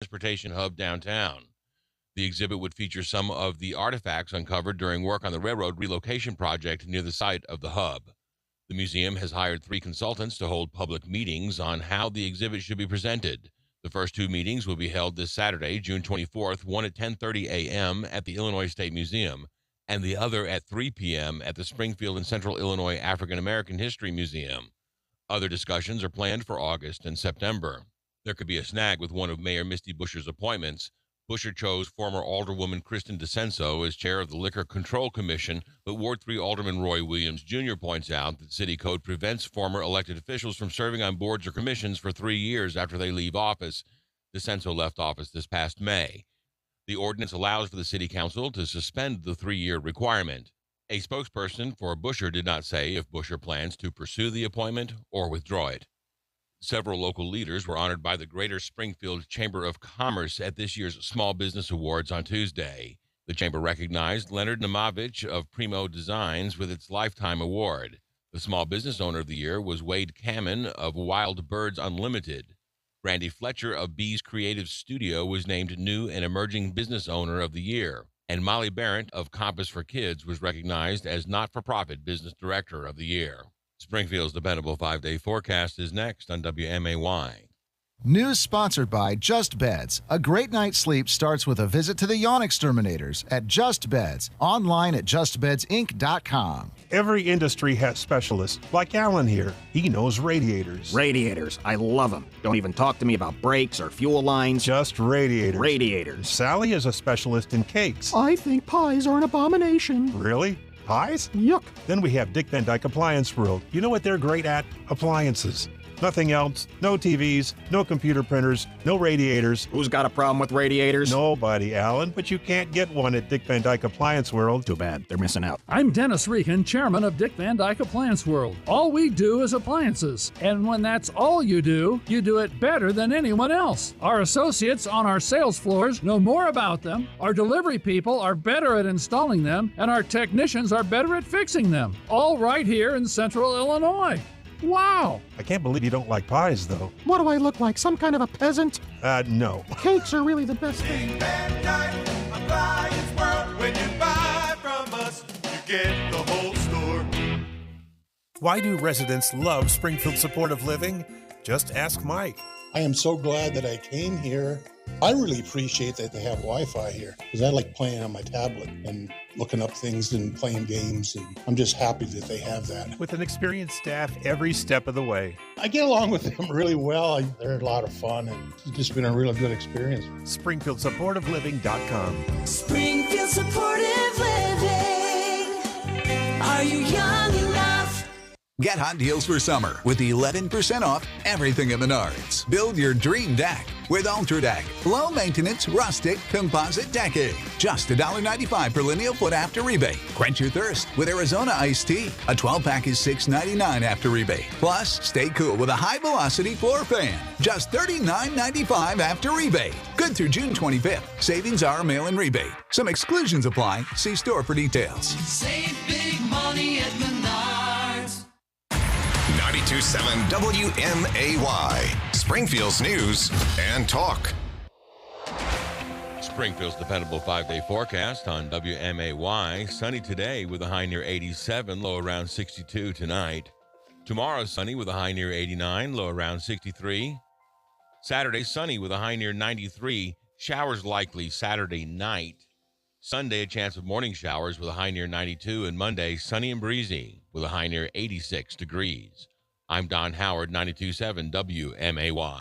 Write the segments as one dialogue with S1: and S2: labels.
S1: transportation hub downtown. The exhibit would feature some of the artifacts uncovered during work on the railroad relocation project near the site of the hub. The museum has hired 3 consultants to hold public meetings on how the exhibit should be presented. The first 2 meetings will be held this Saturday, June 24th, one at 10:30 a.m. at the Illinois State Museum, and the other at 3 p.m. at the Springfield and Central Illinois African American History Museum. Other discussions are planned for August and September. There could be a snag with one of Mayor Misty Buscher's appointments. Buscher chose former Alderwoman Kristen DeCenso as chair of the Liquor Control Commission, but Ward 3 Alderman Roy Williams Jr. points out that city code prevents former elected officials from serving on boards or commissions for 3 years after they leave office. DeCenso left office this past May. The ordinance allows for the city council to suspend the 3-year requirement. A spokesperson for Buscher did not say if Buscher plans to pursue the appointment or withdraw it. Several local leaders were honored by the Greater Springfield Chamber of Commerce at this year's Small Business Awards on Tuesday. The chamber recognized Leonard Nemavich of Primo Designs with its Lifetime Award. The Small Business Owner of the Year was Wade Kamen of Wild Birds Unlimited. Randy Fletcher of Bees Creative Studio was named New and Emerging Business Owner of the Year. And Molly Barrett of Compass for Kids was recognized as Not-for-Profit Business Director of the Year. Springfield's dependable 5-day forecast is next on WMAY.
S2: News sponsored by Just Beds. A great night's sleep starts with a visit to the yawn exterminators at Just Beds. Online at justbedsinc.com.
S3: Every industry has specialists, like Alan here. He knows radiators.
S4: Radiators. I love them. Don't even talk to me about brakes or fuel lines.
S3: Just radiators.
S4: Radiators.
S3: Sally is a specialist in cakes.
S5: I think pies are an abomination.
S3: Really? Pies?
S5: Yuck.
S3: Then we have Dick Van Dyke Appliance World. You know what they're great at? Appliances. Nothing else. No TVs, no computer printers, no radiators.
S4: Who's got a problem with radiators?
S3: Nobody, Alan. But you can't get one at Dick Van Dyke Appliance World.
S4: Too bad. They're missing out.
S5: I'm Dennis Regan, chairman of Dick Van Dyke Appliance World. All we do is appliances. And when that's all you do it better than anyone else. Our associates on our sales floors know more about them. Our delivery people are better at installing them. And our technicians are better at fixing them. All right here in Central Illinois. Wow!
S3: I can't believe you don't like pies, though.
S5: What do I look like, some kind of a peasant?
S3: No.
S5: Cakes are really the best thing.
S6: When you buy from us, you get the whole store.
S7: Why do residents love Springfield Supportive Living? Just ask Mike.
S8: I am so glad that I came here. I really appreciate that they have Wi-Fi here because I like playing on my tablet and looking up things and playing games, and I'm just happy that they have that.
S7: With an experienced staff every step of the way.
S8: I get along with them really well. They're a lot of fun, and it's just been a really good experience.
S7: SpringfieldSupportiveLiving.com.
S6: Springfield Supportive Living. Are you young enough?
S9: Get hot deals for summer with 11% off everything at Menards. Build your dream deck with UltraDeck. Low maintenance, rustic, composite decking. Just $1.95 per lineal foot after rebate. Quench your thirst with Arizona iced tea. A 12-pack is $6.99 after rebate. Plus, stay cool with a high-velocity floor fan. Just $39.95 after rebate. Good through June 25th. Savings are mail-in rebate. Some exclusions apply. See store for details.
S6: Save big money at Menards.
S10: 92.7 WMAY, Springfield's news and talk.
S1: Springfield's dependable 5-day forecast on WMAY. Sunny today with a high near 87, low around 62 tonight. Tomorrow, sunny with a high near 89, low around 63. Saturday, sunny with a high near 93. Showers likely Saturday night. Sunday, a chance of morning showers with a high near 92. And Monday, sunny and breezy with a high near 86 degrees. I'm Don Howard, 92.7 WMAY.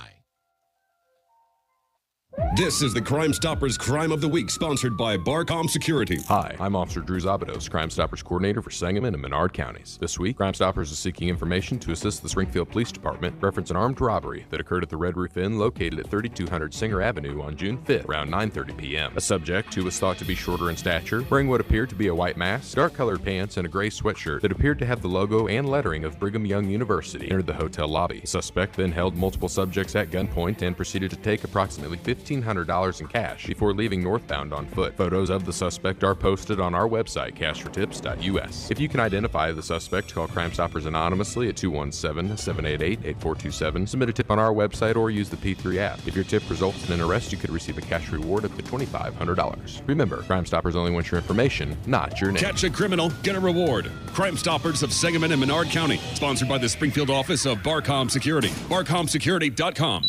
S11: This is the Crime Stoppers Crime of the Week, sponsored by Barcom Security.
S12: Hi, I'm Officer Drew Zabados, Crime Stoppers Coordinator for Sangamon and Menard counties. This week, Crime Stoppers is seeking information to assist the Springfield Police Department reference an armed robbery that occurred at the Red Roof Inn located at 3200 Singer Avenue on June 5th, around 9:30 p.m. A subject who was thought to be shorter in stature, wearing what appeared to be a white mask, dark-colored pants, and a gray sweatshirt that appeared to have the logo and lettering of Brigham Young University, entered the hotel lobby. The suspect then held multiple subjects at gunpoint and proceeded to take approximately $1,500 $1,500 in cash before leaving northbound on foot. Photos of the suspect are posted on our website, cashfortips.us. If you can identify the suspect, call Crime Stoppers anonymously at 217-788-8427. Submit a tip on our website or use the P3 app. If your tip results in an arrest, you could receive a cash reward up to $2,500. Remember, Crime Stoppers only want your information, not your name.
S11: Catch a criminal, get a reward. Crime Stoppers of Sangamon and Menard County. Sponsored by the Springfield office of Barcom Security. BarcomSecurity.com.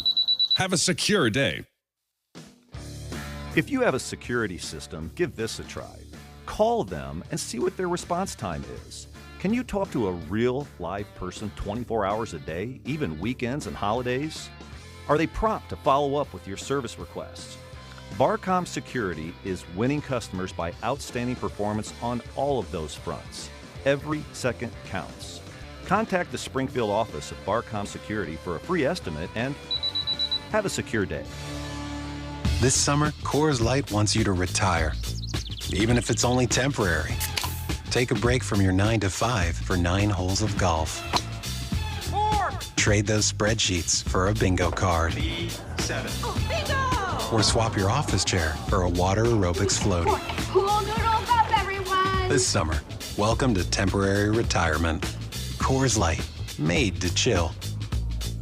S11: Have a secure day.
S13: If you have a security system, give this a try. Call them and see what their response time is. Can you talk to a real live person 24 hours a day, even weekends and holidays? Are they prompt to follow up with your service requests? Barcom Security is winning customers by outstanding performance on all of those fronts. Every second counts. Contact the Springfield office of Barcom Security for a free estimate and have a secure day.
S14: This summer, Coors Light wants you to retire, even if it's only temporary. Take a break from your 9 to 5 for 9 holes of golf.
S6: 4.
S14: Trade those spreadsheets for a bingo card.
S6: B7.
S14: Oh, bingo! Or swap your office chair for a water aerobics floaty.
S15: Cool noodles up, everyone!
S14: This summer, welcome to temporary retirement. Coors Light, made to chill.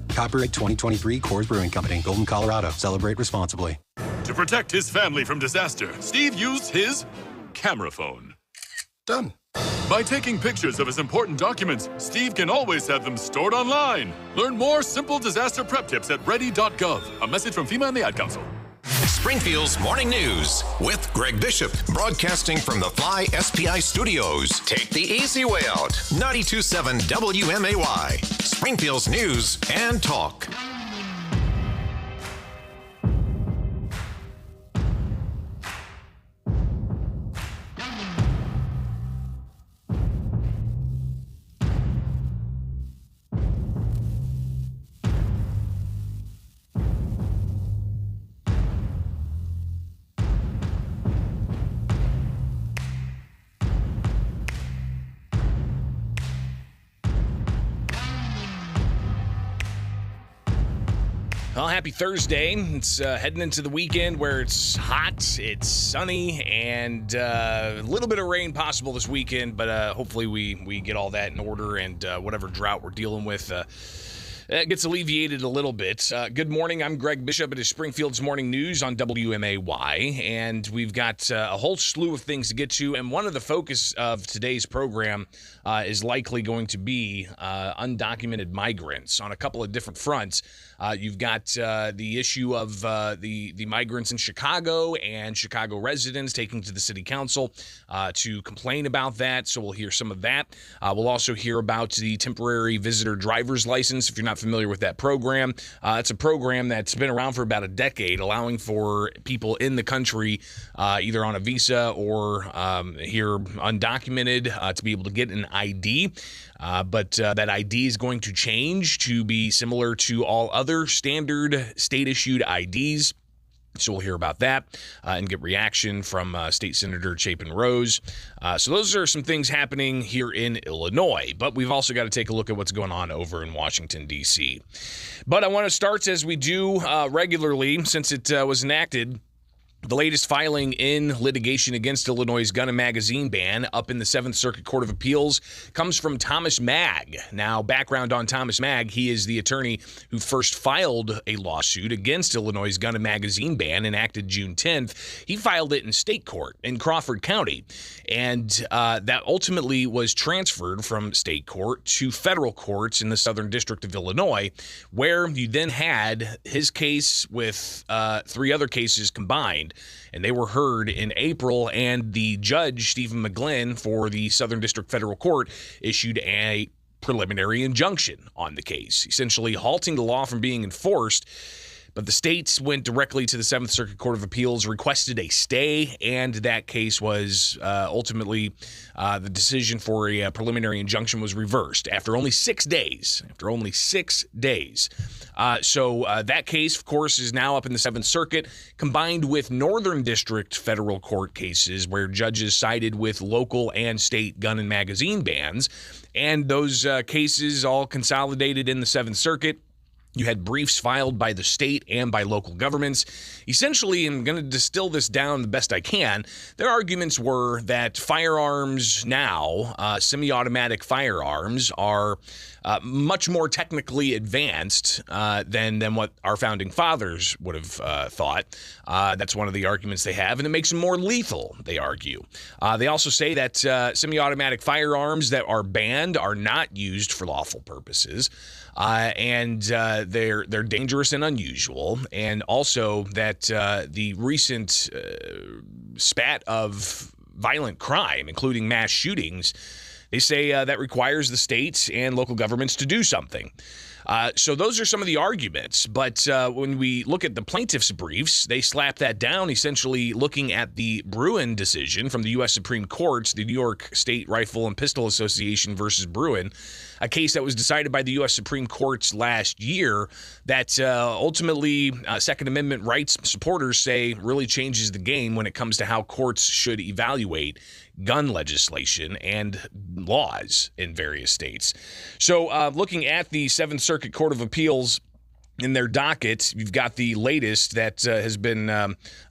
S14: Copyright 2023 Coors Brewing Company, Golden, Colorado. Celebrate responsibly.
S16: To protect his family from disaster, Steve used his camera phone.
S14: Done.
S16: By taking pictures of his important documents, Steve can always have them stored online. Learn more simple disaster prep tips at ready.gov. A message from FEMA and the Ad Council.
S10: Springfield's Morning News with Greg Bishop, broadcasting from the Fly SPI studios. Take the easy way out. 92.7 WMAY, Springfield's News and Talk.
S17: Well, happy Thursday. It's heading into the weekend where it's hot, it's sunny, and a little bit of rain possible this weekend, but hopefully we get all that in order and whatever drought we're dealing with gets alleviated a little bit. Good morning. I'm Greg Bishop. It is Springfield's Morning News on WMAY, and we've got a whole slew of things to get to, and one of the focus of today's program is likely going to be undocumented migrants on a couple of different fronts. You've got the issue of the migrants in Chicago and Chicago residents taking to the city council to complain about that, so we'll hear some of that. We'll also hear about the temporary visitor driver's license, if you're not familiar with that program. It's a program that's been around for about a decade, allowing for people in the country, either on a visa or here undocumented, to be able to get an ID. But that ID is going to change to be similar to all other standard state-issued IDs. So we'll hear about that and get reaction from State Senator Chapin Rose. So those are some things happening here in Illinois. But we've also got to take a look at what's going on over in Washington, D.C. But I want to start, as we do regularly since it was enacted, the latest filing in litigation against Illinois' gun and magazine ban up in the 7th Circuit Court of Appeals comes from Thomas Magg. Now, background on Thomas Magg, he is the attorney who first filed a lawsuit against Illinois' gun and magazine ban enacted June 10th. He filed it in state court in Crawford County, and that ultimately was transferred from state court to federal courts in the Southern District of Illinois, where you then had his case with 3 other cases combined. And they were heard in April, and the judge, Stephen McGlynn, for the Southern District Federal Court, issued a preliminary injunction on the case, essentially halting the law from being enforced. But the states went directly to the 7th Circuit Court of Appeals, requested a stay, and that case was ultimately the decision for a preliminary injunction was reversed after only 6 days. So that case, of course, is now up in the 7th Circuit, combined with Northern District federal court cases where judges sided with local and state gun and magazine bans. And those cases all consolidated in the 7th Circuit. You had briefs filed by the state and by local governments. Essentially, I'm going to distill this down the best I can. Their arguments were that firearms now, semi-automatic firearms, are much more technically advanced than what our founding fathers would have thought. That's one of the arguments they have, and it makes them more lethal, they argue. They also say that semi-automatic firearms that are banned are not used for lawful purposes. And they're dangerous and unusual, and also that the recent spat of violent crime, including mass shootings, they say that requires the states and local governments to do something. So those are some of the arguments. But when we look at the plaintiffs' briefs, they slap that down, essentially looking at the Bruin decision from the U.S. Supreme Court, the New York State Rifle and Pistol Association versus Bruin, a case that was decided by the U.S. Supreme Court last year that ultimately Second Amendment rights supporters say really changes the game when it comes to how courts should evaluate gun legislation and laws in various states. So looking at the Seventh Circuit Court of Appeals in their docket, you've got the latest that has been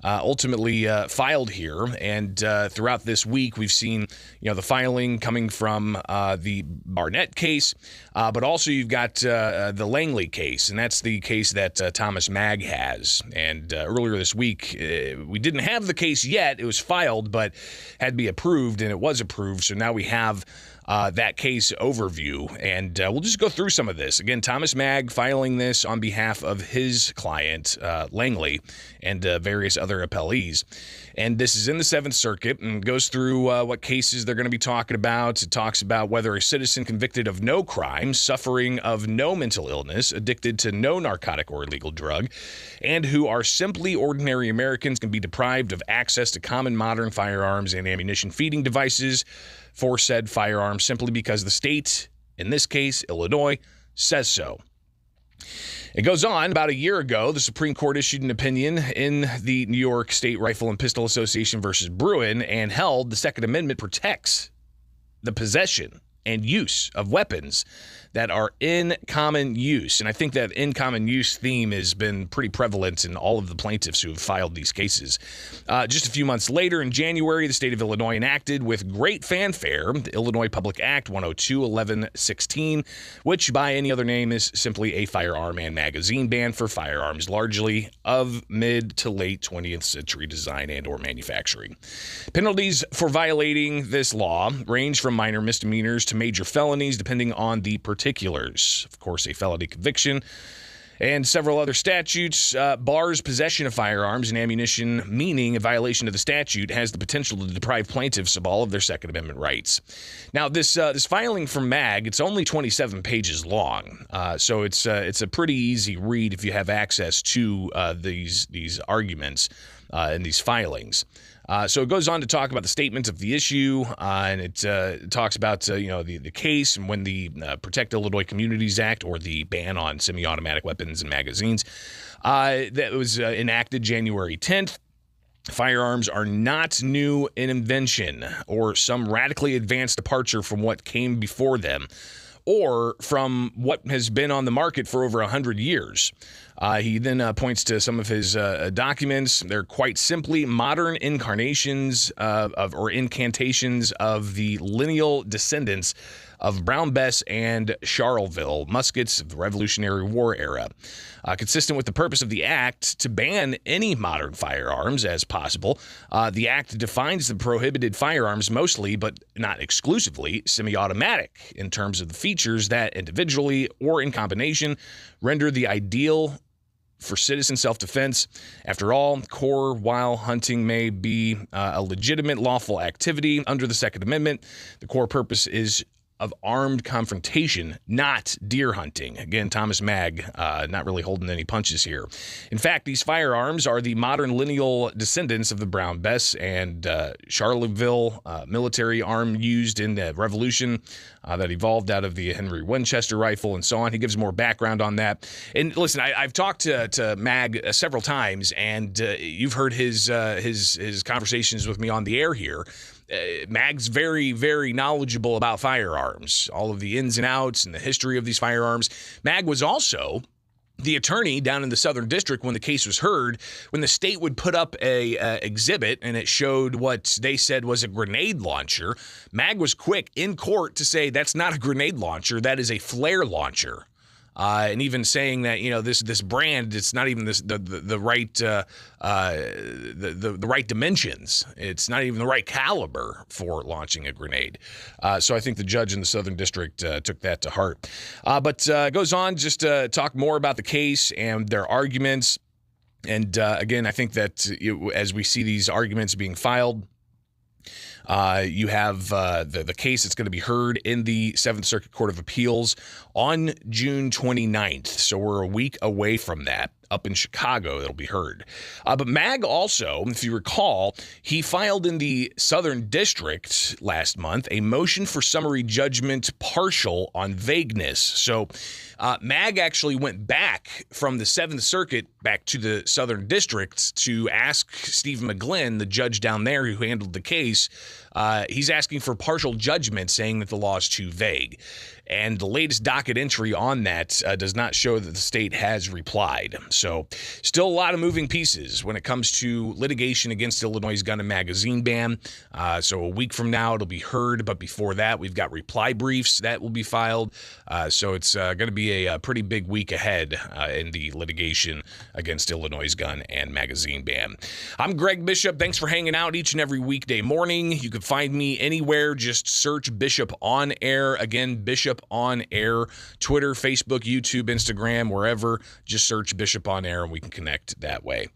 S17: ultimately filed here. And throughout this week, we've seen the filing coming from the Barnett case, but also you've got the Langley case, and that's the case that Thomas Magg has. And earlier this week, we didn't have the case yet. It was filed, but had to be approved, and it was approved. So now we have that case overview, and we'll just go through some of this. Again, Thomas Magg filing this on behalf of his client, Langley, and various other appellees. And this is in the Seventh Circuit and goes through what cases they're going to be talking about. It talks about whether a citizen convicted of no crime, suffering of no mental illness, addicted to no narcotic or illegal drug, and who are simply ordinary Americans can be deprived of access to common modern firearms and ammunition feeding devices for said firearms simply because the state, in this case, Illinois, says so. It goes on. About a year ago, the Supreme Court issued an opinion in the New York State Rifle and Pistol Association versus Bruin and held the Second Amendment protects the possession and use of weapons that are in common use. And I think that in common use theme has been pretty prevalent in all of the plaintiffs who have filed these cases. Just a few months later, in January, the state of Illinois enacted with great fanfare the Illinois Public Act 102-1116, which by any other name is simply a firearm and magazine ban for firearms largely of mid to late 20th century design and or manufacturing. Penalties for violating this law range from minor misdemeanors to major felonies, depending on the particulars. Of course, a felony conviction and several other statutes bars possession of firearms and ammunition, meaning a violation of the statute has the potential to deprive plaintiffs of all of their Second Amendment rights. Now, this filing from Magg, it's only 27 pages long, so it's a pretty easy read if you have access to these arguments and these filings. So it goes on to talk about the statement of the issue, and it talks about the case and when the Protect Illinois Communities Act, or the ban on semi-automatic weapons and magazines, that was enacted January 10th. Firearms are not new in invention or some radically advanced departure from what came before them, or from what has been on the market for over 100 years. He then points to some of his documents. They're quite simply modern incarnations or incantations of the lineal descendants of Brown Bess and Charleville muskets of the Revolutionary War era. Consistent with the purpose of the act to ban any modern firearms as possible, the act defines the prohibited firearms mostly, but not exclusively, semi-automatic in terms of the features that individually or in combination render the ideal for citizen self-defense. After all, core while hunting may be a legitimate lawful activity under the Second Amendment. The core purpose is of armed confrontation, not deer hunting. Again, Thomas Magg not really holding any punches here. In fact, these firearms are the modern lineal descendants of the Brown Bess and Charleville military arm used in the Revolution that evolved out of the Henry Winchester rifle and so on. He gives more background on that. And listen, I've talked to Magg several times, and you've heard his conversations with me on the air here. Magg's very, very knowledgeable about firearms, all of the ins and outs and the history of these firearms. Magg was also the attorney down in the Southern District, when the case was heard, when the state would put up a exhibit and it showed what they said was a grenade launcher, Mag was quick in court to say that's not a grenade launcher, that is a flare launcher. And even saying that, you know, this brand, it's not even the right dimensions. It's not even the right caliber for launching a grenade. So I think the judge in the Southern District took that to heart. But goes on just to talk more about the case and their arguments. And again, I think that as we see these arguments being filed, you have the case that's going to be heard in the 7th Circuit Court of Appeals on June 29th. So we're a week away from that. Up in Chicago, it'll be heard. But Mag also, if you recall, he filed in the Southern District last month a motion for summary judgment partial on vagueness. So Mag actually went back from the 7th Circuit back to the Southern District to ask Stephen McGlynn, the judge down there who handled the case, he's asking for partial judgment, saying that the law is too vague. And the latest docket entry on that does not show that the state has replied. So still a lot of moving pieces when it comes to litigation against Illinois' gun and magazine ban. So a week from now, it'll be heard. But before that, we've got reply briefs that will be filed. So it's going to be a pretty big week ahead in the litigation against Illinois' gun and magazine ban. I'm Greg Bishop. Thanks for hanging out each and every weekday morning. You can find me anywhere. Just search Bishop On Air. Again, Bishop On Air, Twitter, Facebook, YouTube, Instagram, wherever. Just search Bishop On Air and we can connect that way.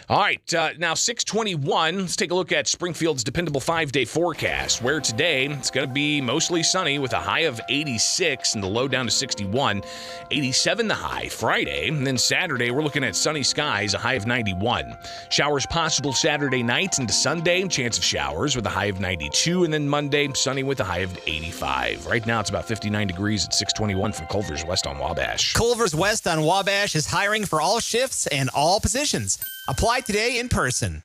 S17: All right, now 6:21. Let's take a look at Springfield's dependable 5-day forecast, where today it's going to be mostly sunny with a high of 86 and the low down to 61. 87 the high Friday, and then Saturday we're looking at sunny skies, a high of 91. Showers possible Saturday night into Sunday, chance of showers with a high of 92, and then Monday sunny with a high of 85. Right now it's about 59 degrees at 6:21 from Culver's West on Wabash.
S18: Culver's West on Wabash is hiring for all shifts and all positions. Apply today in person.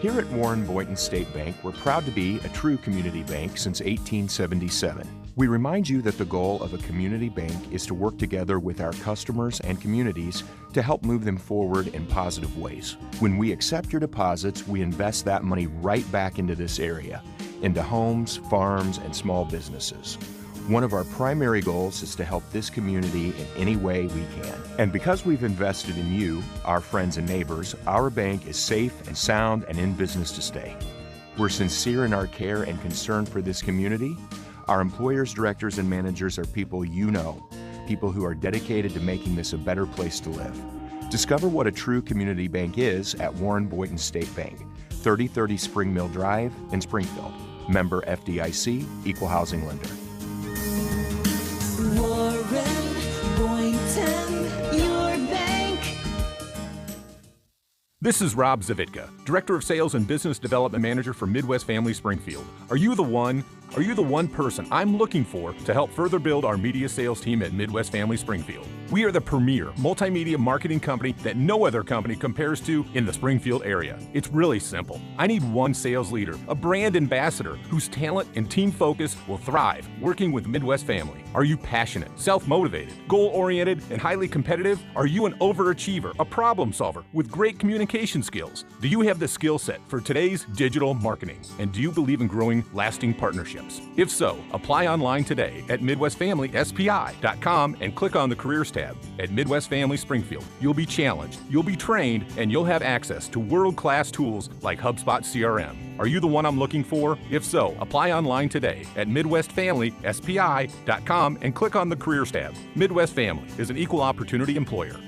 S19: Here at Warren Boynton State Bank, we're proud to be a true community bank since 1877. We remind you that the goal of a community bank is to work together with our customers and communities to help move them forward in positive ways. When we accept your deposits, we invest that money right back into this area, into homes, farms, and small businesses. One of our primary goals is to help this community in any way we can. And because we've invested in you, our friends and neighbors, our bank is safe and sound and in business to stay. We're sincere in our care and concern for this community. Our employers, directors, and managers are people you know, people who are dedicated to making this a better place to live. Discover what a true community bank is at Warren Boynton State Bank, 3030 Spring Mill Drive in Springfield. Member FDIC, Equal Housing Lender.
S20: Warren Boynton, your bank.
S21: This is Rob Zavitka, Director of Sales and Business Development Manager for Midwest Family Springfield. Are you the one person I'm looking for to help further build our media sales team at Midwest Family Springfield? We are the premier multimedia marketing company that no other company compares to in the Springfield area. It's really simple. I need one sales leader, a brand ambassador whose talent and team focus will thrive working with Midwest Family. Are you passionate, self-motivated, goal-oriented, and highly competitive? Are you an overachiever, a problem solver with great communication skills? Do you have the skill set for today's digital marketing? And do you believe in growing lasting partnerships? If so, apply online today at MidwestFamilySPI.com and click on the Careers tab. At Midwest Family Springfield, you'll be challenged, you'll be trained, and you'll have access to world-class tools like HubSpot CRM. Are you the one I'm looking for? If so, apply online today at MidwestFamilySPI.com and click on the Careers tab. Midwest Family is an equal opportunity employer.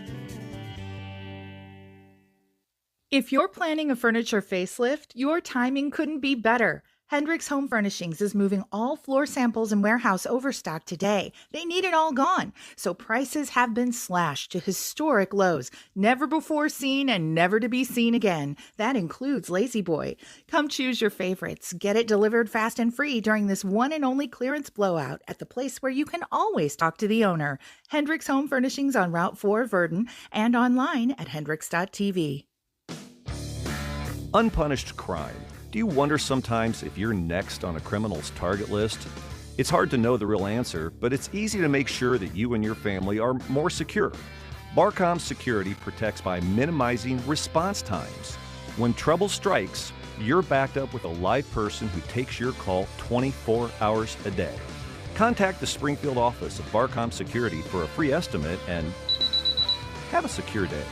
S22: If you're planning a furniture facelift, your timing couldn't be better. Hendricks Home Furnishings is moving all floor samples and warehouse overstock today. They need it all gone, so prices have been slashed to historic lows, never before seen and never to be seen again. That includes Lazy Boy. Come choose your favorites. Get it delivered fast and free during this one and only clearance blowout at the place where you can always talk to the owner. Hendricks Home Furnishings on Route 4 Verdon and online at hendricks.tv.
S13: Unpunished crime. Do you wonder sometimes if you're next on a criminal's target list? It's hard to know the real answer, but it's easy to make sure that you and your family are more secure. Barcom Security protects by minimizing response times. When trouble strikes, you're backed up with a live person who takes your call 24 hours a day. Contact the Springfield office of Barcom Security for a free estimate and have a secure day.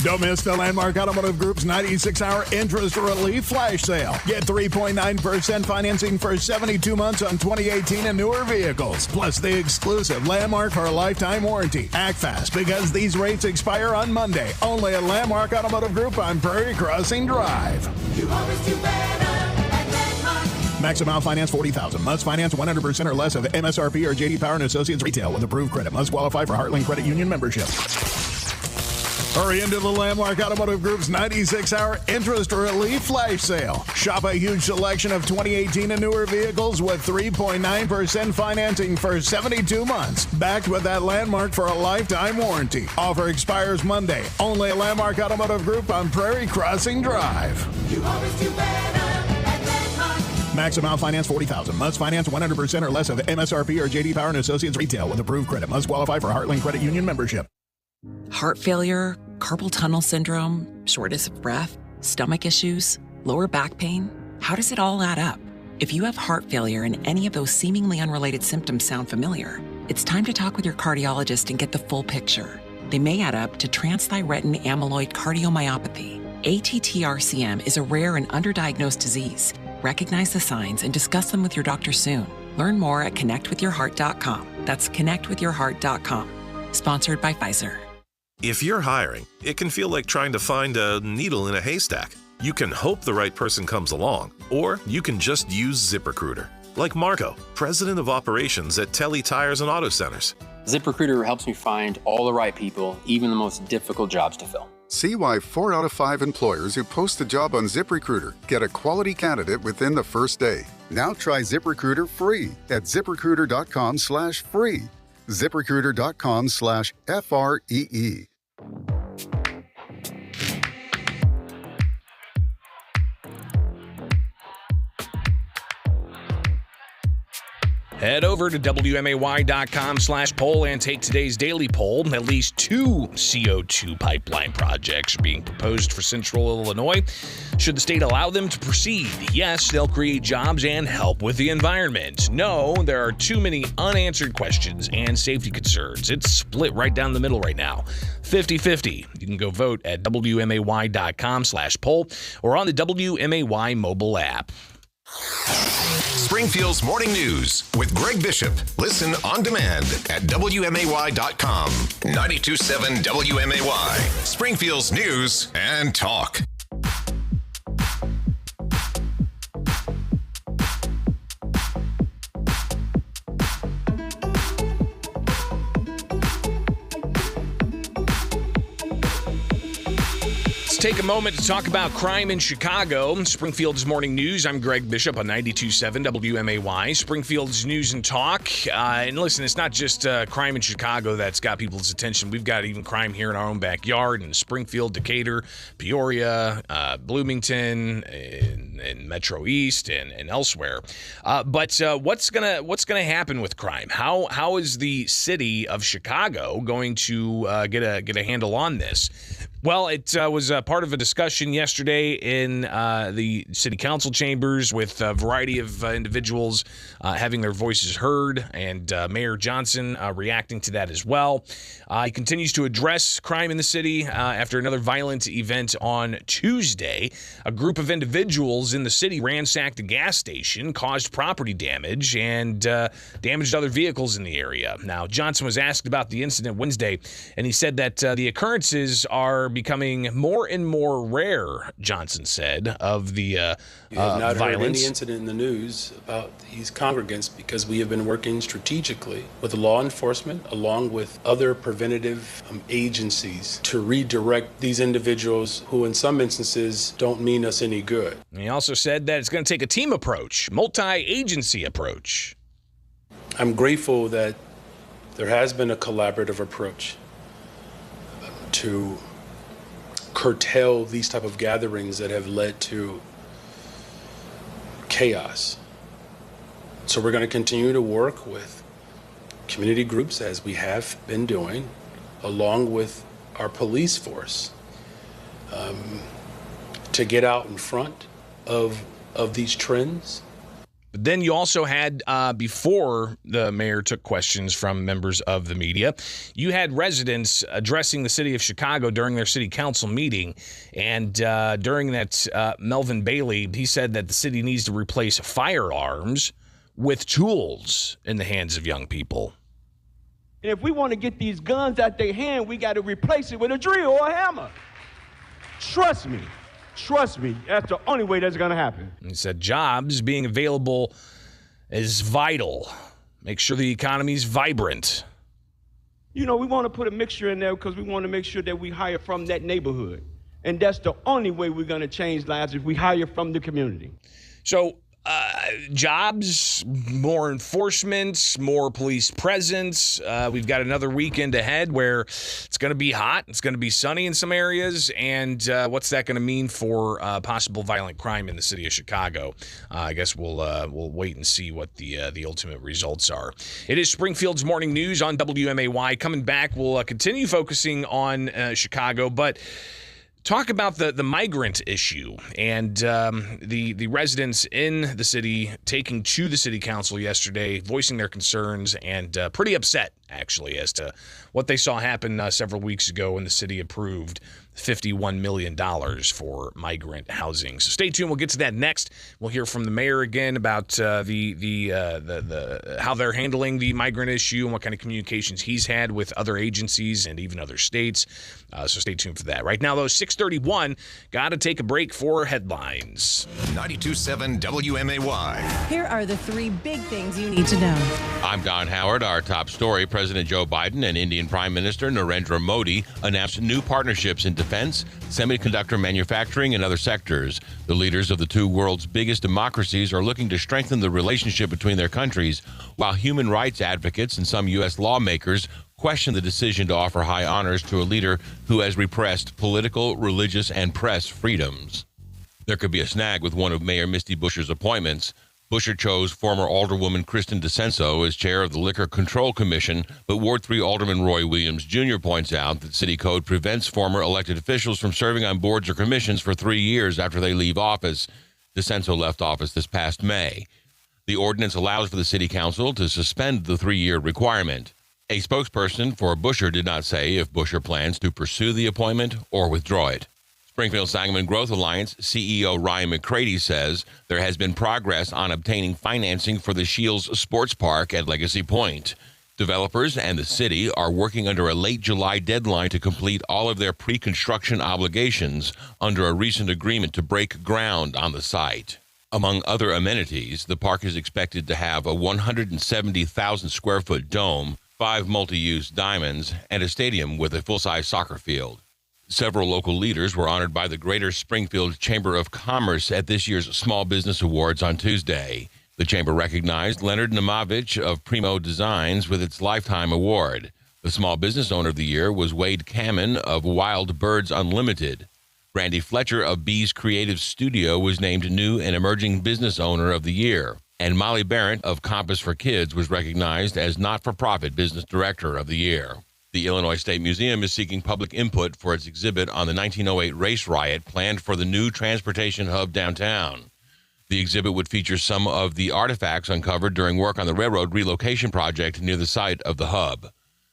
S2: Don't miss the Landmark Automotive Group's 96-hour interest relief flash sale. Get 3.9% financing for 72 months on 2018 and newer vehicles. Plus the exclusive Landmark for a lifetime warranty. Act fast because these rates expire on Monday. Only at Landmark Automotive Group on Prairie Crossing Drive.
S20: You always do better at Landmark.
S2: Max amount finance $40,000. Must finance 100% or less of MSRP or JD Power and Associates retail with approved credit. Must qualify for Heartland Credit Union membership. Hurry into the Landmark Automotive Group's 96-hour interest relief flash sale. Shop a huge selection of 2018 and newer vehicles with 3.9% financing for 72 months. Backed with that Landmark for a lifetime warranty. Offer expires Monday. Only at Landmark Automotive Group on Prairie Crossing Drive.
S20: You always do better at Landmark.
S2: Max amount finance $40,000. Must finance 100% or less of MSRP or JD Power and Associates retail with approved credit. Must qualify for Heartland Credit Union membership.
S4: Heart failure, carpal tunnel syndrome, shortness of breath, stomach issues, lower back pain. How does it all add up? If you have heart failure and any of those seemingly unrelated symptoms sound familiar, it's time to talk with your cardiologist and get the full picture. They may add up to transthyretin amyloid cardiomyopathy. ATTR-CM is a rare and underdiagnosed disease. Recognize the signs and discuss them with your doctor soon. Learn more at connectwithyourheart.com. That's connectwithyourheart.com. Sponsored by Pfizer.
S23: If you're hiring, it can feel like trying to find a needle in a haystack. You can hope the right person comes along, or you can just use ZipRecruiter. Like Marco, president of operations at Telly Tires and Auto Centers.
S24: ZipRecruiter helps me find all the right people, even the most difficult jobs to fill.
S25: See why 4 out of 5 employers who post a job on ZipRecruiter get a quality candidate within the first day. Now try ZipRecruiter free at ZipRecruiter.com/free. ZipRecruiter.com/FREE.
S17: Head over to WMAY.com/poll and take today's daily poll. At least 2 CO2 pipeline projects are being proposed for Central Illinois. Should the state allow them to proceed? Yes, they'll create jobs and help with the environment. No, there are too many unanswered questions and safety concerns. It's split right down the middle right now. 50-50. You can go vote at WMAY.com/poll or on the WMAY mobile app.
S10: Springfield's Morning News with Greg Bishop. Listen on demand at WMAY.com. 92.7 WMAY. Springfield's News and Talk.
S17: Take a moment to talk about crime in Chicago. Springfield's Morning News. I'm Greg Bishop on 92.7 WMAY. Springfield's News and Talk. And listen, it's not just crime in Chicago that's got people's attention. We've got even crime here in our own backyard in Springfield, Decatur, Peoria, Bloomington, and Metro East, and elsewhere. But what's gonna happen with crime? How is the city of Chicago going to get a handle on this? Well, it was part of a discussion yesterday in the city council chambers with a variety of individuals having their voices heard, and Mayor Johnson reacting to that as well. He continues to address crime in the city after another violent event on Tuesday. A group of individuals in the city ransacked a gas station, caused property damage, and damaged other vehicles in the area. Now, Johnson was asked about the incident Wednesday, and he said that the occurrences are becoming more and more rare, Johnson said, of the
S26: You have not
S17: violence.
S26: heard any incident in the news about these congregants because we have been working strategically with law enforcement along with other preventative agencies to redirect these individuals who in some instances don't mean us any good.
S17: And he also said that it's going to take a team approach, multi-agency approach.
S26: I'm grateful that there has been a collaborative approach to curtail these type of gatherings that have led to chaos. So we're going to continue to work with community groups, as we have been doing, along with our police force, to get out in front of these trends.
S17: But then you also had, before the mayor took questions from members of the media, you had residents addressing the city of Chicago during their city council meeting. And during that, Melvin Bailey, he said that the city needs to replace firearms with tools in the hands of young people.
S1: And if we want to get these guns out their hand, we got to replace it with a drill or a hammer. Trust me. Trust me, that's the only way that's going to happen.
S17: He said jobs being available is vital. Make sure the economy's vibrant.
S1: You know, we want to put a mixture in there because we want to make sure that we hire from that neighborhood. And that's the only way we're going to change lives, if we hire from the community.
S17: So jobs, more enforcement, more police presence. We've got another weekend ahead where it's going to be hot. It's going to be sunny in some areas. And what's that going to mean for possible violent crime in the city of Chicago? I guess we'll wait and see what the ultimate results are. It is Springfield's Morning News on WMAY. Coming back, we'll continue focusing on Chicago, but talk about the migrant issue and the residents in the city taking to the city council yesterday, voicing their concerns and pretty upset, actually, as to what they saw happen several weeks ago when the city approved $51 million for migrant housing. So stay tuned. We'll get to that next. We'll hear from the mayor again about how they're handling the migrant issue and what kind of communications he's had with other agencies and even other states. So stay tuned for that. Right now, though, 6:31. Got to take a break for headlines.
S10: 92.7 WMAY.
S3: Here are the three big things you need to know.
S5: I'm Don Howard. Our top story: President Joe Biden and Indian Prime Minister Narendra Modi announced new partnerships in defense, semiconductor manufacturing, and other sectors. The leaders of the two world's biggest democracies are looking to strengthen the relationship between their countries, while human rights advocates and some U.S. lawmakers question the decision to offer high honors to a leader who has repressed political, religious, and press freedoms. There could be a snag with one of Mayor Misty Buscher's appointments. Buscher chose former Alderwoman Kristen DeCenso as chair of the Liquor Control Commission, but Ward 3 Alderman Roy Williams Jr. points out that city code prevents former elected officials from serving on boards or commissions for 3 years after they leave office. DeCenso left office this past May. The ordinance allows for the city council to suspend the 3-year requirement. A spokesperson for Buscher did not say if Buscher plans to pursue the appointment or withdraw it. Springfield Sangamon Growth Alliance CEO Ryan McCready says there has been progress on obtaining financing for the Shields Sports Park at Legacy Point. Developers and the city are working under a late July deadline to complete all of their pre-construction obligations under a recent agreement to break ground on the site. Among other amenities, the park is expected to have a 170,000 square foot dome, 5 multi-use diamonds, and a stadium with a full-size soccer field. Several local leaders were honored by the Greater Springfield Chamber of Commerce at this year's Small Business Awards on Tuesday. The chamber recognized Leonard Namovich of Primo Designs with its Lifetime Award. The Small Business Owner of the Year was Wade Kamen of Wild Birds Unlimited. Brandy Fletcher of Bees Creative Studio was named New and Emerging Business Owner of the Year. And Molly Barrett of Compass for Kids was recognized as Not-for-Profit Business Director of the Year. The Illinois State Museum is seeking public input for its exhibit on the 1908 race riot planned for the new transportation hub downtown. The exhibit would feature some of the artifacts uncovered during work on the railroad relocation project near the site of the hub.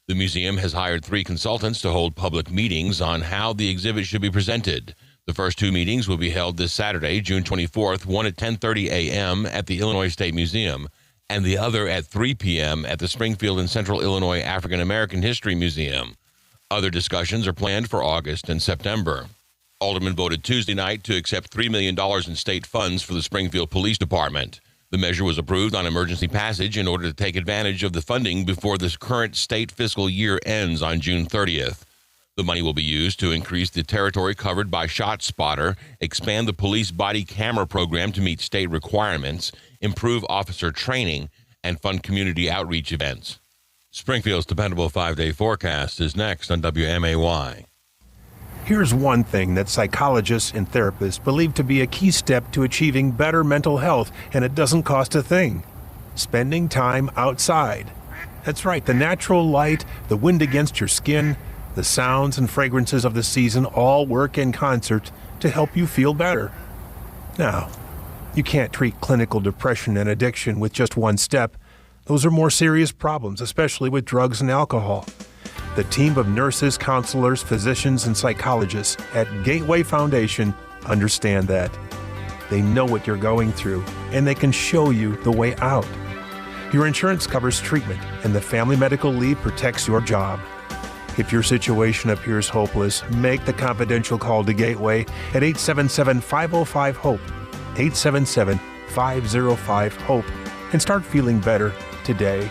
S5: The museum has hired 3 consultants to hold public meetings on how the exhibit should be presented. The first 2 meetings will be held this Saturday, June 24th, one at 10:30 a.m. at the Illinois State Museum, and the other at 3 p.m. at the Springfield and Central Illinois African American History Museum. Other discussions are planned for August and September. Aldermen voted Tuesday night to accept $3 million in state funds for the Springfield Police Department. The measure was approved on emergency passage in order to take advantage of the funding before this current state fiscal year ends on June 30th. The money will be used to increase the territory covered by ShotSpotter, expand the police body camera program to meet state requirements, improve officer training, and fund community outreach events. Springfield's dependable 5-day forecast is next on WMAY.
S21: Here's one thing that psychologists and therapists believe to be a key step to achieving better mental health, and it doesn't cost a thing. Spending time outside. That's right, the natural light, the wind against your skin, the sounds and fragrances of the season all work in concert to help you feel better. Now, you can't treat clinical depression and addiction with just one step. Those are more serious problems, especially with drugs and alcohol. The team of nurses, counselors, physicians, and psychologists at Gateway Foundation understand that. They know what you're going through, and they can show you the way out. Your insurance covers treatment, and the Family Medical Leave protects your job. If your situation appears hopeless, make the confidential call to Gateway at 877-505-HOPE, 877-505-HOPE, and start feeling better today.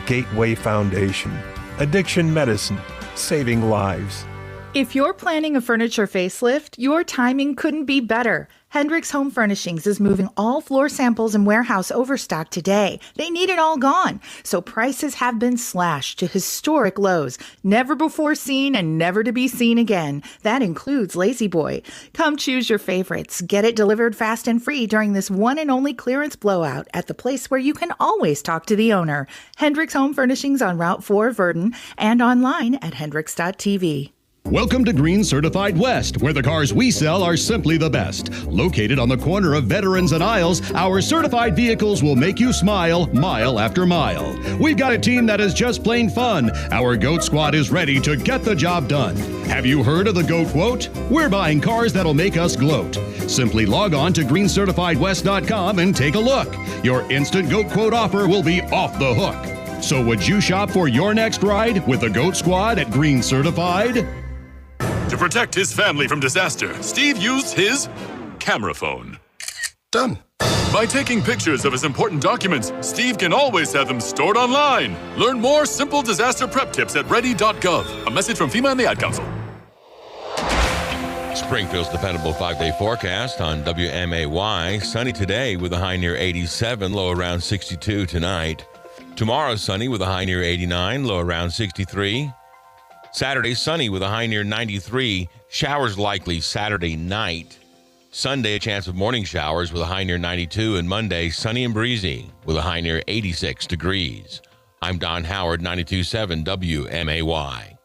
S21: Gateway Foundation. Addiction medicine, saving lives.
S22: If you're planning a furniture facelift, your timing couldn't be better. Hendricks Home Furnishings is moving all floor samples and warehouse overstock today. They need it all gone. So prices have been slashed to historic lows, never before seen and never to be seen again. That includes Lazy Boy. Come choose your favorites. Get it delivered fast and free during this one and only clearance blowout at the place where you can always talk to the owner. Hendricks Home Furnishings on Route 4, Verdon, and online at hendricks.tv.
S6: Welcome to Green Certified West, where the cars we sell are simply the best. Located on the corner of Veterans and Isles, our certified vehicles will make you smile mile after mile. We've got a team that is just plain fun. Our GOAT Squad is ready to get the job done. Have you heard of the GOAT quote? We're buying cars that'll make us gloat. Simply log on to greencertifiedwest.com and take a look. Your instant GOAT quote offer will be off the hook. So would you shop for your next ride with the GOAT Squad at Green Certified?
S16: To protect his family from disaster, Steve used his camera phone.
S23: Done.
S16: By taking pictures of his important documents, Steve can always have them stored online. Learn more simple disaster prep tips at ready.gov. A message from FEMA and the Ad Council.
S5: Springfield's dependable 5-day forecast on WMAY. Sunny today with a high near 87, low around 62 tonight. Tomorrow sunny with a high near 89, low around 63. Saturday, sunny with a high near 93. Showers likely Saturday night. Sunday, a chance of morning showers with a high near 92. And Monday, sunny and breezy with a high near 86 degrees. I'm Don Howard, 92.7 WMAY.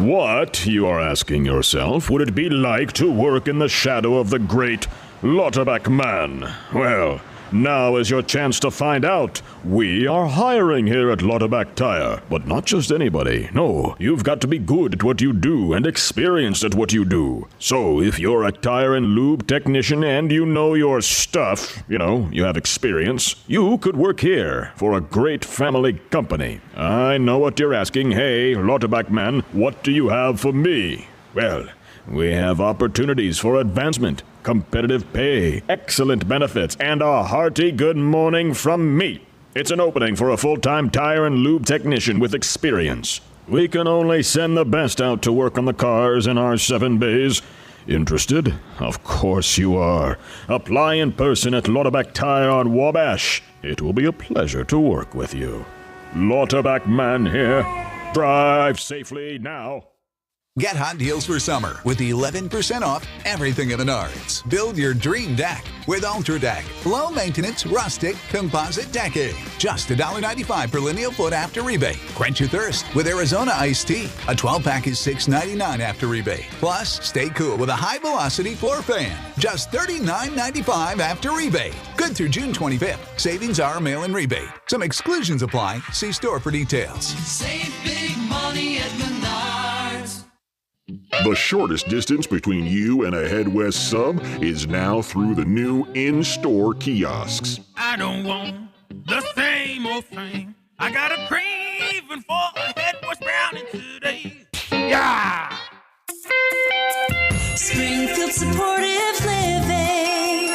S7: What, you are asking yourself, would it be like to work in the shadow of the great Lauterbach man? Well, now is your chance to find out. We are hiring here at Lauterbach Tire, but not just anybody. No, you've got to be good at what you do and experienced at what you do. So if you're a tire and lube technician and you know your stuff, you have experience, you could work here for a great family company. I know what you're asking. Hey, Lauterbach man, what do you have for me? Well, we have opportunities for advancement, competitive pay, excellent benefits, and a hearty good morning from me. It's an opening for a full-time tire and lube technician with experience. We can only send the best out to work on the cars in our 7 bays. Interested? Of course you are. Apply in person at Lauterbach Tire on Wabash. It will be a pleasure to work with you. Lauterbach man here. Drive safely now.
S8: Get hot deals for summer with 11% off everything at Menards. Build your dream deck with Ultra Deck. Low maintenance, rustic, composite decking. Just $1.95 per lineal foot after rebate. Quench your thirst with Arizona iced tea. A 12-pack is $6.99 after rebate. Plus, stay cool with a high-velocity floor fan. Just $39.95 after rebate. Good through June 25th. Savings are mail-in rebate. Some exclusions apply. See store for details.
S20: Save big money at Menards.
S7: The shortest distance between you and a Head West sub is now through the new in-store kiosks.
S9: I don't want the same old thing. I got a craving for a Head West brownie today. Yeah!
S20: Springfield supportive living.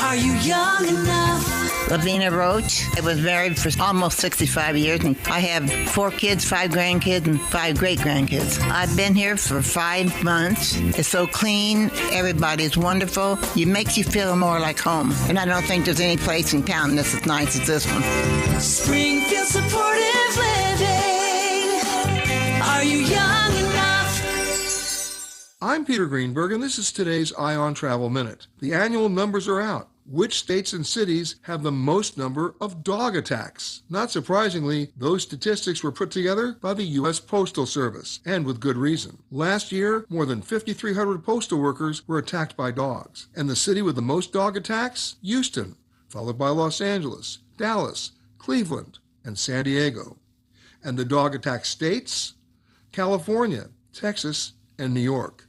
S20: Are you young enough?
S11: Lavina Roach. I was married for almost 65 years, and I have 4 kids, 5 grandkids, and 5 great-grandkids. I've been here for 5 months. It's so clean. Everybody's wonderful. It makes you feel more like home. And I don't think there's any place in town that's as nice as this one.
S20: Springfield supportive living. Are you young enough?
S12: I'm Peter Greenberg, and this is today's Eye on Travel Minute. The annual numbers are out. Which states and cities have the most number of dog attacks? Not surprisingly, those statistics were put together by the U.S. Postal Service, and with good reason. Last year, more than 5,300 postal workers were attacked by dogs. And the city with the most dog attacks? Houston, followed by Los Angeles, Dallas, Cleveland, and San Diego. And the dog attack states? California, Texas, and New York.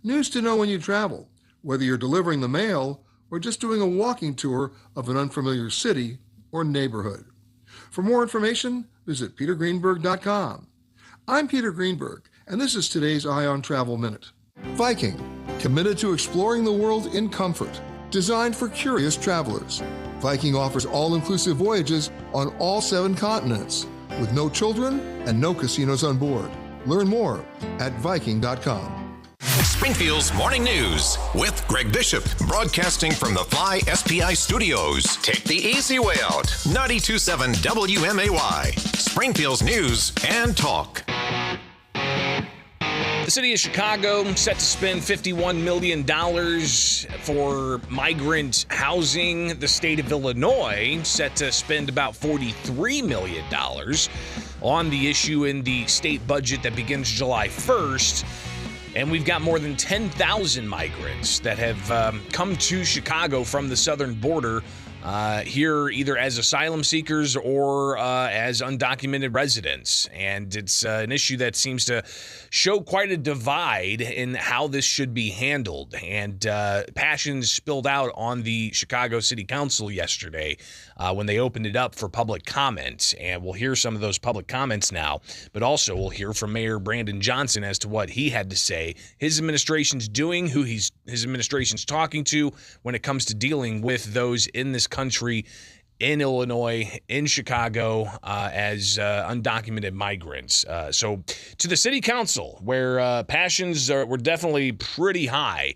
S12: News to know when you travel, whether you're delivering the mail or just doing a walking tour of an unfamiliar city or neighborhood. For more information, visit petergreenberg.com. I'm Peter Greenberg, and this is today's Eye on Travel Minute. Viking, committed to exploring the world in comfort, designed for curious travelers. Viking offers all-inclusive voyages on all 7 continents, with no children and no casinos on board. Learn more at Viking.com.
S10: Springfield's Morning News with Greg Bishop, broadcasting from the Fly SPI studios. Take the easy way out. 92.7 WMAY, Springfield's News and Talk.
S17: The city of Chicago set to spend $51 million for migrant housing. The state of Illinois set to spend about $43 million on the issue in the state budget that begins July 1st. And we've got more than 10,000 migrants that have come to Chicago from the southern border here either as asylum seekers or as undocumented residents. And it's an issue that seems to show quite a divide in how this should be handled. And passions spilled out on the Chicago City Council yesterday when they opened it up for public comment. And we'll hear some of those public comments now, but also we'll hear from Mayor Brandon Johnson as to what he had to say, his administration's doing, who his administration's talking to when it comes to dealing with those in this country, in Illinois, in Chicago, as undocumented migrants. So to the city council, where passions were definitely pretty high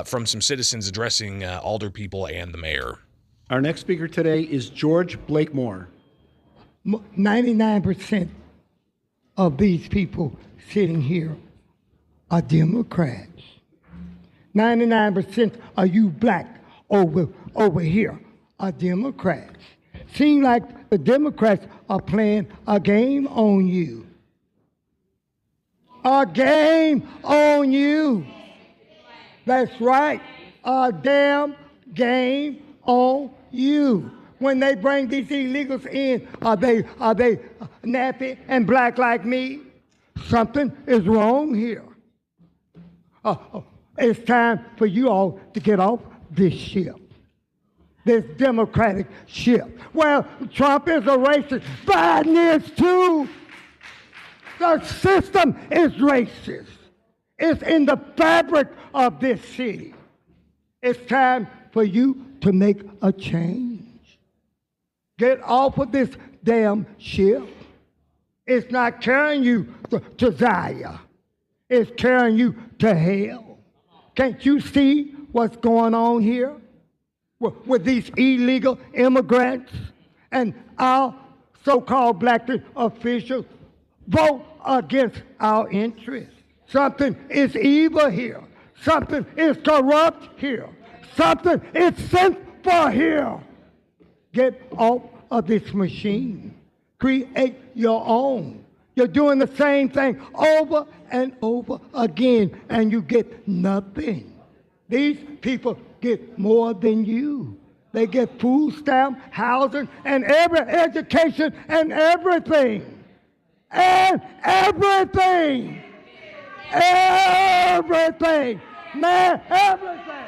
S17: from some citizens addressing alder people and the mayor.
S13: Our next speaker today is George Blakemore.
S14: 99% of these people sitting here are Democrats. 99% of you black over here are Democrats. Seems like the Democrats are playing a game on you. A game on you. That's right. A damn game on you. When they bring these illegals in, are they nappy and black like me? Something is wrong here. It's time for you all to get off this ship. This Democratic ship. Well, Trump is a racist. Biden is too. The system is racist. It's in the fabric of this city. It's time for you to make a change. Get off of this damn ship. It's not carrying you to Zion. It's carrying you to hell. Can't you see what's going on here with these illegal immigrants and our so-called black officials vote against our interests? Something is evil here. Something is corrupt here. Something is sinful here. Get off of this machine. Create your own. You're doing the same thing over and over again, and you get nothing. These people get more than you. They get food stamp, housing, and every education and everything. And everything. Everything. Man, everything.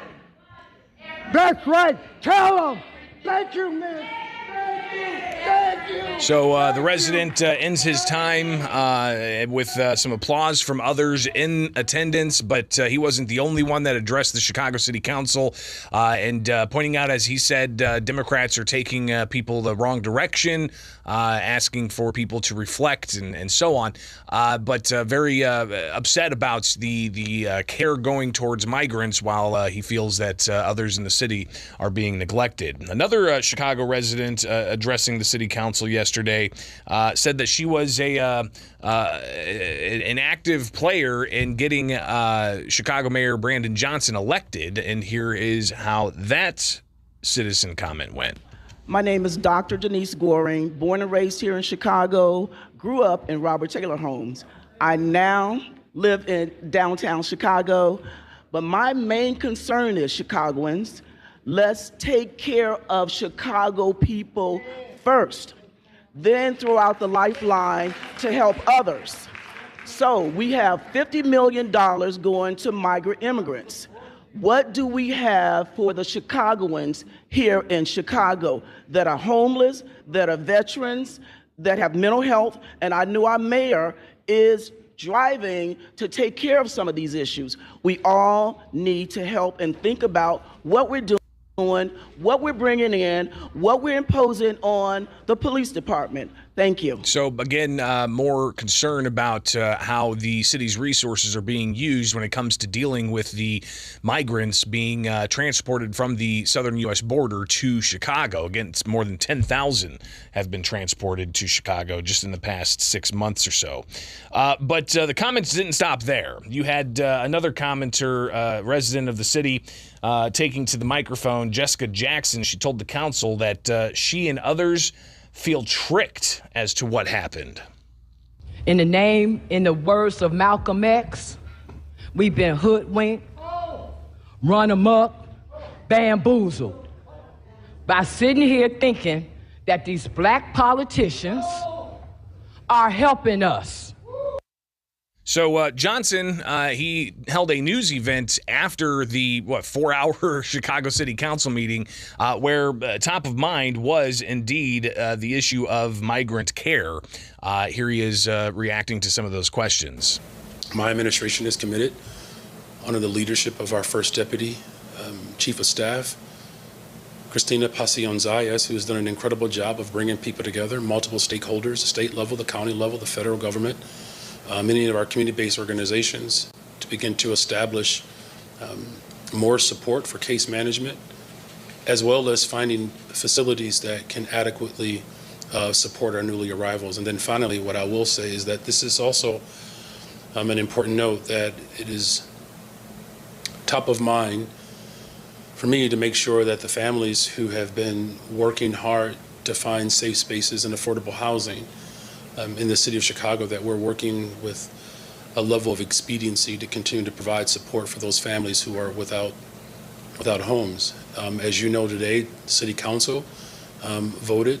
S14: That's right. Tell them. Thank you, man. Thank you. Thank you.
S17: So the resident ends his time with some applause from others in attendance, but he wasn't the only one that addressed the Chicago City Council and pointing out, as he said, Democrats are taking people the wrong direction, asking for people to reflect and so on, but very upset about the care going towards migrants while he feels that others in the city are being neglected. Another Chicago resident addressing the city council council yesterday, said that she was an active player in getting Chicago Mayor Brandon Johnson elected. And here is how that citizen comment went.
S2: My name is Dr. Denise Goring, born and raised here in Chicago, grew up in Robert Taylor homes. I now live in downtown Chicago, but my main concern is Chicagoans. Let's take care of Chicago people first, then throw out the lifeline to help others. So we have $50 million going to migrant immigrants. What do we have for the Chicagoans here in Chicago that are homeless, that are veterans, that have mental health? And I know our mayor is driving to take care of some of these issues. We all need to help and think about what we're doing, what we're bringing in, what we're imposing on the police department. Thank you.
S17: So again, more concern about how the city's resources are being used when it comes to dealing with the migrants being transported from the southern U.S. border to Chicago. Again, it's more than 10,000 have been transported to Chicago just in the past 6 months or so. But the comments didn't stop there. You had another commenter, resident of the city, taking to the microphone, Jessica Jackson. She told the council that she and others feel tricked as to what happened.
S4: In the words of Malcolm X, we've been hoodwinked, run amok, bamboozled by sitting here thinking that these black politicians are helping us.
S17: So Johnson, he held a news event after the 4-hour Chicago City Council meeting, where top of mind was indeed the issue of migrant care. Here he is reacting to some of those questions.
S26: My administration is committed, under the leadership of our first deputy, chief of staff, Christina Pasion-Zayas, who has done an incredible job of bringing people together, multiple stakeholders, the state level, the county level, the federal government, many of our community-based organizations, to begin to establish more support for case management, as well as finding facilities that can adequately support our newly arrivals. And then finally, what I will say is that this is also an important note, that it is top of mind for me to make sure that the families who have been working hard to find safe spaces and affordable housing in the city of Chicago, that we're working with a level of expediency to continue to provide support for those families who are without homes. As you know, today, City Council voted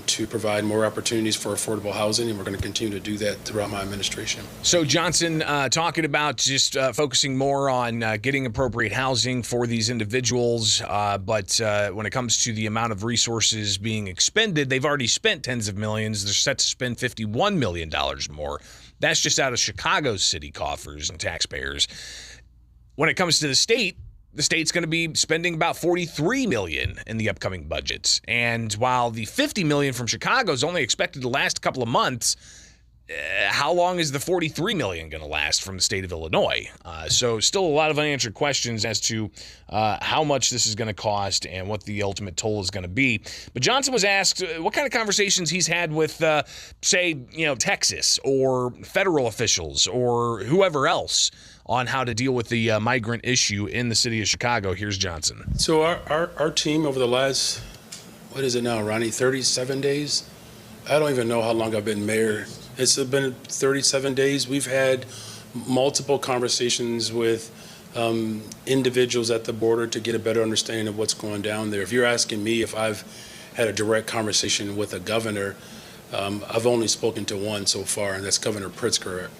S26: to provide more opportunities for affordable housing, and we're going to continue to do that throughout my administration.
S17: So Johnson talking about just focusing more on getting appropriate housing for these individuals, but when it comes to the amount of resources being expended, they've already spent tens of millions. They're set to spend $51 million more. That's just out of Chicago's city coffers and taxpayers. When it comes to the state's going to be spending about $43 million in the upcoming budgets. And while the $50 million from Chicago is only expected to last a couple of months, how long is the $43 million going to last from the state of Illinois? So still a lot of unanswered questions as to how much this is going to cost and what the ultimate toll is going to be. But Johnson was asked what kind of conversations he's had with, say, Texas or federal officials or whoever else on how to deal with the migrant issue in the city of Chicago. Here's Johnson.
S26: So our team over the last, what is it now, Ronnie, 37 days? I don't even know how long I've been mayor. It's been 37 days. We've had multiple conversations with individuals at the border to get a better understanding of what's going down there. If you're asking me if I've had a direct conversation with a governor, I've only spoken to one so far, and that's Governor Pritzker.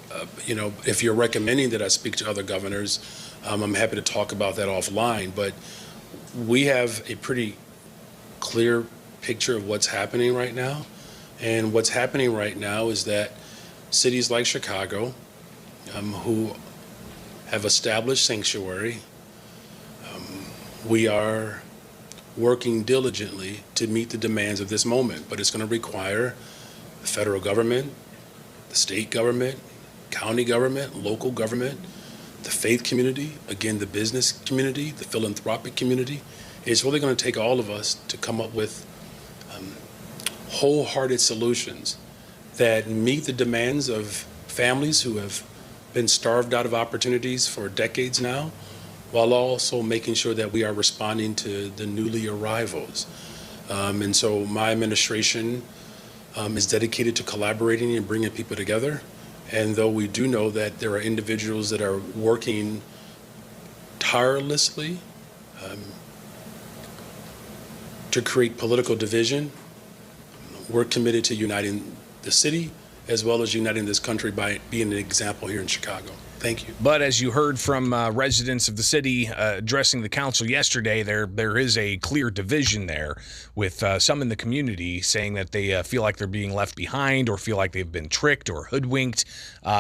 S26: If you're recommending that I speak to other governors, I'm happy to talk about that offline. But we have a pretty clear picture of what's happening right now. And what's happening right now is that cities like Chicago, who have established sanctuary, we are working diligently to meet the demands of this moment. But it's going to require the federal government, the state government, county government, local government, the faith community, again, the business community, the philanthropic community. It's really going to take all of us to come up with wholehearted solutions that meet the demands of families who have been starved out of opportunities for decades now, while also making sure that we are responding to the newly arrivals. And so my administration is dedicated to collaborating and bringing people together. And though we do know that there are individuals that are working tirelessly to create political division, we're committed to uniting the city as well as uniting this country by being an example here in Chicago. Thank you.
S17: But as you heard from residents of the city addressing the council yesterday, there is a clear division there with some in the community saying that they feel like they're being left behind or feel like they've been tricked or hoodwinked.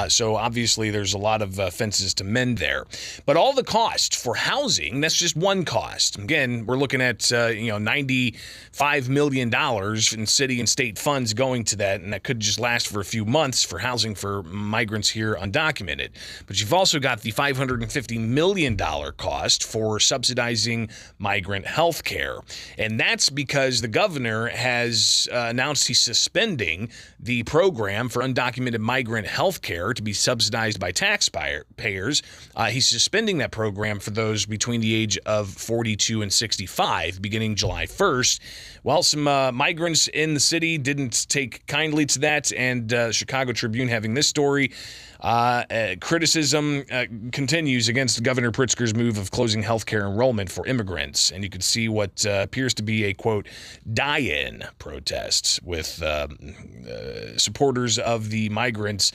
S17: So obviously there's a lot of fences to mend there. But all the cost for housing, that's just one cost. Again, we're looking at $95 million in city and state funds going to that, and that could just last for a few months for housing for migrants here undocumented. But you've also got the $550 million cost for subsidizing migrant health care. And that's because the governor has announced he's suspending the program for undocumented migrant health care to be subsidized by taxpayers. He's suspending that program for those between the age of 42 and 65 beginning July 1st. Well, some migrants in the city didn't take kindly to that, and Chicago Tribune having this story. Criticism continues against Governor Pritzker's move of closing healthcare enrollment for immigrants. And you can see what appears to be a, quote, die-in protest with supporters of the migrants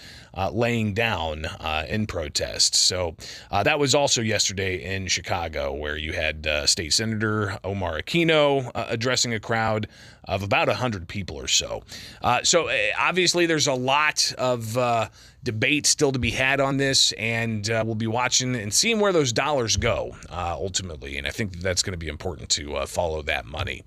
S17: laying down in protest. So that was also yesterday in Chicago, where you had State Senator Omar Aquino addressing a crowd of about 100 people or so. So obviously there's a lot of debate still to be had on this, and we'll be watching and seeing where those dollars go ultimately. And I think that's going to be important to follow that money.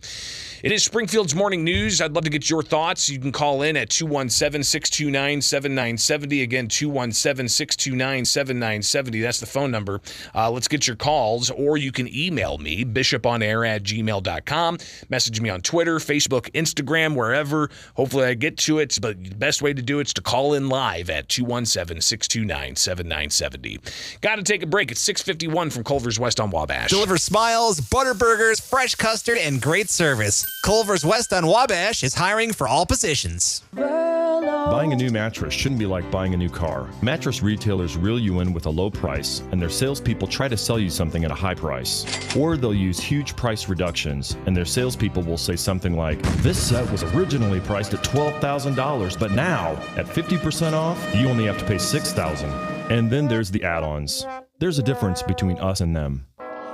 S17: It is Springfield's Morning News. I'd love to get your thoughts. You can call in at 217-629-7970. Again, 217-629-7970. That's the phone number. Let's get your calls, or you can email me, bishoponair@gmail.com. Message me on Twitter, Facebook, Instagram, wherever. Hopefully I get to it, but the best way to do it is to call in live at 217-629-7970. Got to take a break. It's 6:51 from Culver's West on Wabash.
S1: Deliver smiles, butter burgers, fresh custard, and great service. Culver's West on Wabash is hiring for all positions.
S15: Buying a new mattress shouldn't be like buying a new car. Mattress retailers reel you in with a low price, and their salespeople try to sell you something at a high price. Or they'll use huge price reductions, and their salespeople will say something like, "This set was originally priced at $12,000, but now, at 50% off, you only have to pay $6,000. And then there's the add-ons. There's a difference between us and them.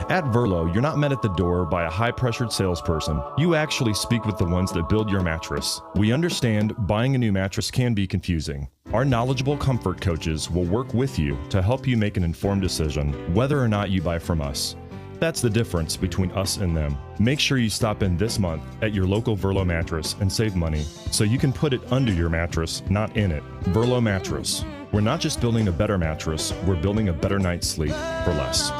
S15: At Verlo, you're not met at the door by a high-pressured salesperson. You actually speak with the ones that build your mattress. We understand buying a new mattress can be confusing. Our knowledgeable comfort coaches will work with you to help you make an informed decision, whether or not you buy from us. That's the difference between us and them. Make sure you stop in this month at your local Verlo mattress and save money, so you can put it under your mattress, not in it. Verlo Mattress. We're not just building a better mattress, we're building a better night's sleep for less.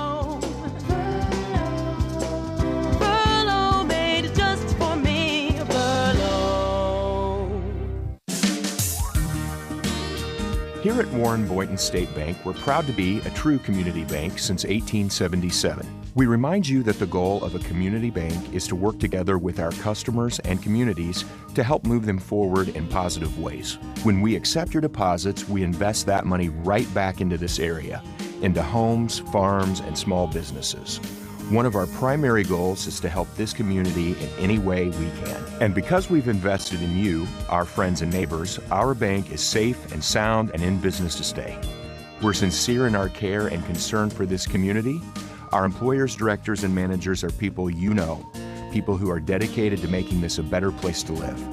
S18: Here at Warren Boynton State Bank, we're proud to be a true community bank since 1877. We remind you that the goal of a community bank is to work together with our customers and communities to help move them forward in positive ways. When we accept your deposits, we invest that money right back into this area, into homes, farms, and small businesses. One of our primary goals is to help this community in any way we can. And because we've invested in you, our friends and neighbors, our bank is safe and sound and in business to stay. We're sincere in our care and concern for this community. Our employers, directors, and managers are people you know, people who are dedicated to making this a better place to live.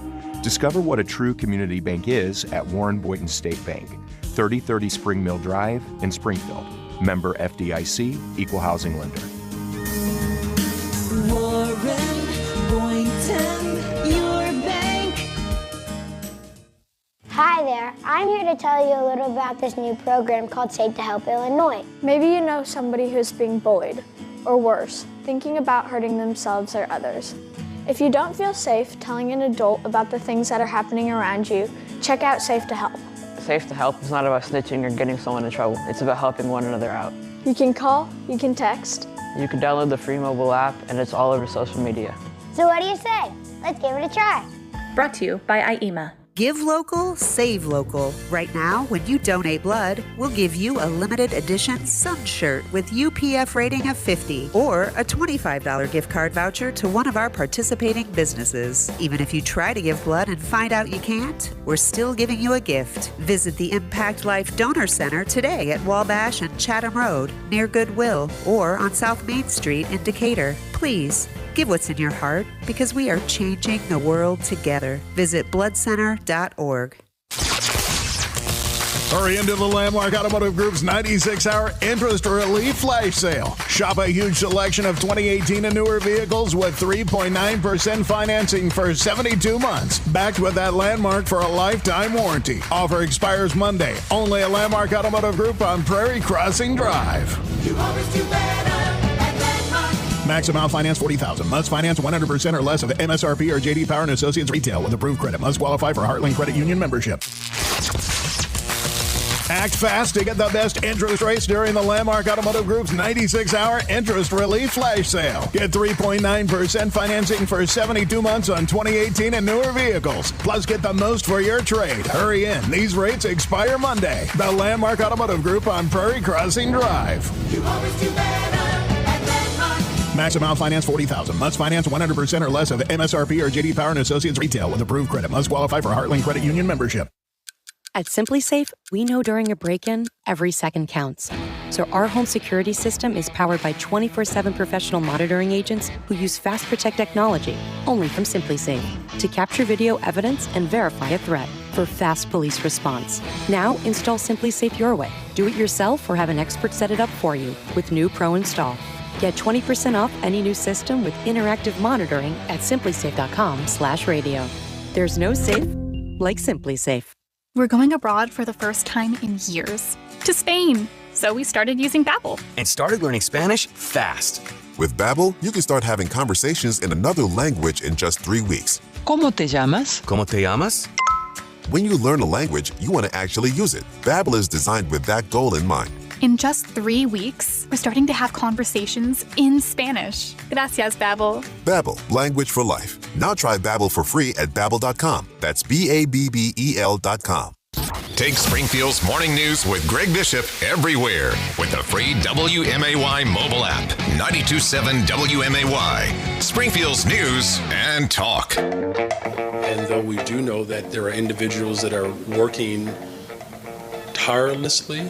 S18: Discover what a true community bank is at Warren Boynton State Bank, 3030 Spring Mill Drive in Springfield. Member FDIC, Equal Housing Lender.
S20: Warren Boynton, your bank.
S19: Hi there, I'm here to tell you a little about this new program called Save to Help Illinois.
S24: Maybe you know somebody who's being bullied, or worse, thinking about hurting themselves or others.
S3: If you don't feel safe telling an adult about the things that are happening around you, check out Safe to Help.
S6: Safe to Help is not about snitching or getting someone in trouble. It's about helping one another out.
S3: You can call, you can text.
S6: You can download the free mobile app, and it's all over social media.
S19: So what do you say? Let's give it a try.
S21: Brought to you by IEMA.
S22: Give local, save local. Right now, when you donate blood, we'll give you a limited edition Sun shirt with UPF rating of 50 or a $25 gift card voucher to one of our participating businesses. Even if you try to give blood and find out you can't, we're still giving you a gift. Visit the Impact Life Donor Center today at Wabash and Chatham Road near Goodwill or on South Main Street in Decatur. Please, give what's in your heart because we are changing the world together. Visit bloodcenter.org.
S24: Hurry into the Landmark Automotive Group's 96-hour interest relief flash sale. Shop a huge selection of 2018 and newer vehicles with 3.9% financing for 72 months. Backed with that Landmark for a lifetime warranty. Offer expires Monday. Only at Landmark Automotive Group on Prairie Crossing Drive.
S20: You always do better at Landmark.
S24: Max amount finance $40,000. Must finance 100% or less of MSRP or JD Power and Associates retail with approved credit. Must qualify for Heartland Credit Union membership. Act fast to get the best interest rates during the Landmark Automotive Group's 96-hour interest relief flash sale. Get 3.9% financing for 72 months on 2018 and newer vehicles. Plus, get the most for your trade. Hurry in. These rates expire Monday. The Landmark Automotive Group on Prairie Crossing Drive.
S20: You always do better at Landmark.
S24: Max amount finance $40,000. Must finance 100% or less of MSRP or JD Power and Associates retail with approved credit. Must qualify for Heartland Credit Union membership.
S25: At SimpliSafe, we know during a break-in, every second counts. So our home security system is powered by 24/7 professional monitoring agents who use Fast Protect technology, only from SimpliSafe, to capture video evidence and verify a threat for fast police response. Now, install SimpliSafe your way. Do it yourself or have an expert set it up for you with new Pro Install. Get 20% off any new system with interactive monitoring at simplisafe.com/radio. There's no safe like SimpliSafe.
S21: We're going abroad for the first time in years. To Spain. So we started using Babbel.
S27: And started learning Spanish fast.
S28: With Babbel, you can start having conversations in another language in just 3 weeks.
S27: ¿Cómo te llamas? ¿Cómo te llamas?
S28: When you learn a language, you want to actually use it. Babbel is designed with that goal in mind.
S21: In just 3 weeks, we're starting to have conversations in Spanish. Gracias, Babbel.
S28: Babbel, language for life. Now try Babbel for free at Babbel.com. That's BABBEL.com.
S10: Take Springfield's morning news with Greg Bishop everywhere with the free WMAY mobile app. 92.7 WMAY. Springfield's news and talk.
S26: And though we do know that there are individuals that are working tirelessly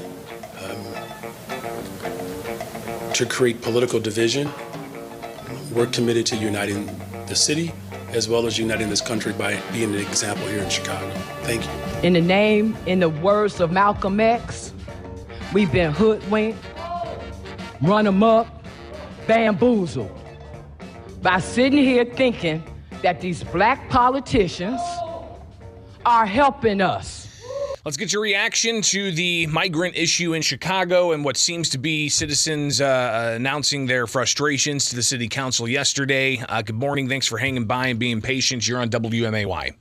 S26: to create political division, we're committed to uniting the city as well as uniting this country by being an example here in Chicago. Thank you.
S4: In the name, in the words of Malcolm X, we've been hoodwinked, run amok, bamboozled by sitting here thinking that these black politicians are helping us.
S17: Let's get your reaction to the migrant issue in Chicago and what seems to be citizens announcing their frustrations to the city council yesterday. Good morning. Thanks for hanging by and being patient. You're on WMAY.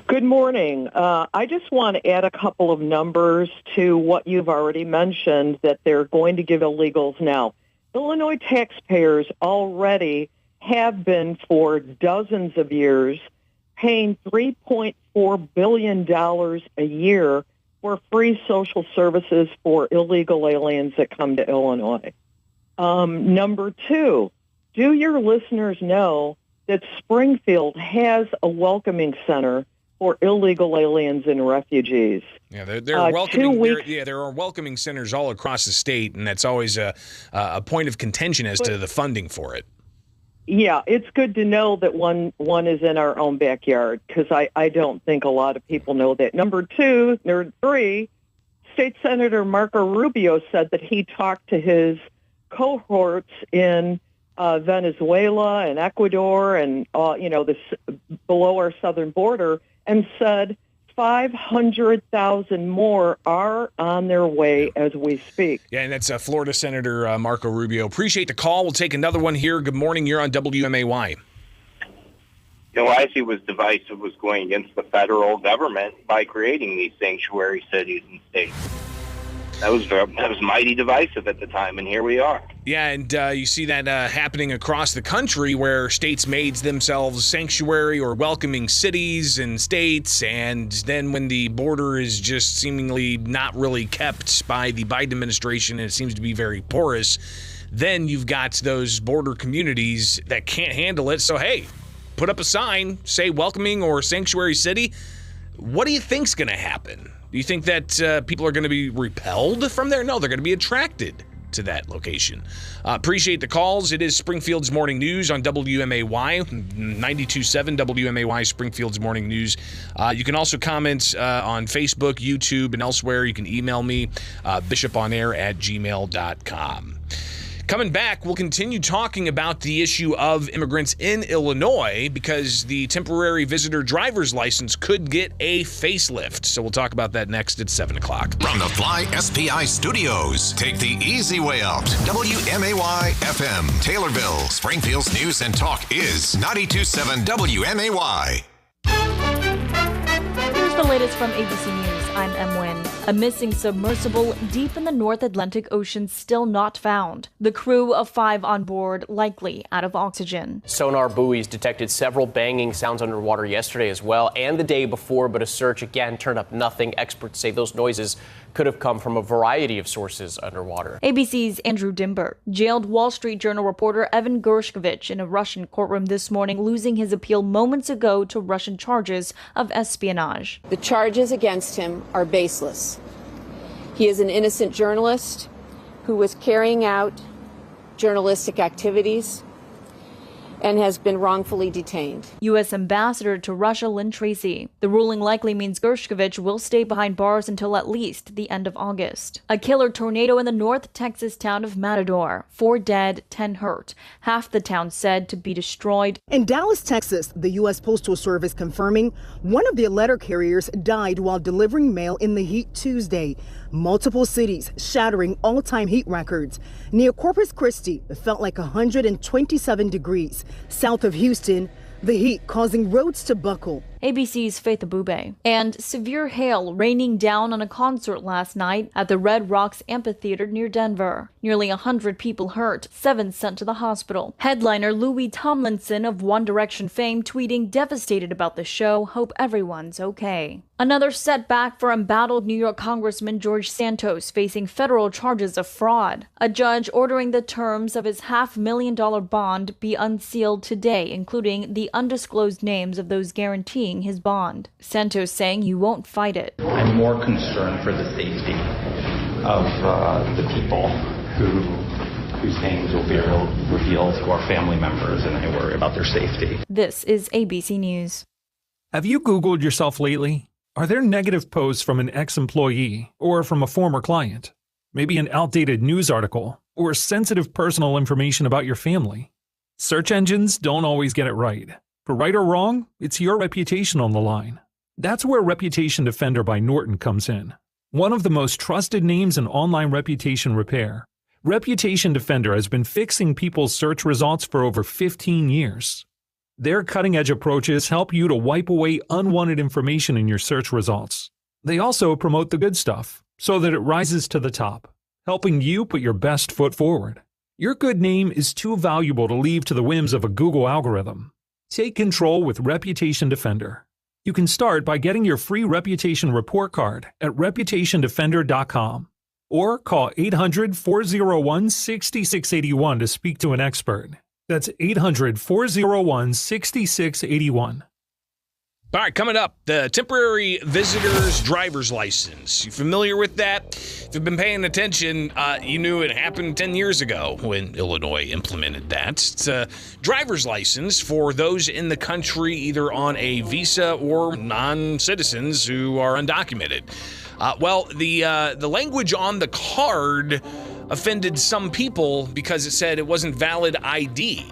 S29: Good morning. I just want to add a couple of numbers to what you've already mentioned, that they're going to give illegals now. Illinois taxpayers already have been for dozens of years paying $3.4 billion a year for free social services for illegal aliens that come to Illinois. Number two, do your listeners know that Springfield has a welcoming center for illegal aliens and refugees?
S17: Yeah, they're welcoming. There are welcoming centers all across the state, and that's always a point of contention as to the funding for it.
S29: Yeah, it's good to know that one is in our own backyard, because I don't think a lot of people know that. Number three, State Senator Marco Rubio said that he talked to his cohorts in Venezuela and Ecuador and below our southern border, and said 500,000 more are on their way as we speak.
S17: Yeah, and that's Florida Senator Marco Rubio. Appreciate the call. We'll take another one here. Good morning. You're on WMAY.
S5: I see was divisive was going against the federal government by creating these sanctuary cities and states. That was mighty divisive at the time, and here we are.
S17: Yeah, and you see that happening across the country where states made themselves sanctuary or welcoming cities and states, and then when the border is just seemingly not really kept by the Biden administration and it seems to be very porous, then you've got those border communities that can't handle it. So, hey, put up a sign, say welcoming or sanctuary city. What do you think's going to happen? Do you think that people are going to be repelled from there? No, they're going to be attracted to that location. Appreciate the calls. It is Springfield's Morning News on WMAY, 92.7 WMAY, Springfield's Morning News. You can also comment on Facebook, YouTube, and elsewhere. You can email me, bishoponair@gmail.com. Coming back, we'll continue talking about the issue of immigrants in Illinois because the temporary visitor driver's license could get a facelift. So we'll talk about that next at 7 o'clock.
S10: From the Fly SPI studios, take the easy way out. WMAY FM, Taylorville, Springfield's News and Talk is 92.7 WMAY.
S7: Here's the latest from ABC News. I'm Em Nguyen. A missing submersible deep in the North Atlantic Ocean still not found. The crew of 5 on board likely out of oxygen.
S8: Sonar buoys detected several banging sounds underwater yesterday as well and the day before, but a search again turned up nothing. Experts say those noises could have come from a variety of sources underwater.
S7: ABC's Andrew Dimber. Jailed Wall Street Journal reporter Evan Gershkovich in a Russian courtroom this morning, losing his appeal moments ago to Russian charges of espionage.
S9: The charges against him are baseless. He is an innocent journalist who was carrying out journalistic activities and has been wrongfully detained.
S7: U.S. Ambassador to Russia Lynn Tracy. The ruling likely means Gershkovich will stay behind bars until at least the end of August. A killer tornado in the North Texas town of Matador. 4 dead, 10 hurt. Half the town said to be destroyed.
S11: In Dallas, Texas, the U.S. Postal Service confirming one of their letter carriers died while delivering mail in the heat Tuesday. Multiple cities shattering all-time heat records. Near Corpus Christi, it felt like 127 degrees. South of Houston, the heat causing roads to buckle.
S7: ABC's Faith Abube. And severe hail raining down on a concert last night at the Red Rocks Amphitheater near Denver. Nearly 100 people hurt, 7 sent to the hospital. Headliner Louis Tomlinson of One Direction fame tweeting devastated about the show, hope everyone's okay. Another setback for embattled New York Congressman George Santos facing federal charges of fraud. A judge ordering the terms of his $500,000 bond be unsealed today, including the undisclosed names of those guaranteeing his bond. Santos saying he won't fight it.
S12: I'm more concerned for the safety of the people whose names will be revealed to our family members, and I worry about their safety.
S7: This is ABC News.
S13: Have you Googled yourself lately? Are there negative posts from an ex-employee or from a former client? Maybe an outdated news article or sensitive personal information about your family? Search engines don't always get it right. For right or wrong, it's your reputation on the line. That's where Reputation Defender by Norton comes in. One of the most trusted names in online reputation repair, Reputation Defender has been fixing people's search results for over 15 years. Their cutting-edge approaches help you to wipe away unwanted information in your search results. They also promote the good stuff so that it rises to the top, helping you put your best foot forward. Your good name is too valuable to leave to the whims of a Google algorithm. Take control with Reputation Defender. You can start by getting your free reputation report card at reputationdefender.com or call 800-401-6681 to speak to an expert. That's 800-401-6681.
S17: All right, coming up, the temporary visitor's driver's license. You familiar with that? If you've been paying attention, you knew it happened 10 years ago when Illinois implemented that. It's a driver's license for those in the country either on a visa or non-citizens who are undocumented. The language on the card offended some people because it said it wasn't valid ID.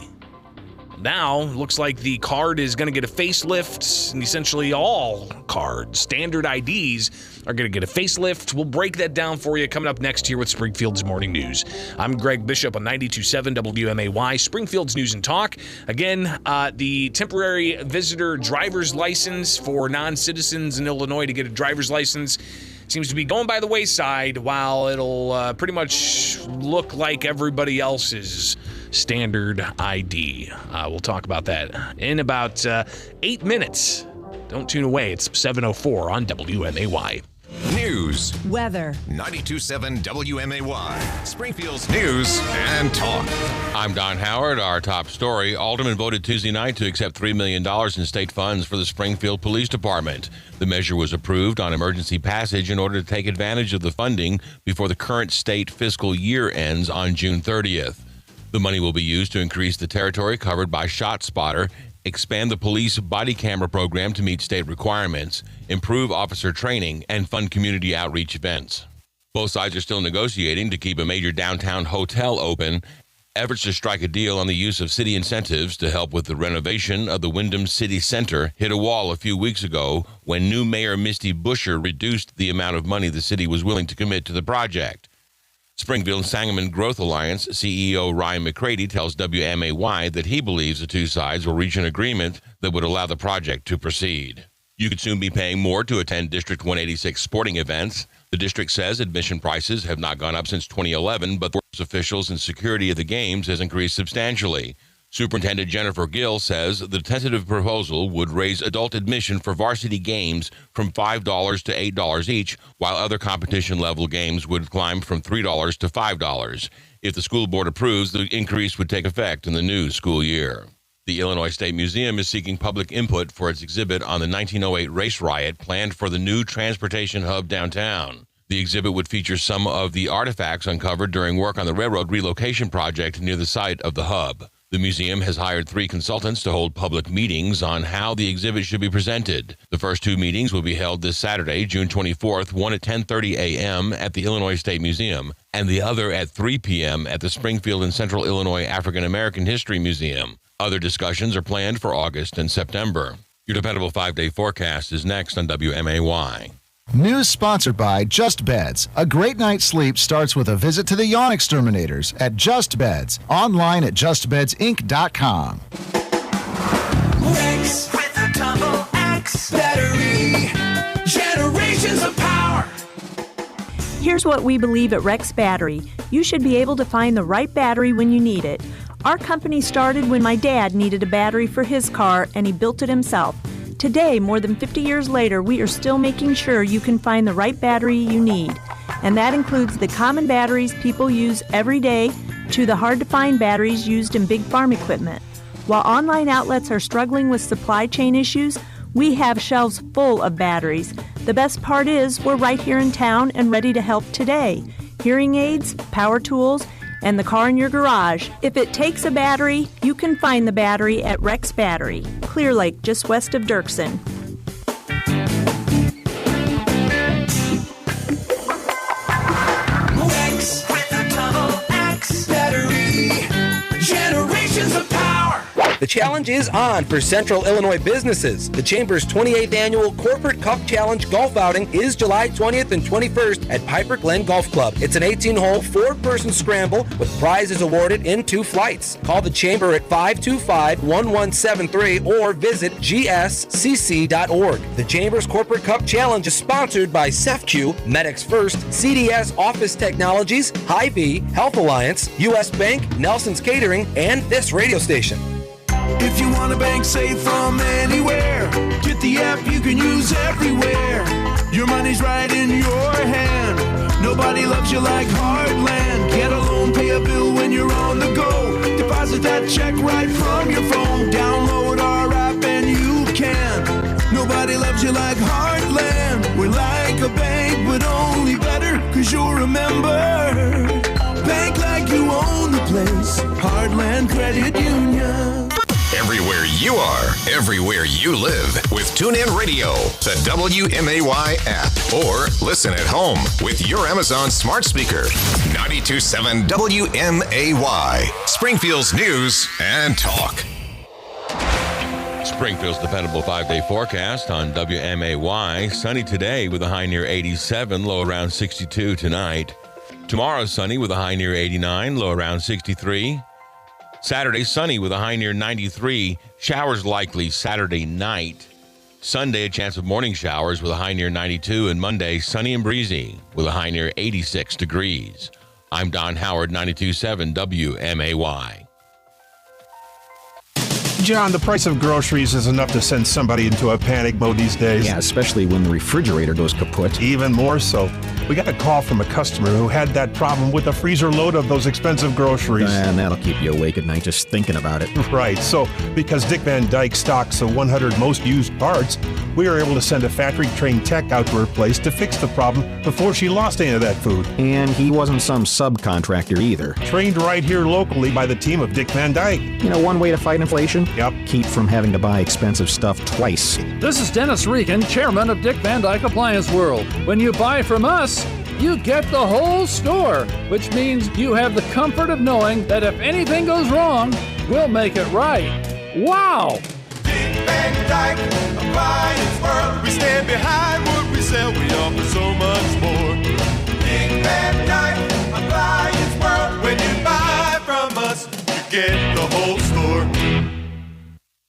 S17: now looks like the card is going to get a facelift, and essentially all cards, standard IDs, are going to get a facelift. We'll break that down for you coming up next here with Springfield's Morning News. I'm Greg Bishop on 92.7 WMAY, Springfield's News and Talk. Again, the temporary visitor driver's license for non-citizens in Illinois to get a driver's license seems to be going by the wayside, while it'll pretty much look like everybody else's standard ID. We'll talk about that in about 8 minutes. Don't tune away. It's 7:04 on WMAY.
S10: News.
S1: Weather.
S10: 92.7 WMAY. Springfield's News and Talk.
S2: I'm Don Howard. Our top story. Aldermen voted Tuesday night to accept $3 million in state funds for the Springfield Police Department. The measure was approved on emergency passage in order to take advantage of the funding before the current state fiscal year ends on June 30th. The money will be used to increase the territory covered by ShotSpotter, expand the police body camera program to meet state requirements, improve officer training, and fund community outreach events. Both sides are still negotiating to keep a major downtown hotel open. Efforts to strike a deal on the use of city incentives to help with the renovation of the Wyndham City Center hit a wall a few weeks ago when new Mayor Misty Buscher reduced the amount of money the city was willing to commit to the project. Springfield and Sangamon Growth Alliance CEO Ryan McCready tells WMAY that he believes the two sides will reach an agreement that would allow the project to proceed. You could soon be paying more to attend District 186 sporting events. The district says admission prices have not gone up since 2011, but officials and security of the games has increased substantially. Superintendent Jennifer Gill says the tentative proposal would raise adult admission for varsity games from $5 to $8 each, while other competition-level games would climb from $3 to $5. If the school board approves, the increase would take effect in the new school year. The Illinois State Museum is seeking public input for its exhibit on the 1908 race riot planned for the new transportation hub downtown. The exhibit would feature some of the artifacts uncovered during work on the railroad relocation project near the site of the hub. The museum has hired 3 consultants to hold public meetings on how the exhibit should be presented. The first 2 meetings will be held this Saturday, June 24th, one at 10:30 a.m. at the Illinois State Museum, and the other at 3 p.m. at the Springfield and Central Illinois African American History Museum. Other discussions are planned for August and September. Your dependable 5-day forecast is next on WMAY.
S3: News sponsored by Just Beds. A great night's sleep starts with a visit to the Yawn Exterminators at Just Beds. Online at justbedsinc.com.
S20: X with a double X battery. Generations of power.
S6: Here's what we believe at Rex Battery. You should be able to find the right battery when you need it. Our company started when my dad needed a battery for his car, and he built it himself. Today, more than 50 years later, we are still making sure you can find the right battery you need. And that includes the common batteries people use every day to the hard-to-find batteries used in big farm equipment. While online outlets are struggling with supply chain issues, we have shelves full of batteries. The best part is we're right here in town and ready to help today. Hearing aids, power tools, and the car in your garage. If it takes a battery, you can find the battery at Rex Battery, Clear Lake, just west of Dirksen.
S20: X with a double X battery. Generations of power.
S14: The challenge is on for Central Illinois businesses. The Chamber's 28th annual Corporate Cup Challenge golf outing is July 20th and 21st at Piper Glen Golf Club. It's an 18-hole, 4-person scramble with prizes awarded in 2 flights. Call the Chamber at 525-1173 or visit gscc.org. The Chamber's Corporate Cup Challenge is sponsored by CEFQ, Medics First, CDS Office Technologies, Hy-Vee, Health Alliance, U.S. Bank, Nelson's Catering, and this radio station.
S20: If you want to bank safe from anywhere, get the app you can use everywhere. Your money's right in your hand. Nobody loves you like Heartland. Get a loan, pay a bill when you're on the go. Deposit that check right from your phone. Download our app and you can. Nobody loves you like Heartland. We're like a bank, but only better, 'cause you'll remember. Bank like you own the place. Heartland Credit Union.
S10: Everywhere you are, everywhere you live, with TuneIn Radio, the WMAY app, or listen at home with your Amazon smart speaker. 92.7 WMAY, Springfield's News and Talk.
S2: Springfield's dependable 5-day forecast on WMAY. Sunny today with a high near 87, low around 62 tonight. Tomorrow, sunny with a high near 89, low around 63. Saturday, sunny with a high near 93. Showers likely Saturday night. Sunday, a chance of morning showers with a high near 92. And Monday, sunny and breezy with a high near 86 degrees. I'm Don Howard, 92.7 WMAY.
S1: John, the price of groceries is enough to send somebody into a panic mode these days.
S15: Yeah, especially when the refrigerator goes kaput.
S1: Even more so. We got a call from a customer who had that problem with a freezer load of those expensive groceries.
S15: And that'll keep you awake at night just thinking about it.
S1: Right. So, because Dick Van Dyke stocks the 100 most used parts, we were able to send a factory-trained tech out to her place to fix the problem before she lost any of that food.
S15: And he wasn't some subcontractor either.
S1: Trained right here locally by the team of Dick Van Dyke.
S15: You know, one way to fight inflation?
S1: Yep.
S15: Keep from having to buy expensive stuff twice.
S16: This is Dennis Regan, chairman of Dick Van Dyke Appliance World. When you buy from us, you get the whole store, which means you have the comfort of knowing that if anything goes wrong, we'll make it right. Wow!
S20: Dick Van Dyke Appliance World. We stand behind what we sell. We offer so much more. Dick Van Dyke Appliance World. When you buy from us, you get the whole store.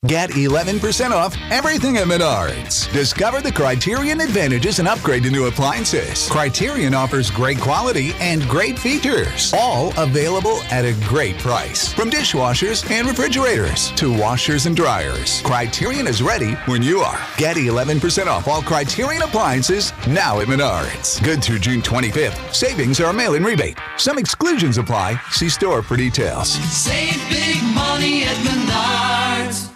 S18: Get 11% off everything at Menards. Discover the Criterion advantages and upgrade to new appliances. Criterion offers great quality and great features, all available at a great price. From dishwashers and refrigerators to washers and dryers, Criterion is ready when you are. Get 11% off all Criterion appliances now at Menards. Good through June 25th. Savings are a mail-in rebate. Some exclusions apply. See store for details.
S20: Save big money at Menards.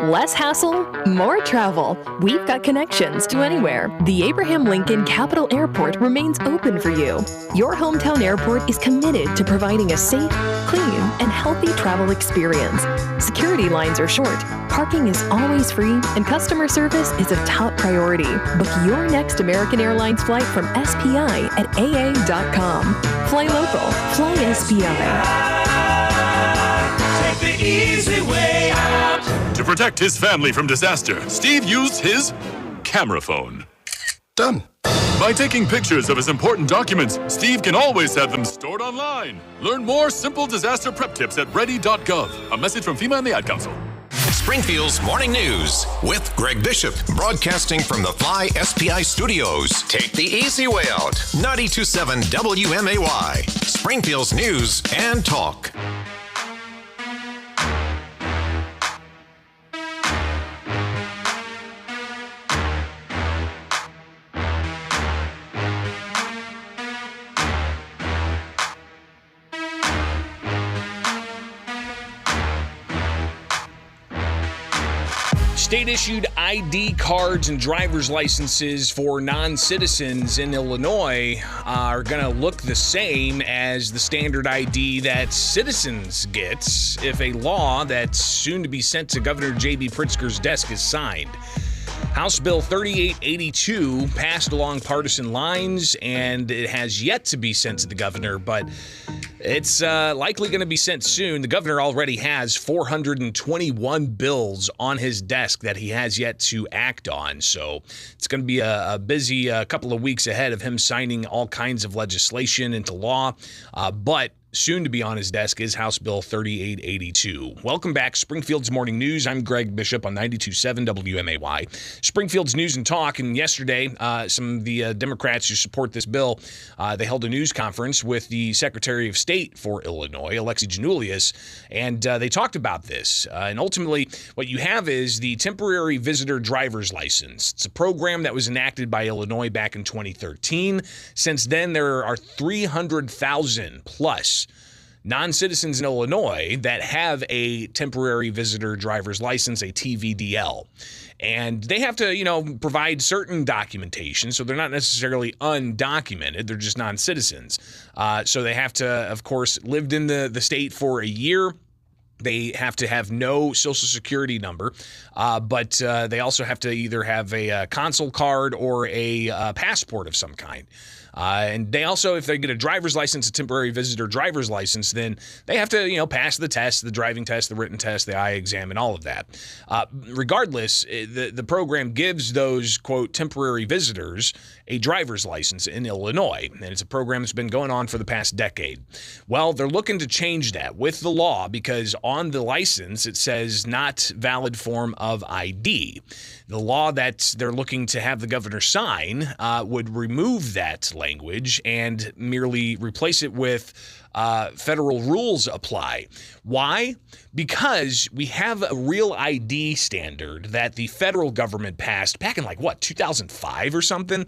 S19: Less hassle, more travel. We've got connections to anywhere. The Abraham Lincoln Capital Airport remains open for you. Your hometown airport is committed to providing a safe, clean, and healthy travel experience. Security lines are short, parking is always free, and customer service is a top priority. Book your next American Airlines flight from SPI at aa.com. Fly local, fly SPI.
S20: Take the easy way out.
S22: To protect his family from disaster, Steve used his camera phone.
S1: Done.
S22: By taking pictures of his important documents, Steve can always have them stored online. Learn more simple disaster prep tips at ready.gov. A message from FEMA and the Ad Council.
S10: Springfield's Morning News with Greg Bishop, broadcasting from the Fly SPI studios. Take the easy way out. 92.7 WMAY, Springfield's News and Talk.
S17: State-issued ID cards and driver's licenses for non-citizens in Illinois are going to look the same as the standard ID that citizens get if a law that's soon to be sent to Governor J.B. Pritzker's desk is signed. House Bill 3882 passed along partisan lines, and it has yet to be sent to the governor, but it's likely going to be sent soon. The governor already has 421 bills on his desk that he has yet to act on, so it's going to be a busy couple of weeks ahead of him signing all kinds of legislation into law, but soon to be on his desk is House Bill 3882. Welcome back, Springfield's Morning News. I'm Greg Bishop on 92.7 WMAY. Springfield's News and Talk. And yesterday, some of the Democrats who support this bill, they held a news conference with the Secretary of State for Illinois, Alexi Janulius, and they talked about this. And ultimately, what you have is the temporary visitor driver's license. It's a program that was enacted by Illinois back in 2013. Since then, there are 300,000 plus non-citizens in Illinois that have a temporary visitor driver's license, a TVDL. And they have to, provide certain documentation. So they're not necessarily undocumented. They're just non-citizens. So they have to, of course, lived in the state for a year. They have to have no Social Security number, but they also have to either have a consul card or a passport of some kind. And they also, if they get a driver's license, a temporary visitor driver's license, then they have to, pass the test, the driving test, the written test, the eye exam, and all of that. Regardless, the program gives those, quote, temporary visitors a driver's license in Illinois, and it's a program that's been going on for the past decade. Well, they're looking to change that with the law because on the license it says not valid form of ID. The law that they're looking to have the governor sign would remove that language and merely replace it with federal rules apply. Why? Because we have a real ID standard that the federal government passed back in 2005 or something.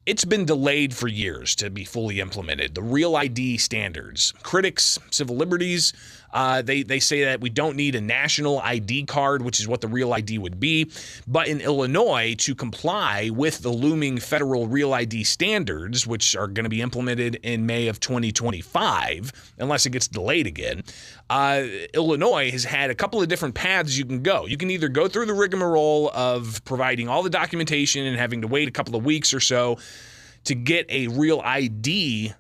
S17: It's been delayed for years to be fully implemented. The real ID standards. Critics, civil liberties, they say that we don't need a national ID card, which is what the real ID would be. But in Illinois, to comply with the looming federal real ID standards, which are going to be implemented in May of 2025, unless it gets delayed again, Illinois has had a couple of different paths you can go. You can either go through the rigmarole of providing all the documentation and having to wait a couple of weeks or so to get a real ID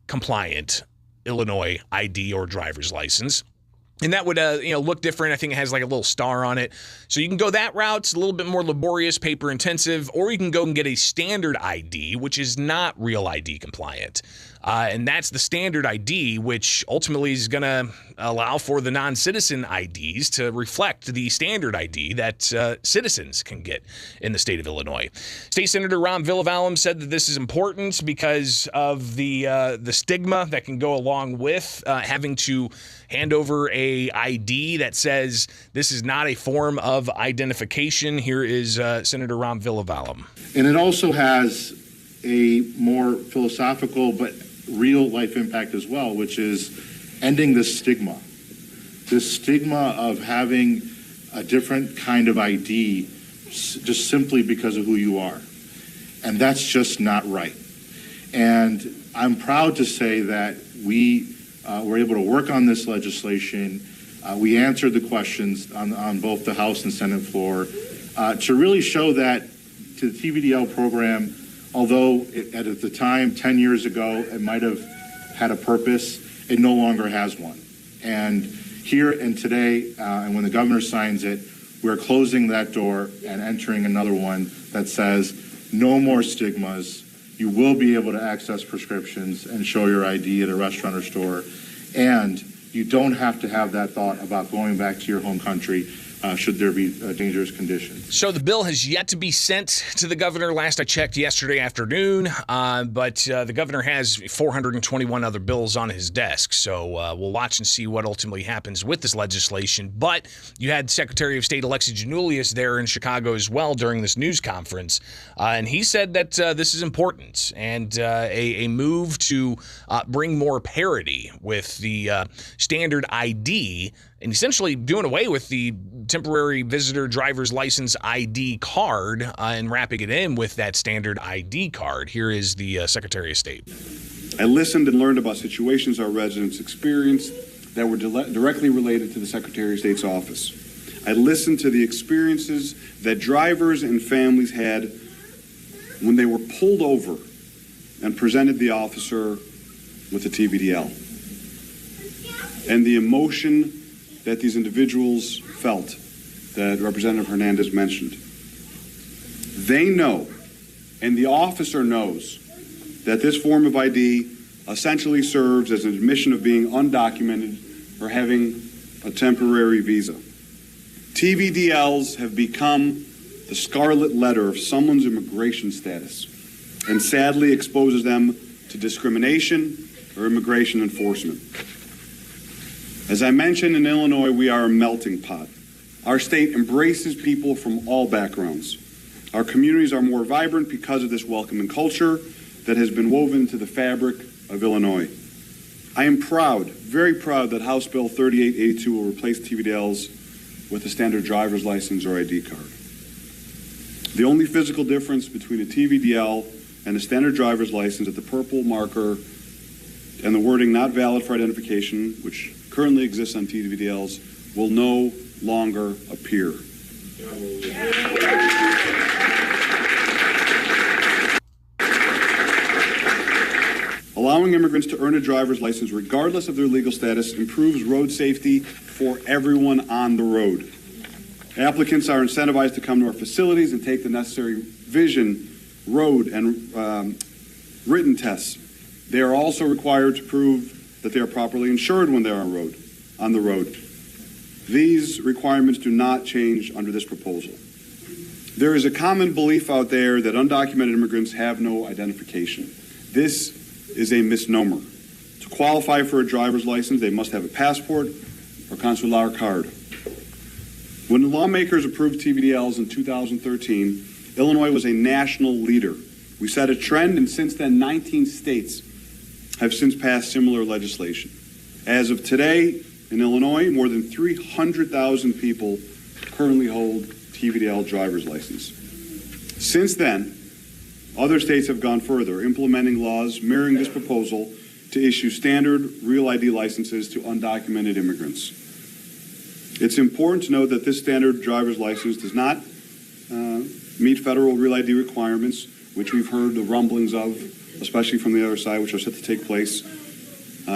S17: compliant Illinois ID or driver's license. And that would, look different. I think it has a little star on it. So you can go that route. It's a little bit more laborious, paper intensive, or you can go and get a standard ID, which is not real ID compliant. And that's the standard ID, which ultimately is going to allow for the non-citizen IDs to reflect the standard ID that citizens can get in the state of Illinois. State Senator Ron Villavalum said that this is important because of the stigma that can go along with having to hand over a ID that says this is not a form of identification. Here is Senator Ron Villavalum.
S4: And it also has a more philosophical but real life impact as well, which is ending this stigma of having a different kind of ID just simply because of who you are. And that's just not right. And I'm proud to say that we were able to work on this legislation. We answered the questions on both the House and Senate floor to really show that to the TVDL program, although at the time, 10 years ago, it might have had a purpose, it no longer has one. And here and today, and when the governor signs it, we're closing that door and entering another one that says no more stigmas. You will be able to access prescriptions and show your ID at a restaurant or store. And you don't have to have that thought about going back to your home country should there be a dangerous condition.
S17: So the bill has yet to be sent to the governor. Last I checked yesterday afternoon, but the governor has 421 other bills on his desk. So we'll watch and see what ultimately happens with this legislation. But you had Secretary of State Alexi Giannoulias there in Chicago as well during this news conference. And he said that this is important and a move to bring more parity with the standard ID and essentially doing away with the temporary visitor driver's license ID card and wrapping it in with that standard ID card. Here is the Secretary of State.
S21: I listened and learned about situations our residents experienced that were directly related to the Secretary of State's office. I listened to the experiences that drivers and families had when they were pulled over and presented the officer with a TVDL. And the emotion that these individuals felt that Representative Hernandez mentioned. They know, and the officer knows, that this form of ID essentially serves as an admission of being undocumented or having a temporary visa. TVDLs have become the scarlet letter of someone's immigration status and sadly exposes them to discrimination or immigration enforcement. As I mentioned, in Illinois, we are a melting pot. Our state embraces people from all backgrounds. Our communities are more vibrant because of this welcoming culture that has been woven into the fabric of Illinois. I am proud, very proud, that House Bill 3882 will replace TVDLs with a standard driver's license or ID card. The only physical difference between a TVDL and a standard driver's license is the purple marker and the wording "not valid for identification," which currently exists on TVDLs, will no longer appear. Allowing immigrants to earn a driver's license regardless of their legal status improves road safety for everyone on the road. Applicants are incentivized to come to our facilities and take the necessary vision, road, and written tests. They are also required to prove that they are properly insured when they are on the road. These requirements do not change under this proposal. There is a common belief out there that undocumented immigrants have no identification. This is a misnomer. To qualify for a driver's license, they must have a passport or consular card. When the lawmakers approved TVDLs in 2013, Illinois was a national leader. We set a trend, and since then, 19 states have since passed similar legislation. As of today, in Illinois, more than 300,000 people currently hold TVDL driver's license. Since then, other states have gone further, implementing laws mirroring this proposal to issue standard Real ID licenses to undocumented immigrants. It's important to note that this standard driver's license does not meet federal Real ID requirements, which we've heard the rumblings of, especially from the other side, which are set to take place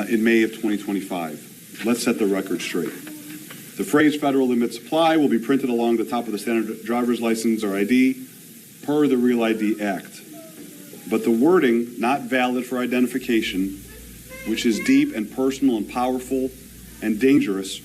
S21: in May of 2025. Let's set the record straight. The phrase federal limit supply will be printed along the top of the standard driver's license or ID per the Real ID Act. But the wording, not valid for identification, which is deep and personal and powerful and dangerous,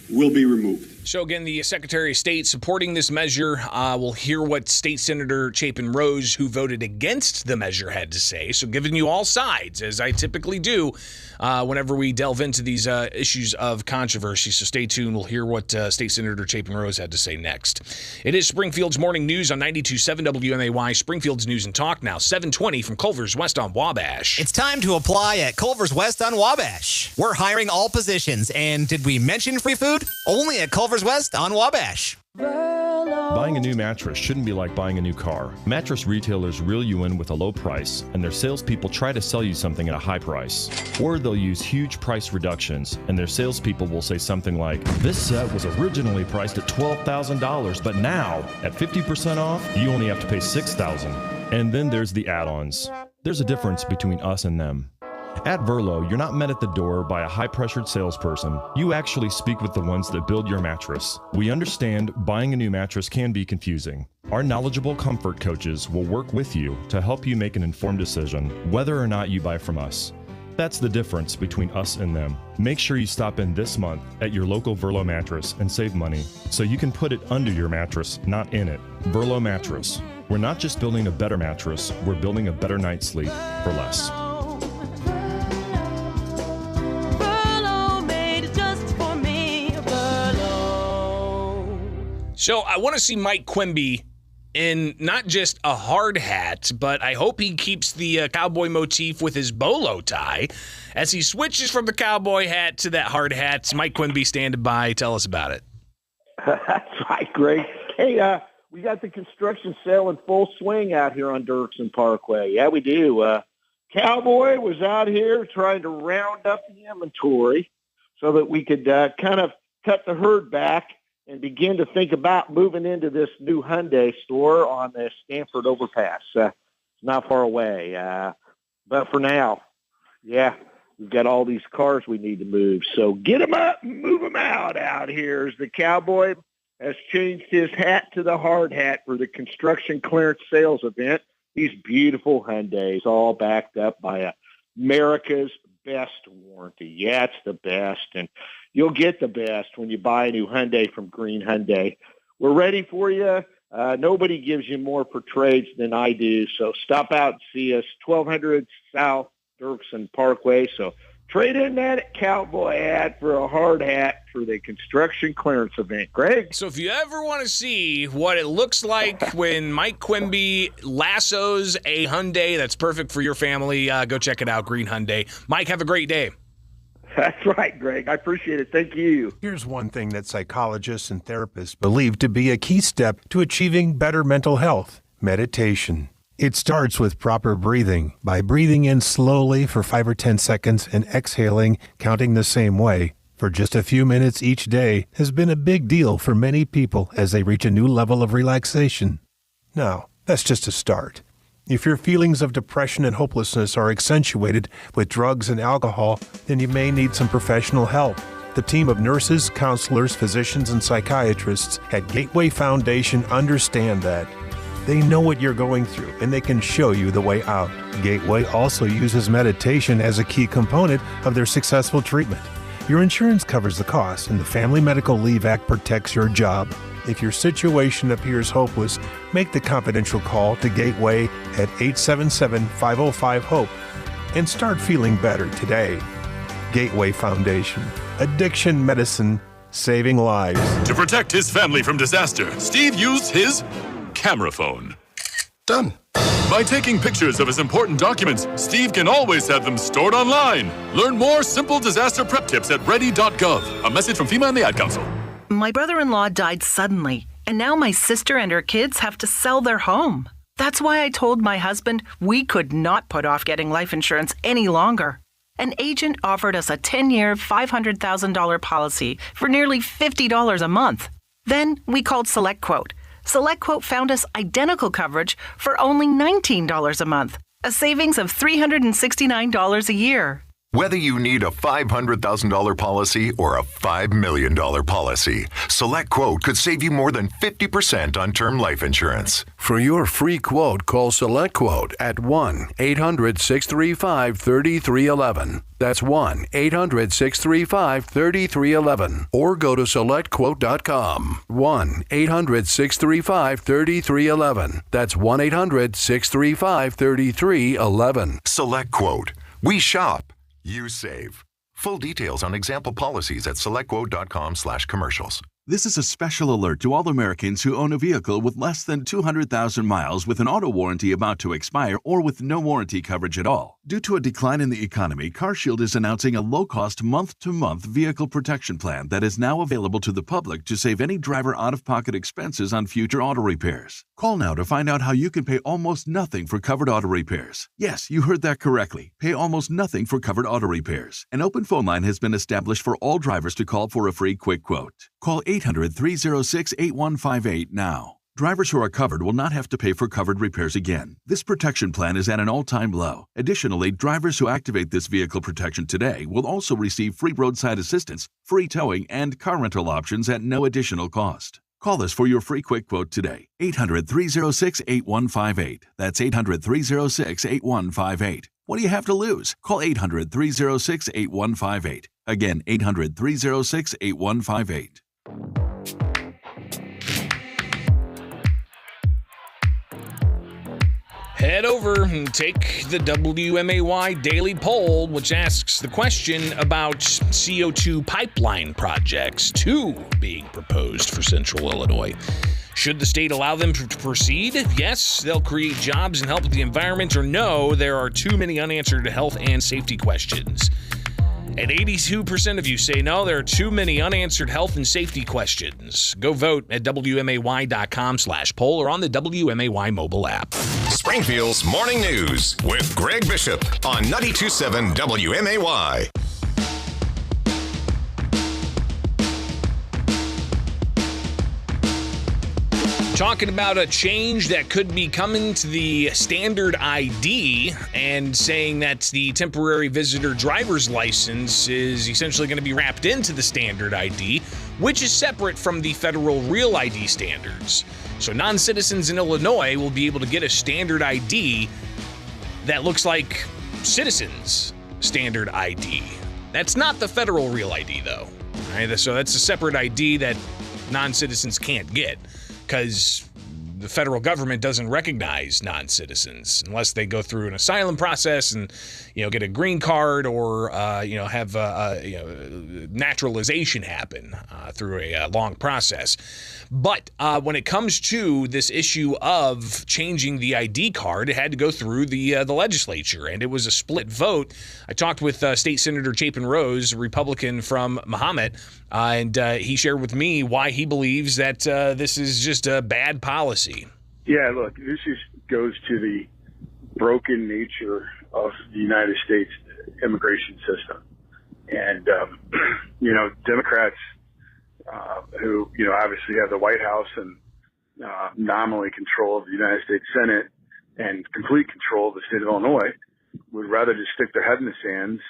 S21: will be removed.
S17: So again, the Secretary of State supporting this measure. We'll hear what State Senator Chapin Rose, who voted against the measure, had to say. So giving you all sides, as I typically do whenever we delve into these issues of controversy. So stay tuned. We'll hear what State Senator Chapin Rose had to say next. It is Springfield's Morning News on 92.7 WMAY. Springfield's News and Talk now, 720 from Culver's West on Wabash.
S5: It's time to apply at Culver's West on Wabash. We're hiring all positions. And did we mention free food? Only at Culver's West on Wabash.
S8: Buying a new mattress shouldn't be like buying a new car. Mattress retailers reel you in with a low price, and their salespeople try to sell you something at a high price. Or they'll use huge price reductions, and their salespeople will say something like, "This set was originally priced at $12,000, but now, at 50% off, you only have to pay $6,000. And then there's the add-ons. There's a difference between us and them. At Verlo, you're not met at the door by a high-pressured salesperson. You actually speak with the ones that build your mattress. We understand buying a new mattress can be confusing. Our knowledgeable comfort coaches will work with you to help you make an informed decision, whether or not you buy from us. That's the difference between us and them. Make sure you stop in this month at your local Verlo mattress and save money, so you can put it under your mattress, not in it. Verlo Mattress. We're not just building a better mattress, we're building a better night's sleep for less.
S17: So I want to see Mike Quimby in not just a hard hat, but I hope he keeps the cowboy motif with his bolo tie. As he switches from the cowboy hat to that hard hat, Mike Quimby standing by. Tell us about it.
S23: That's right, Greg. Hey, we got the construction sale in full swing out here on Dirksen Parkway. Yeah, we do. Cowboy was out here trying to round up the inventory so that we could kind of cut the herd back and begin to think about moving into this new Hyundai store on the Stanford Overpass. It's not far away. But for now, yeah, we've got all these cars we need to move. So get them up and move them out here as the cowboy has changed his hat to the hard hat for the construction clearance sales event. These beautiful Hyundais all backed up by America's best warranty. Yeah, it's the best. And you'll get the best when you buy a new Hyundai from Green Hyundai. We're ready for you. Nobody gives you more for trades than I do. So stop out and see us, 1200 South Dirksen Parkway. So trade in that cowboy hat for a hard hat for the construction clearance event. Greg?
S17: So if you ever want to see what it looks like when Mike Quimby lassos a Hyundai that's perfect for your family, go check it out, Green Hyundai. Mike, have a great day.
S23: That's right, Greg. I appreciate it. Thank you.
S1: Here's one thing that psychologists and therapists believe to be a key step to achieving better mental health: meditation. It starts with proper breathing. By breathing in slowly for 5 or 10 seconds and exhaling, counting the same way, for just a few minutes each day has been a big deal for many people as they reach a new level of relaxation. Now, that's just a start. If your feelings of depression and hopelessness are accentuated with drugs and alcohol, then you may need some professional help. The team of nurses, counselors, physicians, and psychiatrists at Gateway Foundation understand that. They know what you're going through, and they can show you the way out. Gateway also uses meditation as a key component of their successful treatment. Your insurance covers the cost, and the Family Medical Leave Act protects your job. If your situation appears hopeless, make the confidential call to Gateway at 877-505-HOPE and start feeling better today. Gateway Foundation. Addiction medicine, saving lives.
S22: To protect his family from disaster, Steve used his camera phone.
S9: Done.
S22: By taking pictures of his important documents, Steve can always have them stored online. Learn more simple disaster prep tips at ready.gov. A message from FEMA and the Ad Council.
S11: My brother-in-law died suddenly, and now my sister and her kids have to sell their home. That's why I told my husband we could not put off getting life insurance any longer. An agent offered us a 10-year, $500,000 policy for nearly $50 a month. Then we called SelectQuote. SelectQuote found us identical coverage for only $19 a month, a savings of $369 a year.
S10: Whether you need a $500,000 policy or a $5 million policy, SelectQuote could save you more than 50% on term life insurance.
S9: For your free quote, call SelectQuote at 1-800-635-3311. That's 1-800-635-3311. Or go to SelectQuote.com. 1-800-635-3311. That's 1-800-635-3311.
S10: SelectQuote. We shop. You save. Full details on example policies at selectquote.com/commercials.
S12: This is a special alert to all Americans who own a vehicle with less than 200,000 miles with an auto warranty about to expire or with no warranty coverage at all. Due to a decline in the economy, CarShield is announcing a low-cost month-to-month vehicle protection plan that is now available to the public to save any driver out-of-pocket expenses on future auto repairs. Call now to find out how you can pay almost nothing for covered auto repairs. Yes, you heard that correctly. Pay almost nothing for covered auto repairs. An open phone line has been established for all drivers to call for a free quick quote. Call 800-306-8158 now. Drivers who are covered will not have to pay for covered repairs again. This protection plan is at an all-time low. Additionally, drivers who activate this vehicle protection today will also receive free roadside assistance, free towing, and car rental options at no additional cost. Call us for your free quick quote today. 800-306-8158. That's 800-306-8158. What do you have to lose? Call 800-306-8158. Again, 800-306-8158.
S17: Head over and take the WMAY daily poll, which asks the question about CO2 pipeline projects, 2 being proposed for Central Illinois. Should the state allow them to proceed? Yes, they'll create jobs and help with the environment, or no, there are too many unanswered health and safety questions. And 82% of you say no, there are too many unanswered health and safety questions. Go vote at WMAY.com/poll or on the WMAY mobile app.
S10: Springfield's Morning News with Greg Bishop on 92.7 WMAY.
S17: Talking about a change that could be coming to the standard ID and saying that the temporary visitor driver's license is essentially going to be wrapped into the standard ID, which is separate from the federal real ID standards. So non-citizens in Illinois will be able to get a standard ID that looks like citizens' standard ID. That's not the federal real ID, though. All right, so that's a separate ID that non-citizens can't get, because the federal government doesn't recognize non-citizens unless they go through an asylum process and, get a green card or, have naturalization happen through a long process. But when it comes to this issue of changing the ID card, it had to go through the legislature, and it was a split vote. I talked with State Senator Chapin Rose, a Republican from Mahomet, and he shared with me why he believes that this is just a bad policy.
S24: Yeah, look, this goes to the broken nature of the United States immigration system. And, Democrats who, obviously have the White House and nominally control of the United States Senate and complete control of the state of Illinois would rather just stick their head in the sands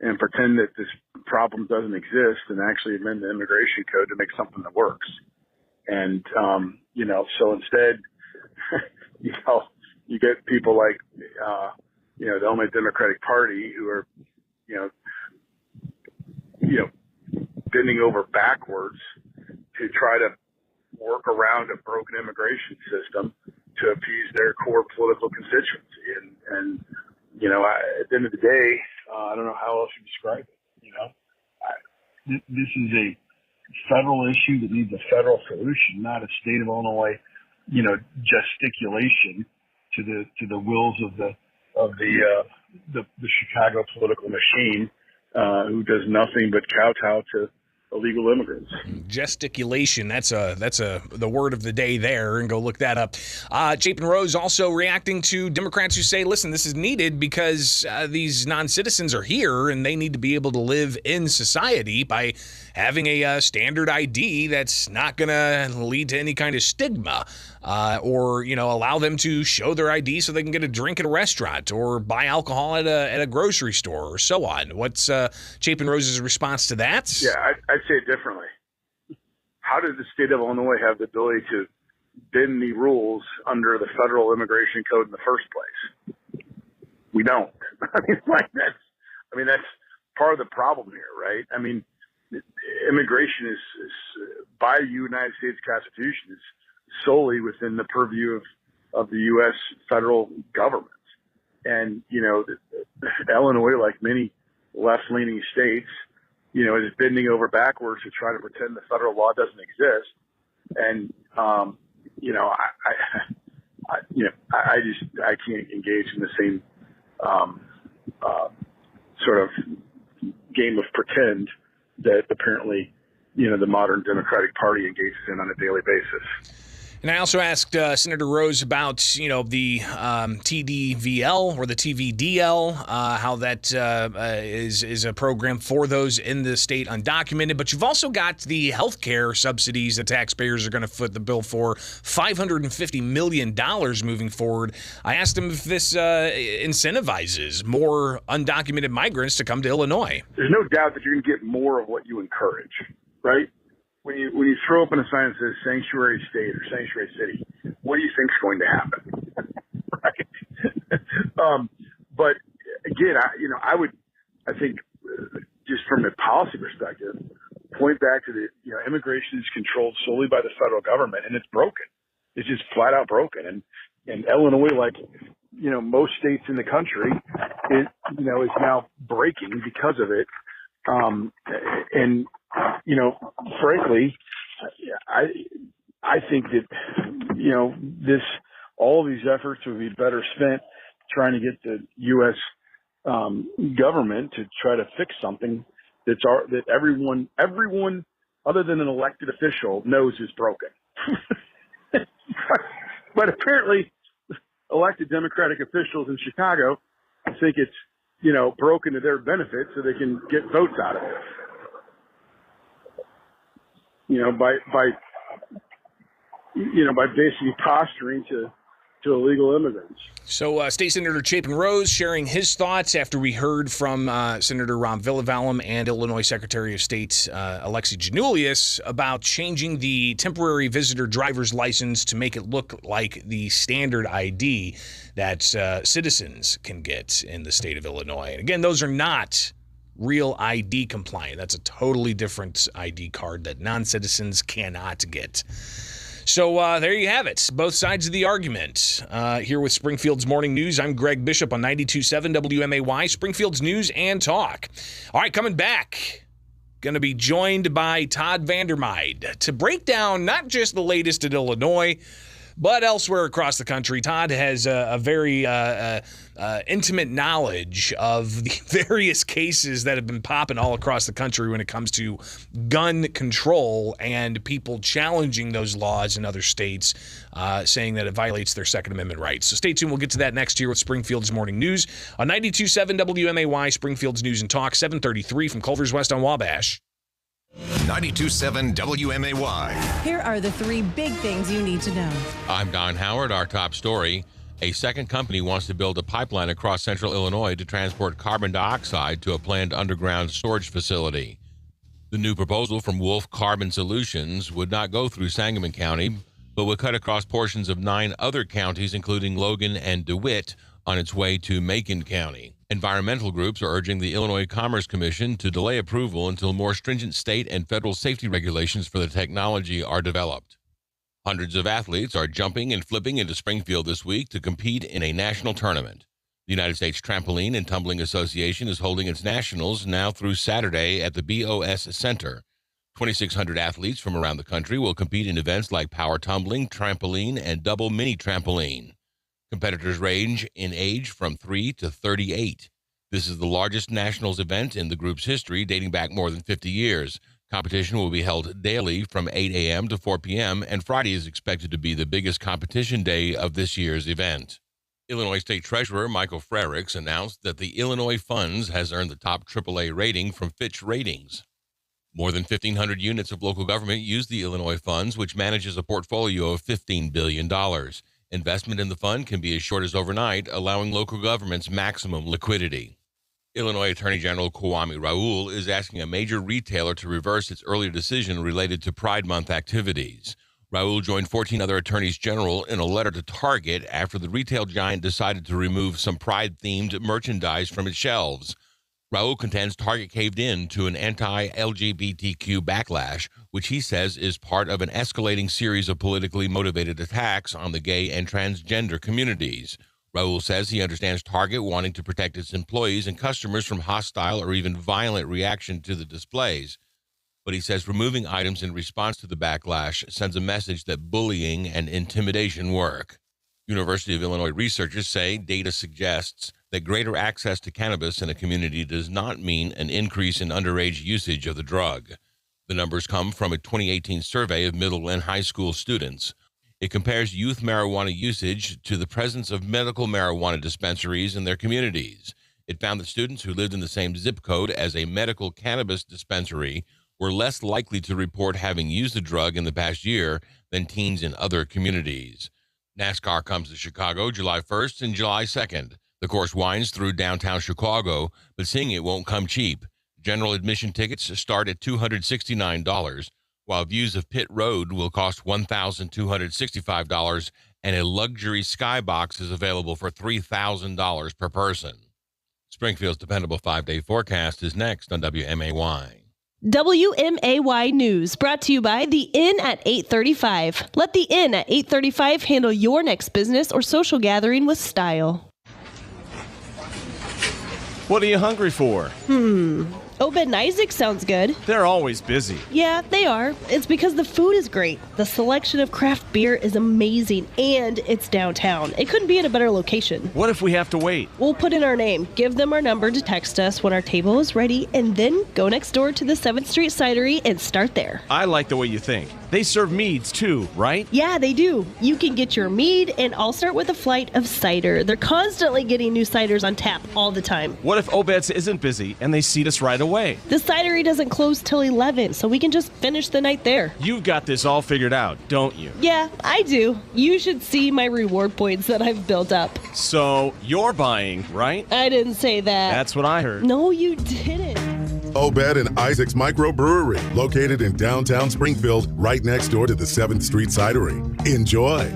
S24: and pretend that this problem doesn't exist and actually amend the immigration code to make something that works. And, so instead, you get people like, the Illinois Democratic Party who are, bending over backwards to try to work around a broken immigration system to appease their core political constituency. And at the end of the day, I don't know how else you describe it. This is a federal issue that needs a federal solution, not a state of Illinois, gesticulation to the wills of the Chicago political machine, who does nothing but kowtow to illegal immigrants.
S17: Gesticulation, that's the word of the day there, and go look that up. Chapin Rose also reacting to Democrats who say, listen, this is needed because these non-citizens are here and they need to be able to live in society by having a standard ID that's not going to lead to any kind of stigma, or allow them to show their ID so they can get a drink at a restaurant or buy alcohol at a grocery store or so on. What's Chapin Rose's response to that?
S24: Yeah, I'd say it differently. How did the state of Illinois have the ability to bend the rules under the federal immigration code in the first place? We don't. That's part of the problem here, right? Immigration is by the United States Constitution is solely within the purview of the U.S. federal government. And, Illinois, like many left-leaning states, is bending over backwards to try to pretend the federal law doesn't exist. And, I can't engage in the same sort of game of pretend that apparently, the modern Democratic Party engages in on a daily basis.
S17: And I also asked Senator Rose about, the TDVL or the TVDL, how that is a program for those in the state undocumented. But you've also got the health care subsidies that taxpayers are going to foot the bill for, $550 million moving forward. I asked him if this incentivizes more undocumented migrants to come to Illinois.
S24: There's no doubt that you're going to get more of what you encourage, right? When you throw up a sign that says sanctuary state or sanctuary city, what do you think is going to happen? Right? But again, I think just from a policy perspective, point back to the, immigration is controlled solely by the federal government, and it's broken. It's just flat out broken. And Illinois, like, most states in the country, is now breaking because of it. Frankly, I think that all of these efforts would be better spent trying to get the U.S. Government to try to fix something that everyone other than an elected official knows is broken. But apparently, elected Democratic officials in Chicago think it's broken to their benefit so they can get votes out of it. By basically posturing to illegal immigrants.
S17: So State Senator Chapin Rose sharing his thoughts after we heard from Senator Ron Villavalum and Illinois Secretary of State Alexi Giannoulias about changing the temporary visitor driver's license to make it look like the standard ID that citizens can get in the state of Illinois. And again, those are not real ID compliant. That's a totally different ID card that non-citizens cannot get. So there you have it. Both sides of the argument. Here with Springfield's Morning News, I'm Greg Bishop on 92.7 WMAY, Springfield's News and Talk. All right, coming back, going to be joined by Todd Vandermeide to break down not just the latest in Illinois, But elsewhere across the country, Todd has a very intimate knowledge of the various cases that have been popping all across the country when it comes to gun control and people challenging those laws in other states, saying that it violates their Second Amendment rights. So stay tuned. We'll get to that next year with Springfield's Morning News on 92.7 WMAY, Springfield's News and Talk, 733 from Culver's West on Wabash.
S10: 92.7 WMAY.
S3: Here are the three big things you need to know.
S2: I'm Don Howard. Our top story. A second company wants to build a pipeline across central Illinois to transport carbon dioxide to a planned underground storage facility. The new proposal from Wolf Carbon Solutions would not go through Sangamon County, but would cut across portions of 9 other counties, including Logan and DeWitt, on its way to Macon County. Environmental groups are urging the Illinois Commerce Commission to delay approval until more stringent state and federal safety regulations for the technology are developed. Hundreds of athletes are jumping and flipping into Springfield this week to compete in a national tournament. The United States Trampoline and Tumbling Association is holding its nationals now through Saturday at the BOS Center. 2,600 athletes from around the country will compete in events like power tumbling, trampoline, and double mini trampoline. Competitors range in age from 3 to 38. This is the largest nationals event in the group's history, dating back more than 50 years. Competition will be held daily from 8 a.m. to 4 p.m., and Friday is expected to be the biggest competition day of this year's event. Illinois State Treasurer Michael Frericks announced that the Illinois Funds has earned the top AAA rating from Fitch Ratings. More than 1,500 units of local government use the Illinois Funds, which manages a portfolio of $15 billion. Investment in the fund can be as short as overnight, allowing local governments maximum liquidity. Illinois Attorney General Kwame Raoul is asking a major retailer to reverse its earlier decision related to Pride Month activities. Raoul joined 14 other attorneys general in a letter to Target after the retail giant decided to remove some Pride-themed merchandise from its shelves. Raoul contends Target caved in to an anti-LGBTQ backlash, which he says is part of an escalating series of politically motivated attacks on the gay and transgender communities. Raoul says he understands Target wanting to protect its employees and customers from hostile or even violent reaction to the displays. But he says removing items in response to the backlash sends a message that bullying and intimidation work. University of Illinois researchers say data suggests that greater access to cannabis in a community does not mean an increase in underage usage of the drug. The numbers come from a 2018 survey of middle and high school students. It compares youth marijuana usage to the presence of medical marijuana dispensaries in their communities. It found that students who lived in the same zip code as a medical cannabis dispensary were less likely to report having used the drug in the past year than teens in other communities. NASCAR comes to Chicago July 1st and July 2nd. The course winds through downtown Chicago, but seeing it won't come cheap. General admission tickets start at $269, while views of Pit Road will cost $1,265, and a luxury skybox is available for $3,000 per person. Springfield's dependable 5-day forecast is next on WMAY.
S6: WMAY News, brought to you by The Inn at 835. Let The Inn at 835 handle your next business or social gathering with style.
S7: What are you hungry for?
S6: Obed and Isaac sounds good.
S7: They're always busy.
S6: Yeah, they are. It's because the food is great. The selection of craft beer is amazing, and it's downtown. It couldn't be in a better location.
S7: What if we have to wait?
S6: We'll put in our name, give them our number to text us when our table is ready, and then go next door to the 7th Street Cidery and start there.
S7: I like the way you think. They serve meads too, right?
S6: Yeah, they do. You can get your mead, and I'll start with a flight of cider. They're constantly getting new ciders on tap all the time.
S7: What if Obed's isn't busy and they seat us right away?
S6: The cidery doesn't close till 11, so we can just finish the night there.
S7: You've got this all figured out, don't you?
S6: Yeah, I do. You should see my reward points that I've built up.
S7: So, you're buying, right?
S6: I didn't say that.
S7: That's what I heard.
S6: No, you didn't.
S13: Obed and Isaac's Microbrewery, located in downtown Springfield, right next door to the 7th Street Cidery. Enjoy.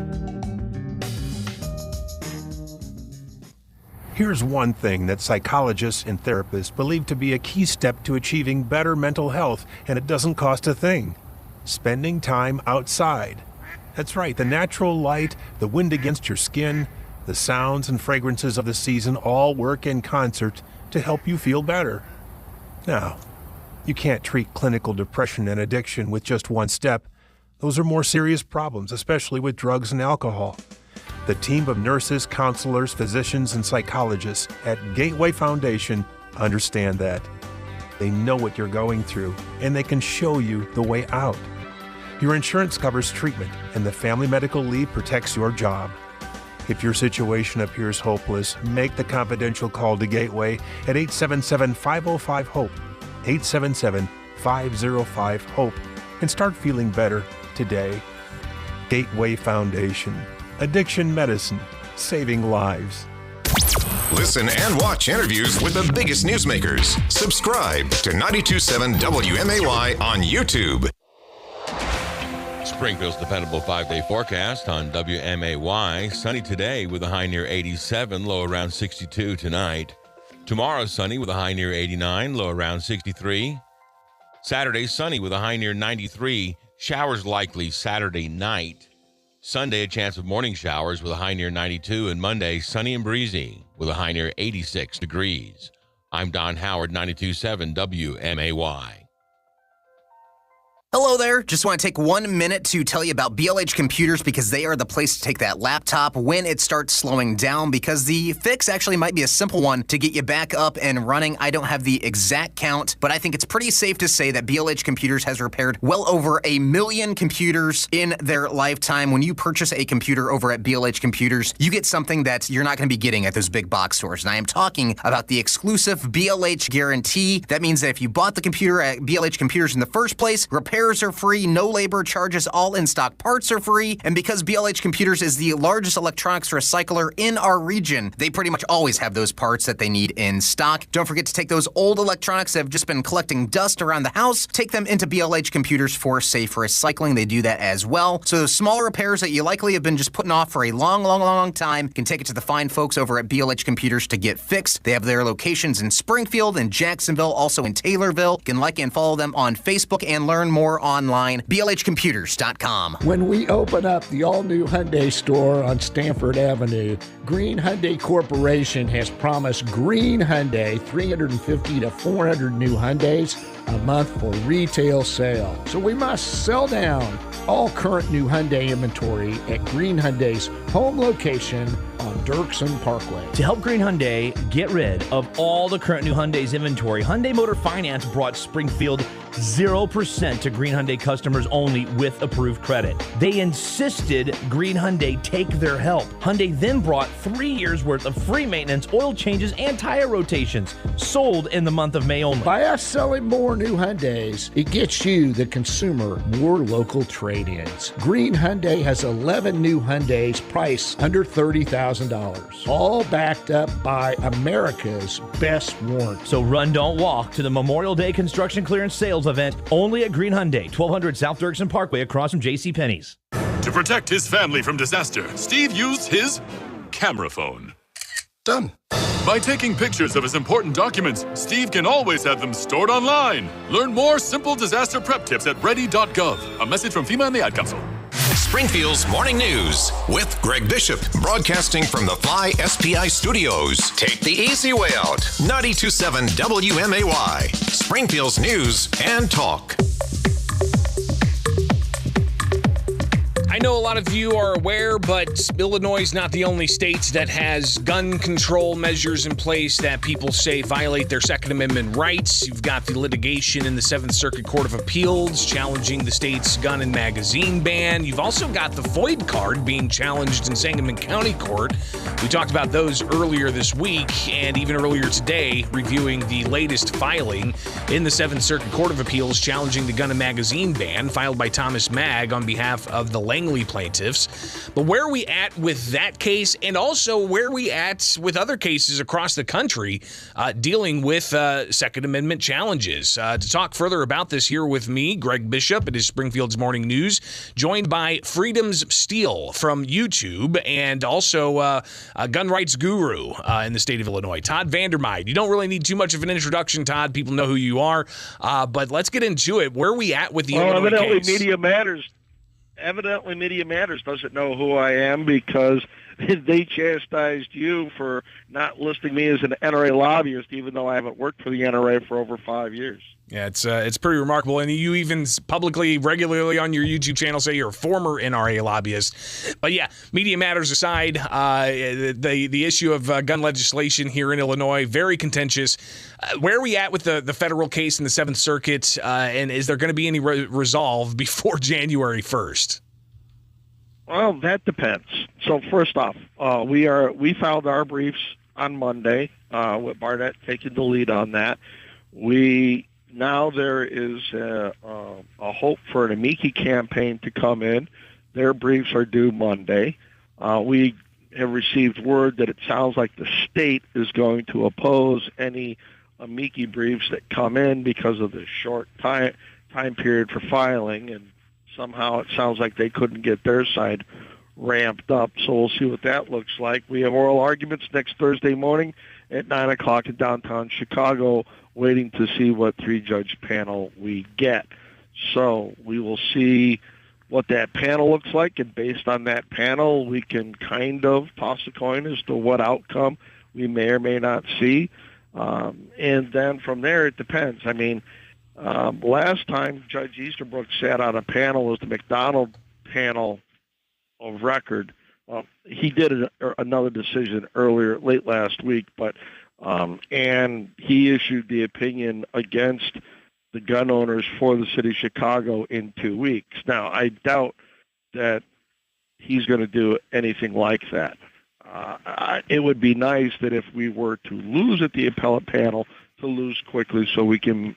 S1: Here's one thing that psychologists and therapists believe to be a key step to achieving better mental health, and it doesn't cost a thing. Spending time outside. That's right, the natural light, the wind against your skin, the sounds and fragrances of the season all work in concert to help you feel better. Now, you can't treat clinical depression and addiction with just one step, Those are more serious problems, especially with drugs and alcohol. The team of nurses, counselors, physicians, and psychologists at Gateway Foundation understand that. They know what you're going through, and they can show you the way out. Your insurance covers treatment, and the Family Medical Leave protects your job. If your situation appears hopeless, make the confidential call to Gateway at 877-505-HOPE, 877-505-HOPE, and start feeling better today. Gateway Foundation. Addiction medicine, saving lives.
S10: Listen and watch interviews with the biggest newsmakers. Subscribe to 92.7 WMAY on YouTube.
S2: Springfield's dependable 5-day forecast on WMAY. Sunny today with a high near 87, low around 62 tonight. Tomorrow, sunny with a high near 89, low around 63. Saturday, sunny with a high near 93. Showers likely Saturday night. Sunday, a chance of morning showers with a high near 92. And Monday, sunny and breezy with a high near 86 degrees. I'm Don Howard, 92.7 WMAY.
S5: Hello there. Just want to take 1 minute to tell you about BLH Computers because they are the place to take that laptop when it starts slowing down, because the fix actually might be a simple one to get you back up and running. I don't have the exact count, but I think it's pretty safe to say that BLH Computers has repaired well over 1 million computers in their lifetime. When you purchase a computer over at BLH Computers, you get something that you're not going to be getting at those big box stores. And I am talking about the exclusive BLH guarantee. That means that if you bought the computer at BLH Computers in the first place, repairs are free, no labor charges, all in-stock parts are free, and because BLH Computers is the largest electronics recycler in our region, they pretty much always have those parts that they need in stock. Don't forget to take those old electronics that have just been collecting dust around the house, take them into BLH Computers for safe recycling. They do that as well. So those smaller repairs that you likely have been just putting off for a long time, can take it to the fine folks over at BLH Computers to get fixed. They have their locations in Springfield and Jacksonville, also in Taylorville. You can like and follow them on Facebook and learn more online, blhcomputers.com.
S14: When we open up the all-new Hyundai store on Stanford Avenue, Green Hyundai Corporation has promised Green Hyundai 350 to 400 new Hyundais a month for retail sale. So we must sell down all current new Hyundai inventory at Green Hyundai's home location on Dirksen Parkway.
S15: To help Green Hyundai get rid of all the current new Hyundai's inventory, Hyundai Motor Finance brought Springfield 0% to Green Hyundai customers only with approved credit. They insisted Green Hyundai take their help. Hyundai then brought 3 years worth of free maintenance, oil changes, and tire rotations, sold in the month of May only.
S14: By us selling more new Hyundais, it gets you, the consumer, more local trade-ins. Green Hyundai has 11 new Hyundais priced under $30,000, all backed up by America's best warranty.
S15: So run, don't walk to the Memorial Day construction clearance sales event only at Green Hyundai, 1200 South Dirksen Parkway across from JCPenney's.
S22: To protect his family from disaster, Steve used his camera phone.
S16: Done.
S22: By taking pictures of his important documents, Steve can always have them stored online. Learn more simple disaster prep tips at ready.gov. A message from FEMA and the Ad Council.
S10: Springfield's Morning News with Greg Bishop, broadcasting from the Fly SPI studios. Take the easy way out. 92.7 WMAY, Springfield's News and Talk.
S17: I know a lot of you are aware, but Illinois is not the only state that has gun control measures in place that people say violate their Second Amendment rights. You've got the litigation in the 7th Circuit Court of Appeals challenging the state's gun and magazine ban. You've also got the FOID card being challenged in Sangamon County Court. We talked about those earlier this week and even earlier today, reviewing the latest filing in the 7th Circuit Court of Appeals challenging the gun and magazine ban filed by Thomas Mag on behalf of the Langley plaintiffs. But where are we at with that case, and also where are we at with other cases across the country dealing with Second Amendment challenges? To talk further about this, here with me, Greg Bishop. It is Springfield's Morning News, joined by Freedom's Steel from YouTube, and also a gun rights guru in the state of Illinois, Todd Vandermeide. You don't really need too much of an introduction, Todd. People know who you are, but let's get into it. Where are we at with the Illinois case?
S23: Evidently, Media Matters doesn't know who I am because they chastised you for not listing me as an NRA lobbyist, even though I haven't worked for the NRA for over 5 years.
S17: Yeah, it's pretty remarkable, and you even publicly, regularly on your YouTube channel say you're a former NRA lobbyist. But yeah, media matters aside, the issue of gun legislation here in Illinois, very contentious. Where are we at with the federal case in the Seventh Circuit, and is there going to be any resolve before January 1st?
S23: Well, that depends. So first off, we filed our briefs on Monday, with Barnett taking the lead on that. Now there is a hope for an amici campaign to come in. Their briefs are due Monday. We have received word that it sounds like the state is going to oppose any amici briefs that come in because of the short time period for filing, and somehow it sounds like they couldn't get their side ramped up. So we'll see what that looks like. We have oral arguments next Thursday morning at 9 o'clock in downtown Chicago, waiting to see what three-judge panel we get. So we will see what that panel looks like, and based on that panel, we can kind of toss a coin as to what outcome we may or may not see. And then from there, it depends. I mean, last time Judge Easterbrook sat on a panel was the McDonald panel of record. He did another decision late last week, but and he issued the opinion against the gun owners for the city of Chicago in 2 weeks. Now, I doubt that he's going to do anything like that. It would be nice that if we were to lose at the appellate panel, to lose quickly so we can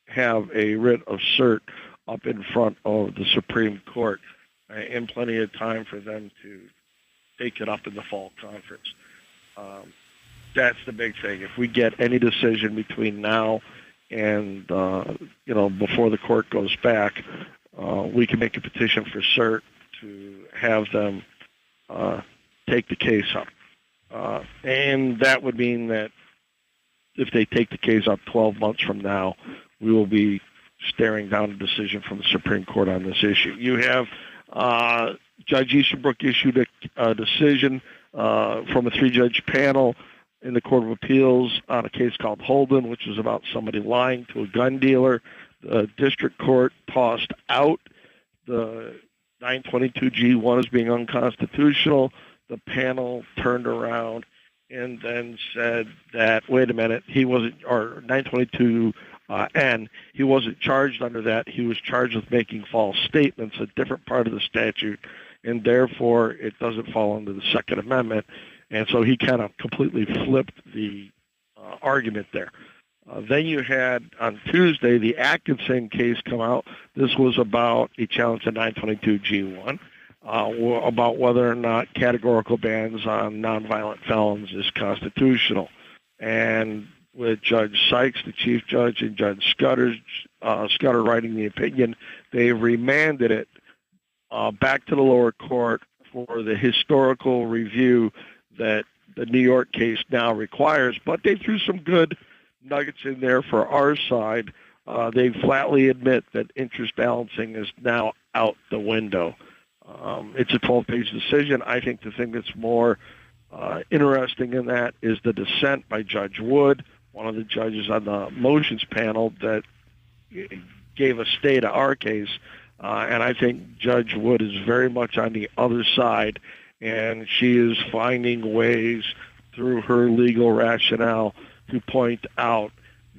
S23: have a writ of cert up in front of the Supreme Court in plenty of time for them to take it up in the fall conference. That's the big thing. If we get any decision between now and before the court goes back, we can make a petition for cert to have them take the case up. And that would mean that if they take the case up 12 months from now, we will be staring down a decision from the Supreme Court on this issue. You have Judge Easterbrook issued a decision from a three-judge panel in the Court of Appeals on a case called Holden, which was about somebody lying to a gun dealer. The district court tossed out the 922G1 as being unconstitutional. The panel turned around and then said that, wait a minute, he wasn't, or 922N, he wasn't charged under that. He was charged with making false statements, a different part of the statute, and therefore it doesn't fall under the Second Amendment. And so he kind of completely flipped the argument there. Then you had on Tuesday the Atkinson case come out. This was about a challenge to 922G1, about whether or not categorical bans on nonviolent felons is constitutional. And with Judge Sykes, the chief judge, and Judge Scudder writing the opinion, they remanded it back to the lower court for the historical review that the New York case now requires. But they threw some good nuggets in there for our side. They flatly admit that interest balancing is now out the window. It's a 12-page decision. I think the thing that's more interesting in that is the dissent by Judge Wood, one of the judges on the motions panel that gave a stay to our case. And I think Judge Wood is very much on the other side, and she is finding ways through her legal rationale to point out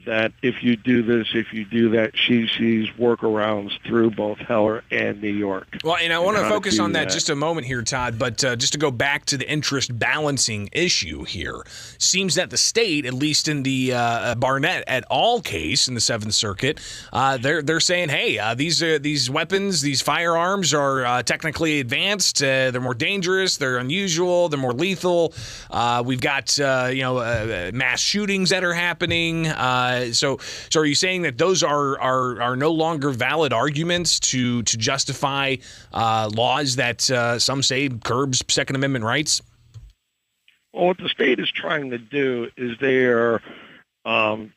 S23: that if you do this, if you do that, she sees workarounds through both Heller and New York.
S17: Well, and I want to focus on that just a moment here, Todd, but just to go back to the interest balancing issue here, seems that the state, at least in the Barnett et al. Case in the Seventh Circuit, they're saying, hey, these weapons, these firearms are technically advanced, they're more dangerous, they're unusual, they're more lethal. We've got mass shootings that are happening. So are you saying that those are no longer valid arguments to justify laws that some say curbs Second Amendment rights?
S23: Well, what the state is trying to do is they are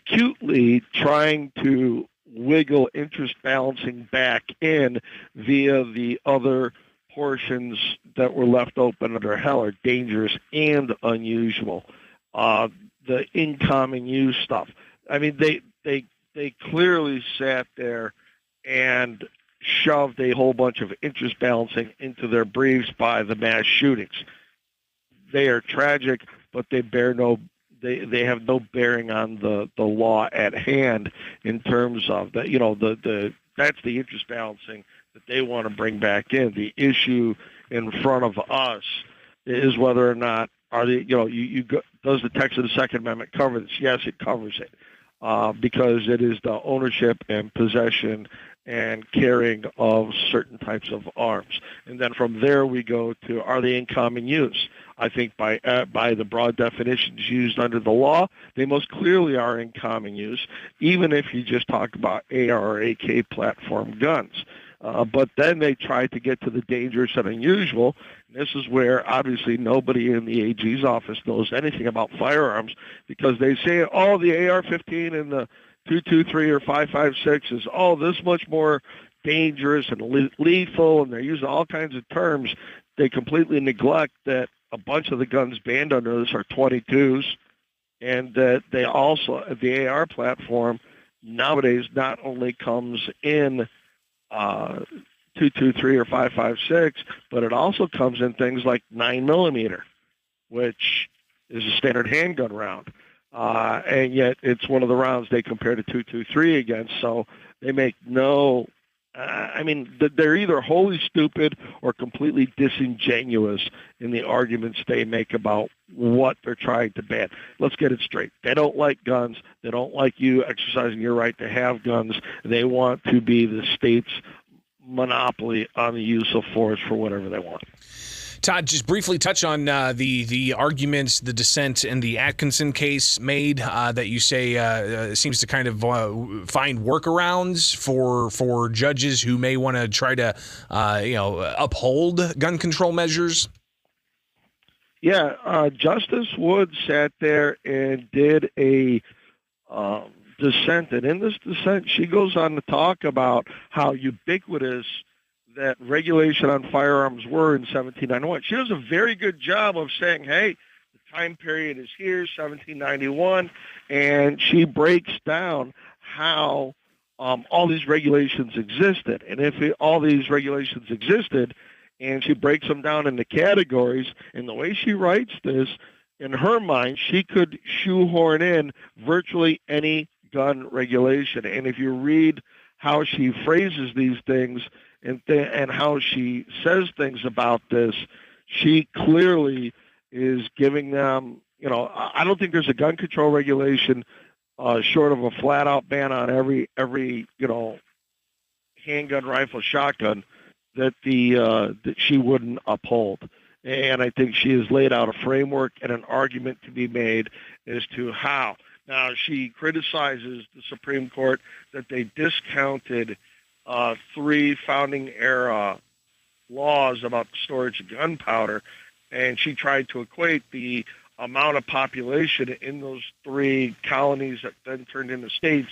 S23: cutely trying to wiggle interest balancing back in via the other portions that were left open under hell are dangerous and unusual. The in common use stuff. I mean, they clearly sat there and shoved a whole bunch of interest balancing into their briefs by the mass shootings. They are tragic, but they have no bearing on the law at hand in terms of that. That's the interest balancing that they want to bring back in. The issue in front of us is whether or not does the text of the Second Amendment cover this? Yes, it covers it because it is the ownership and possession and carrying of certain types of arms. And then from there we go to, are they in common use? I think by the broad definitions used under the law, they most clearly are in common use, even if you just talk about AR or AK platform guns. But then they try to get to the dangerous and unusual. And this is where obviously nobody in the AG's office knows anything about firearms, because they say, the AR-15 and the 223 or 5.56 is this much more dangerous and lethal, and they're using all kinds of terms. They completely neglect that a bunch of the guns banned under this are 22s, and that they also, the AR platform nowadays not only comes in 223 or 5.56, but it also comes in things like 9mm, which is a standard handgun round. And yet it's one of the rounds they compare to 223 against. So they make they're either wholly stupid or completely disingenuous in the arguments they make about what they're trying to ban. Let's get it straight. They don't like guns. They don't like you exercising your right to have guns. They want to be the state's monopoly on the use of force for whatever they want.
S17: Todd, just briefly touch on the arguments, the dissent in the Atkinson case made that you say seems to kind of find workarounds for judges who may want to try to uphold gun control measures.
S23: Yeah, Justice Wood sat there and did a dissent, and in this dissent, she goes on to talk about how ubiquitous that regulation on firearms were in 1791. She does a very good job of saying, hey, the time period is here, 1791, and she breaks down how all these regulations existed. And if all these regulations existed, and she breaks them down into categories, and the way she writes this, in her mind, she could shoehorn in virtually any gun regulation. And if you read how she phrases these things, and how she says things about this, she clearly is giving them, I don't think there's a gun control regulation short of a flat-out ban on every handgun, rifle, shotgun that that she wouldn't uphold. And I think she has laid out a framework and an argument to be made as to how. Now, she criticizes the Supreme Court that they discounted 3 founding-era laws about the storage of gunpowder, and she tried to equate the amount of population in those 3 colonies that then turned into states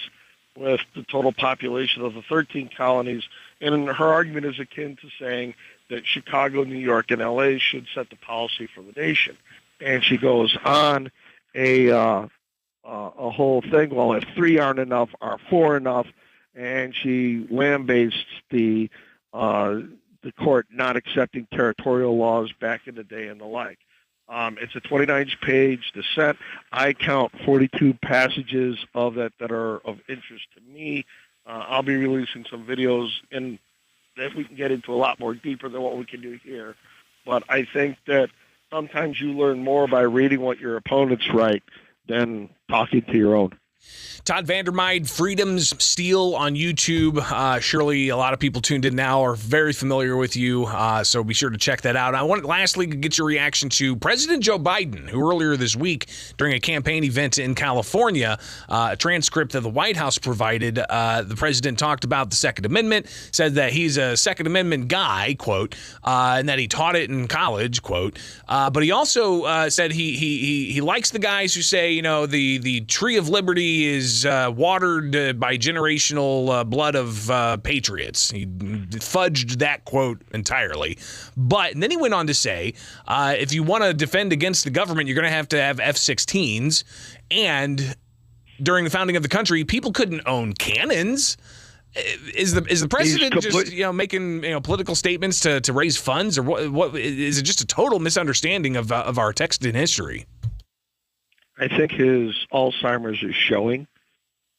S23: with the total population of the 13 colonies. And her argument is akin to saying that Chicago, New York, and L.A. should set the policy for the nation. And she goes on a whole thing, well, if 3 aren't enough, are 4 enough? And she lambastes the court not accepting territorial laws back in the day and the like. It's a 29-page dissent. I count 42 passages of that are of interest to me. I'll be releasing some videos and that we can get into a lot more deeper than what we can do here. But I think that sometimes you learn more by reading what your opponents write than talking to your own.
S17: Todd Vandermeide, Freedom's Steel on YouTube. Surely a lot of people tuned in now are very familiar with you, so be sure to check that out. I want to lastly get your reaction to President Joe Biden, who earlier this week during a campaign event in California, a transcript that the White House provided, the president talked about the Second Amendment, said that he's a Second Amendment guy, quote, and that he taught it in college, quote, but he also said he likes the guys who say, the tree of liberty is was watered by generational blood of patriots. He fudged that quote entirely. But and then he went on to say, if you want to defend against the government, you're going to have F-16s. And during the founding of the country, people couldn't own cannons. Is the president just making political statements to raise funds, or what is it? Just a total misunderstanding of our text in history?
S23: I think his Alzheimer's is showing.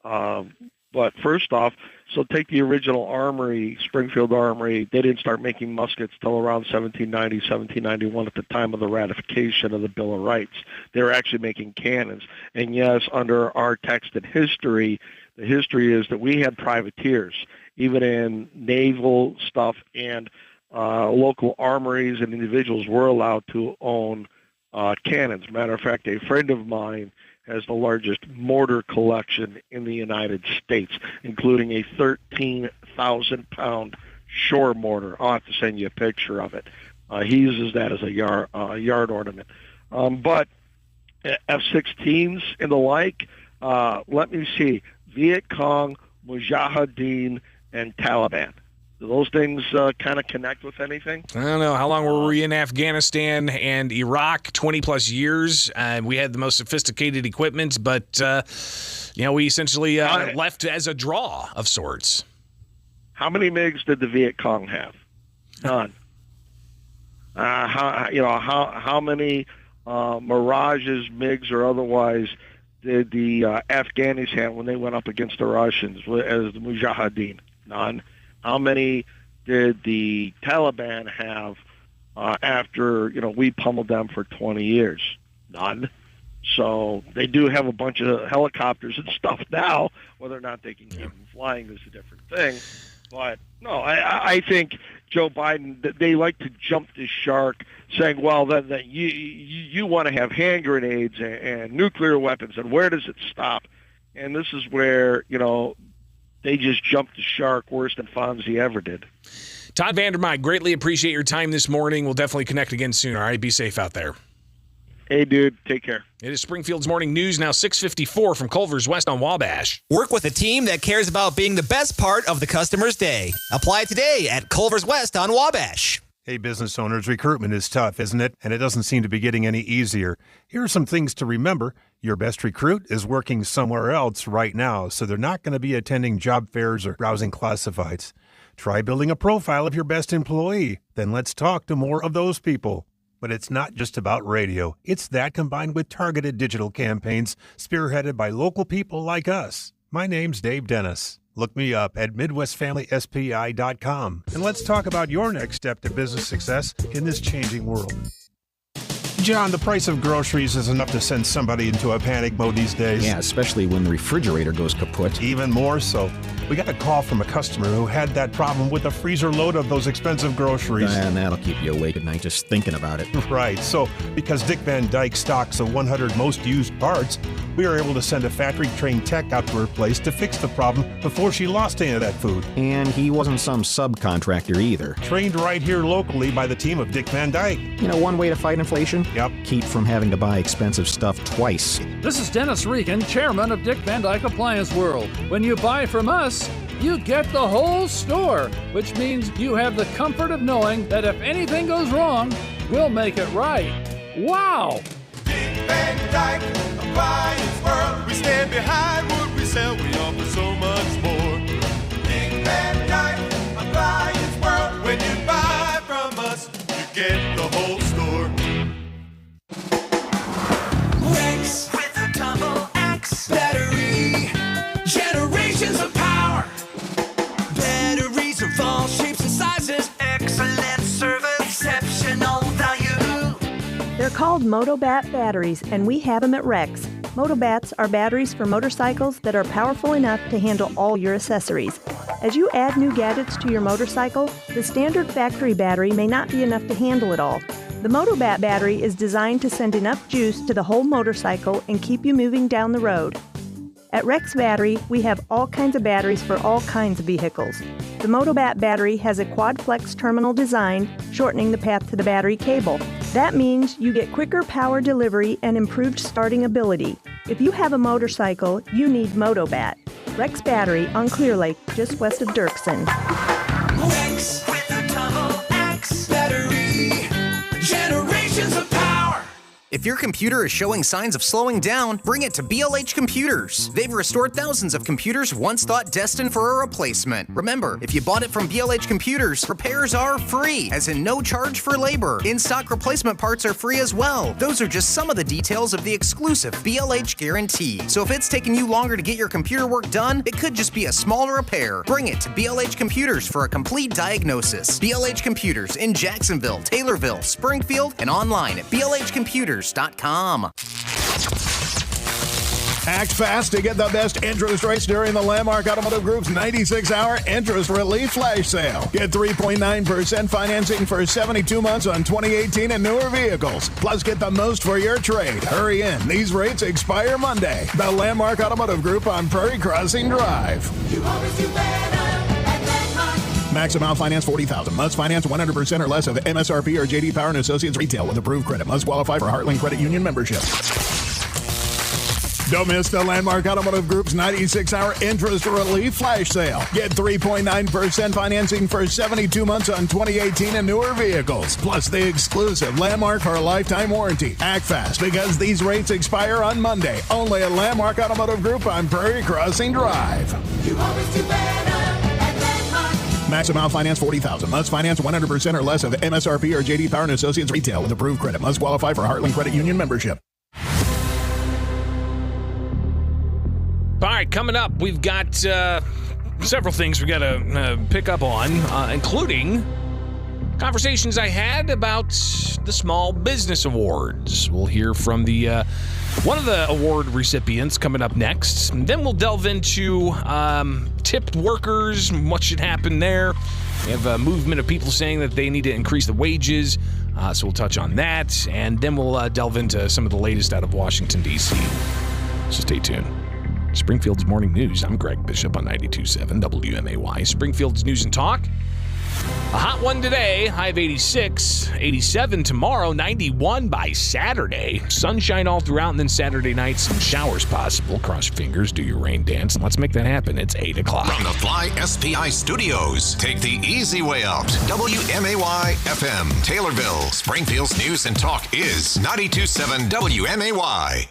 S23: But first off, so take the original armory, Springfield Armory. They didn't start making muskets till around 1790, 1791 at the time of the ratification of the Bill of Rights. They were actually making cannons. And yes, under our text and history, the history is that we had privateers, even in naval stuff, and local armories and individuals were allowed to own cannons. Matter of fact, a friend of mine has the largest mortar collection in the United States, including a 13,000-pound shore mortar. I'll have to send you a picture of it. He uses that as a yard ornament. But F-16s and the like, let me see, Viet Cong, Mujahideen, and Taliban. Do those things kind of connect with anything?
S17: I don't know. How long were we in Afghanistan and Iraq? 20-plus years. We had the most sophisticated equipment, but we essentially left as a draw of sorts.
S23: How many MiGs did the Viet Cong have? None. How many Mirages, MiGs, or otherwise did the Afghanis have when they went up against the Russians as the Mujahideen? None. How many did the Taliban have after, we pummeled them for 20 years? None. So they do have a bunch of helicopters and stuff now. Whether or not they can keep them flying is a different thing. But, no, I think Joe Biden, they like to jump the shark saying, well, then you want to have hand grenades and nuclear weapons, and where does it stop? And this is where, they just jumped the shark worse than Fonzie ever did.
S17: Todd Vandermeide, greatly appreciate your time this morning. We'll definitely connect again soon. All right, be safe out there.
S23: Hey, dude, take care.
S17: It is Springfield's Morning News, now 6:54 from Culver's West on Wabash.
S16: Work with a team that cares about being the best part of the customer's day. Apply today at Culver's West on Wabash.
S1: Hey, business owners, recruitment is tough, isn't it? And it doesn't seem to be getting any easier. Here are some things to remember. Your best recruit is working somewhere else right now, so they're not going to be attending job fairs or browsing classifieds. Try building a profile of your best employee. Then let's talk to more of those people. But it's not just about radio. It's that combined with targeted digital campaigns spearheaded by local people like us. My name's Dave Dennis. Look me up at MidwestFamilySPI.com, and let's talk about your next step to business success in this changing world. John, the price of groceries is enough to send somebody into a panic mode these days.
S18: Yeah, especially when the refrigerator goes kaput.
S1: Even more so. We got a call from a customer who had that problem with a freezer load of those expensive groceries.
S18: And that'll keep you awake at night just thinking about it.
S1: Right. So, because Dick Van Dyke stocks the 100 most used parts, we were able to send a factory-trained tech out to her place to fix the problem before she lost any of that food.
S18: And he wasn't some subcontractor either.
S1: Trained right here locally by the team of Dick Van Dyke.
S18: One way to fight inflation?
S1: Yep.
S18: Keep from having to buy expensive stuff twice.
S19: This is Dennis Regan, chairman of Dick Van Dyke Appliance World. When you buy from us, you get the whole store, which means you have the comfort of knowing that if anything goes wrong, we'll make it right. Wow!
S20: Dick Van Dyke Appliance World. We stand behind what we sell. We offer so much more. Dick Van Dyke Appliance World. When you buy from us, you get the whole store.
S25: Rex with a double X battery. Generations of power. Batteries of all shapes and sizes. Excellent service. Exceptional value.
S26: They're called Motobat batteries, and we have them at Rex. Motobats are batteries for motorcycles that are powerful enough to handle all your accessories. As you add new gadgets to your motorcycle, the standard factory battery may not be enough to handle it all. The Motobat battery is designed to send enough juice to the whole motorcycle and keep you moving down the road. At Rex Battery, we have all kinds of batteries for all kinds of vehicles. The Motobat battery has a quad flex terminal design, shortening the path to the battery cable. That means you get quicker power delivery and improved starting ability. If you have a motorcycle, you need Motobat. Rex Battery on Clear Lake, just west of Dirksen.
S25: Rex with a double X battery. Generations of power.
S5: If your computer is showing signs of slowing down, bring it to BLH Computers. They've restored thousands of computers once thought destined for a replacement. Remember, if you bought it from BLH Computers, repairs are free, as in no charge for labor. In-stock replacement parts are free as well. Those are just some of the details of the exclusive BLH guarantee. So if it's taking you longer to get your computer work done, it could just be a smaller repair. Bring it to BLH Computers for a complete diagnosis. BLH Computers in Jacksonville, Taylorville, Springfield, and online at blhcomputers.com.
S4: Act fast to get the best interest rates during the Landmark Automotive Group's 96-hour interest relief flash sale. Get 3.9% financing for 72 months on 2018 and newer vehicles. Plus, get the most for your trade. Hurry in. These rates expire Monday. The Landmark Automotive Group on Prairie Crossing Drive.
S25: You always do better at Landmark.
S4: Max amount finance $40,000. Must finance 100% or less of MSRP or JD Power and Associates retail with approved credit. Must qualify for Heartland Credit Union membership. Don't miss the Landmark Automotive Group's 96-hour interest relief flash sale. Get 3.9% financing for 72 months on 2018 and newer vehicles. Plus the exclusive Landmark for a lifetime warranty. Act fast because these rates expire on Monday. Only at Landmark Automotive Group on Prairie Crossing Drive.
S25: You always do better at Landmark.
S4: Max amount finance $40,000. Must finance 100% or less of MSRP or JD Power and Associates retail with approved credit. Must qualify for Heartland Credit Union membership.
S17: All right, coming up, we've got several things we got to pick up on, including conversations I had about the Small Business Awards. We'll hear from the one of the award recipients coming up next. And then we'll delve into tipped workers and what should happen there. We have a movement of people saying that they need to increase the wages, so we'll touch on that. And then we'll delve into some of the latest out of Washington, D.C. So stay tuned. Springfield's Morning News. I'm Greg Bishop on 92.7 WMAY. Springfield's News and Talk. A hot one today, high of 86, 87 tomorrow, 91 by Saturday. Sunshine all throughout, and then Saturday night, some showers possible. Cross your fingers, do your rain dance, and let's make that happen. It's 8 o'clock.
S10: From the Fly SPI Studios, take the easy way out. WMAY FM, Taylorville. Springfield's News and Talk is 92.7 WMAY.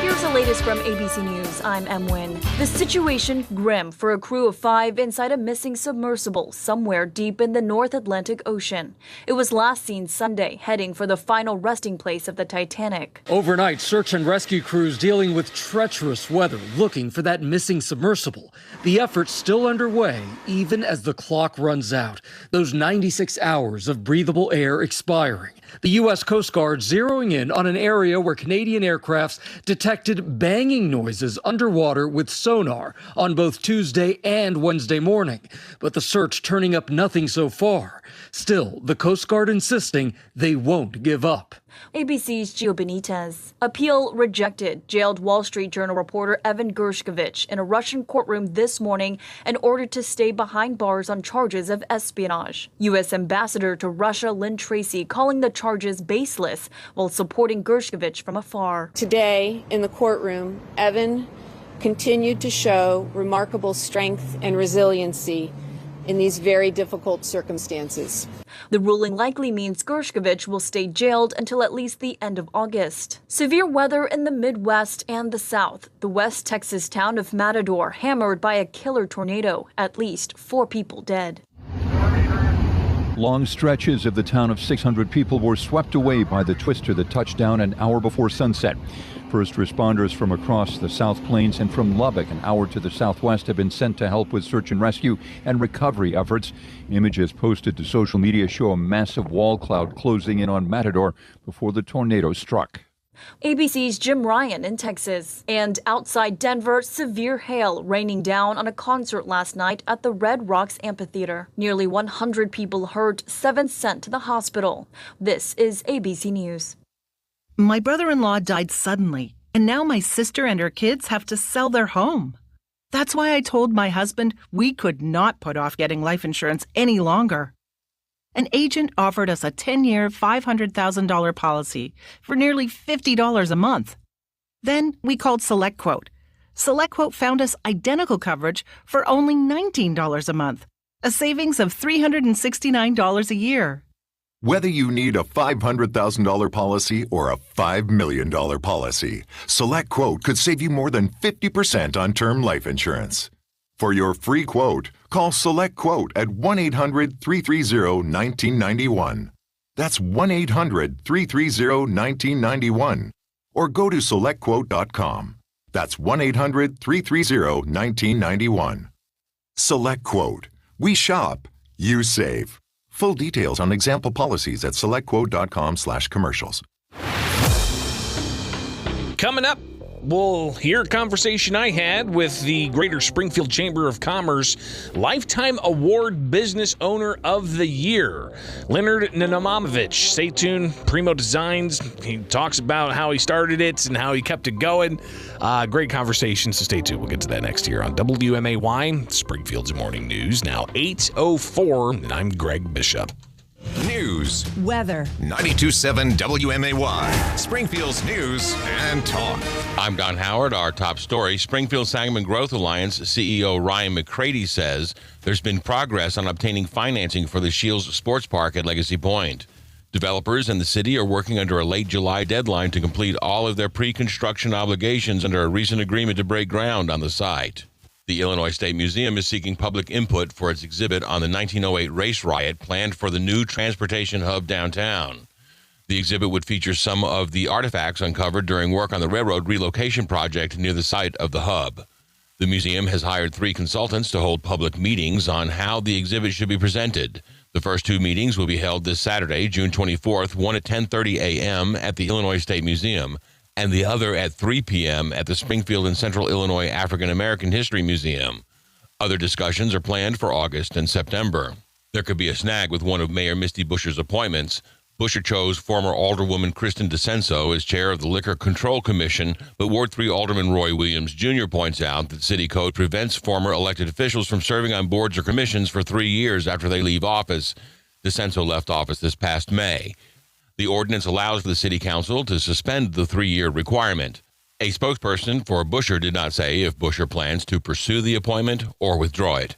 S8: Here's the latest from ABC News. I'm Em Wynn. The situation grim for a crew of 5 inside a missing submersible somewhere deep in the North Atlantic Ocean. It was last seen Sunday, heading for the final resting place of the Titanic.
S9: Overnight, search and rescue crews dealing with treacherous weather, looking for that missing submersible. The effort's still underway, even as the clock runs out. Those 96 hours of breathable air expiring. The U.S. Coast Guard zeroing in on an area where Canadian aircrafts detected banging noises underwater with sonar on both Tuesday and Wednesday morning. But the search turning up nothing so far. Still, the Coast Guard insisting they won't give up.
S8: ABC's Gio Benitez. Appeal rejected. Jailed Wall Street Journal reporter Evan Gershkovich in a Russian courtroom this morning and ordered to stay behind bars on charges of espionage. U.S. Ambassador to Russia Lynn Tracy calling the charges baseless while supporting Gershkovich from afar.
S11: Today, in the courtroom, Evan continued to show remarkable strength and resiliency in these very difficult circumstances.
S8: The ruling likely means Gershkovich will stay jailed until at least the end of August. Severe weather in the Midwest and the South. The West Texas town of Matador hammered by a killer tornado. At least 4 people dead.
S12: Long stretches of the town of 600 people were swept away by the twister that touched down an hour before sunset. First responders from across the South Plains and from Lubbock, an hour to the southwest, have been sent to help with search and rescue and recovery efforts. Images posted to social media show a massive wall cloud closing in on Matador before the tornado struck.
S8: ABC's Jim Ryan in Texas. And outside Denver, severe hail raining down on a concert last night at the Red Rocks Amphitheater. Nearly 100 people hurt, 7 sent to the hospital. This is ABC News.
S3: My brother-in-law died suddenly, and now my sister and her kids have to sell their home. That's why I told my husband we could not put off getting life insurance any longer. An agent offered us a 10-year, $500,000 policy for nearly $50 a month. Then we called SelectQuote. SelectQuote found us identical coverage for only $19 a month, a savings of $369 a year.
S2: Whether you need a $500,000 policy or a $5 million policy, SelectQuote could save you more than 50% on term life insurance. For your free quote, call SelectQuote at 1-800-330-1991. That's 1-800-330-1991. Or go to SelectQuote.com. That's 1-800-330-1991. SelectQuote. We shop, you save. Full details on example policies at SelectQuote.com/commercials.
S17: Coming up, we'll hear a conversation I had with the Greater Springfield Chamber of Commerce Lifetime Award Business Owner of the Year, Leonard Nanamovich. Stay tuned. Primo Designs. He talks about how he started it and how he kept it going. Great conversation, so stay tuned. We'll get to that next here on WMAY, Springfield's Morning News. Now 8:04, and I'm Greg Bishop.
S10: News.
S6: Weather.
S10: 92.7 WMAY. Springfield's News and Talk.
S7: I'm Don Howard. Our top story. Springfield Sangamon Growth Alliance CEO Ryan McCready says there's been progress on obtaining financing for the Shields Sports Park at Legacy Point. Developers and the city are working under a late July deadline to complete all of their pre-construction obligations under a recent agreement to break ground on the site. The Illinois State Museum is seeking public input for its exhibit on the 1908 race riot planned for the new transportation hub downtown. The exhibit would feature some of the artifacts uncovered during work on the railroad relocation project near the site of the hub. The museum has hired 3 consultants to hold public meetings on how the exhibit should be presented. The first 2 meetings will be held this Saturday, June 24th, one at 10:30 a.m. at the Illinois State Museum, and the other at 3 p.m. at the Springfield and Central Illinois African American History Museum. Other discussions are planned for August and September. There could be a snag with one of Mayor Misty Buscher's appointments. Buscher chose former Alderwoman Kristen DeCenso as chair of the Liquor Control Commission, but Ward 3 Alderman Roy Williams Jr. points out that city code prevents former elected officials from serving on boards or commissions for 3 years after they leave office. DeCenso left office this past May. The ordinance allows the city council to suspend the 3-year requirement. A spokesperson for Buscher did not say if Buscher plans to pursue the appointment or withdraw it.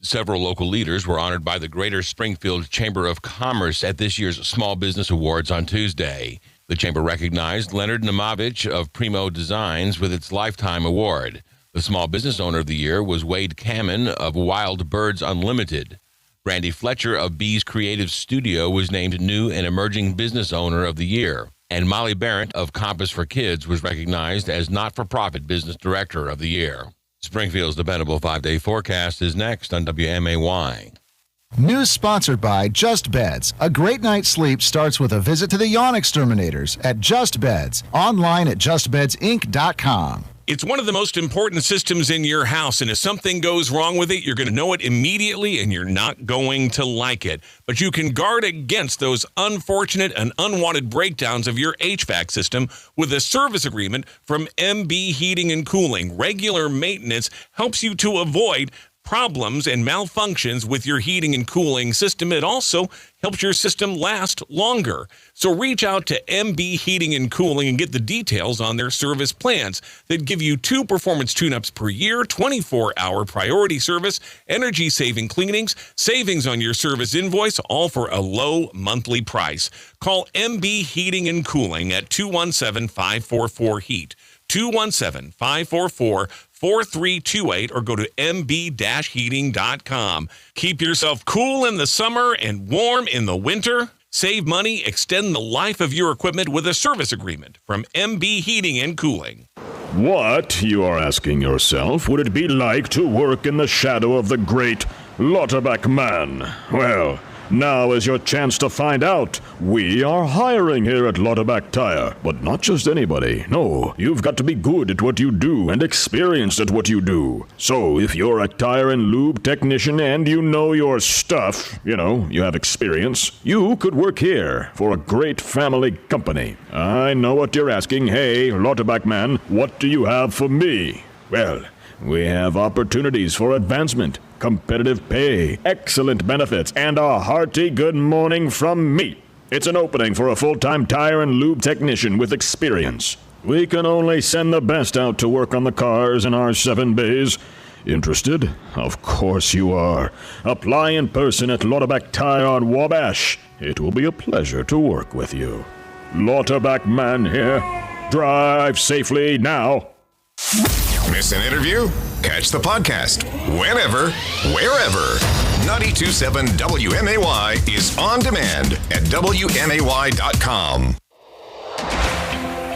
S7: Several local leaders were honored by the Greater Springfield Chamber of Commerce at this year's Small Business Awards on Tuesday. The chamber recognized Leonard Nanamovich of Primo Designs with its Lifetime Award. The Small Business Owner of the Year was Wade Kamen of Wild Birds Unlimited. Brandy Fletcher of Bees Creative Studio was named New and Emerging Business Owner of the Year. And Molly Barrett of Compass for Kids was recognized as Not-for-Profit Business Director of the Year. Springfield's dependable 5-day forecast is next on WMAY.
S13: News sponsored by Just Beds. A great night's sleep starts with a visit to the yawn exterminators at Just Beds. Online at justbedsinc.com.
S17: It's one of the most important systems in your house, and if something goes wrong with it, you're going to know it immediately, and you're not going to like it. But you can guard against those unfortunate and unwanted breakdowns of your HVAC system with a service agreement from MB Heating and Cooling. Regular maintenance helps you to avoid problems and malfunctions with your heating and cooling system. It also helps your system last longer. So reach out to MB Heating and Cooling and get the details on their service plans that give you 2 performance tune-ups per year, 24-hour priority service, energy-saving cleanings, savings on your service invoice, all for a low monthly price. Call MB Heating and Cooling at 217-544-HEAT, 217-544-4328, or go to mb-heating.com. Keep yourself cool in the summer and warm in the winter. Save money, extend the life of your equipment with a service agreement from MB Heating and Cooling.
S21: What, you are asking yourself, would it be like to work in the shadow of the great Lauterbach man? Well, now is your chance to find out. We are hiring here at Lauterbach Tire, but not just anybody. No, you've got to be good at what you do and experienced at what you do. So if you're a tire and lube technician and you know your stuff, you have experience, you could work here for a great family company. I know what you're asking. Hey, Lauterbach man, what do you have for me? Well, we have opportunities for advancement, competitive pay, excellent benefits, and a hearty good morning from me. It's an opening for a full-time tire and lube technician with experience. We can only send the best out to work on the cars in our 7 bays. Interested? Of course you are. Apply in person at Lauterbach Tire on Wabash. It will be a pleasure to work with you. Lauterbach man here. Drive safely now.
S10: Miss an interview? Catch the podcast whenever, wherever. 92.7 WMAY is on demand at WMAY.com.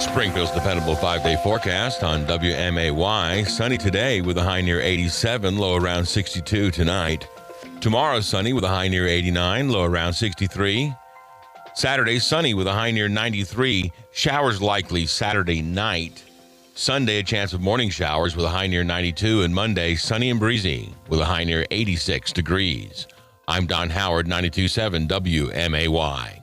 S7: Springfield's dependable 5-day forecast on WMAY. Sunny today with a high near 87, low around 62 tonight. Tomorrow sunny with a high near 89, low around 63. Saturday sunny with a high near 93. Showers likely Saturday night. Sunday a chance of morning showers with a high near 92. And Monday sunny and breezy with a high near 86 degrees. I'm Don Howard, 92.7 WMAY.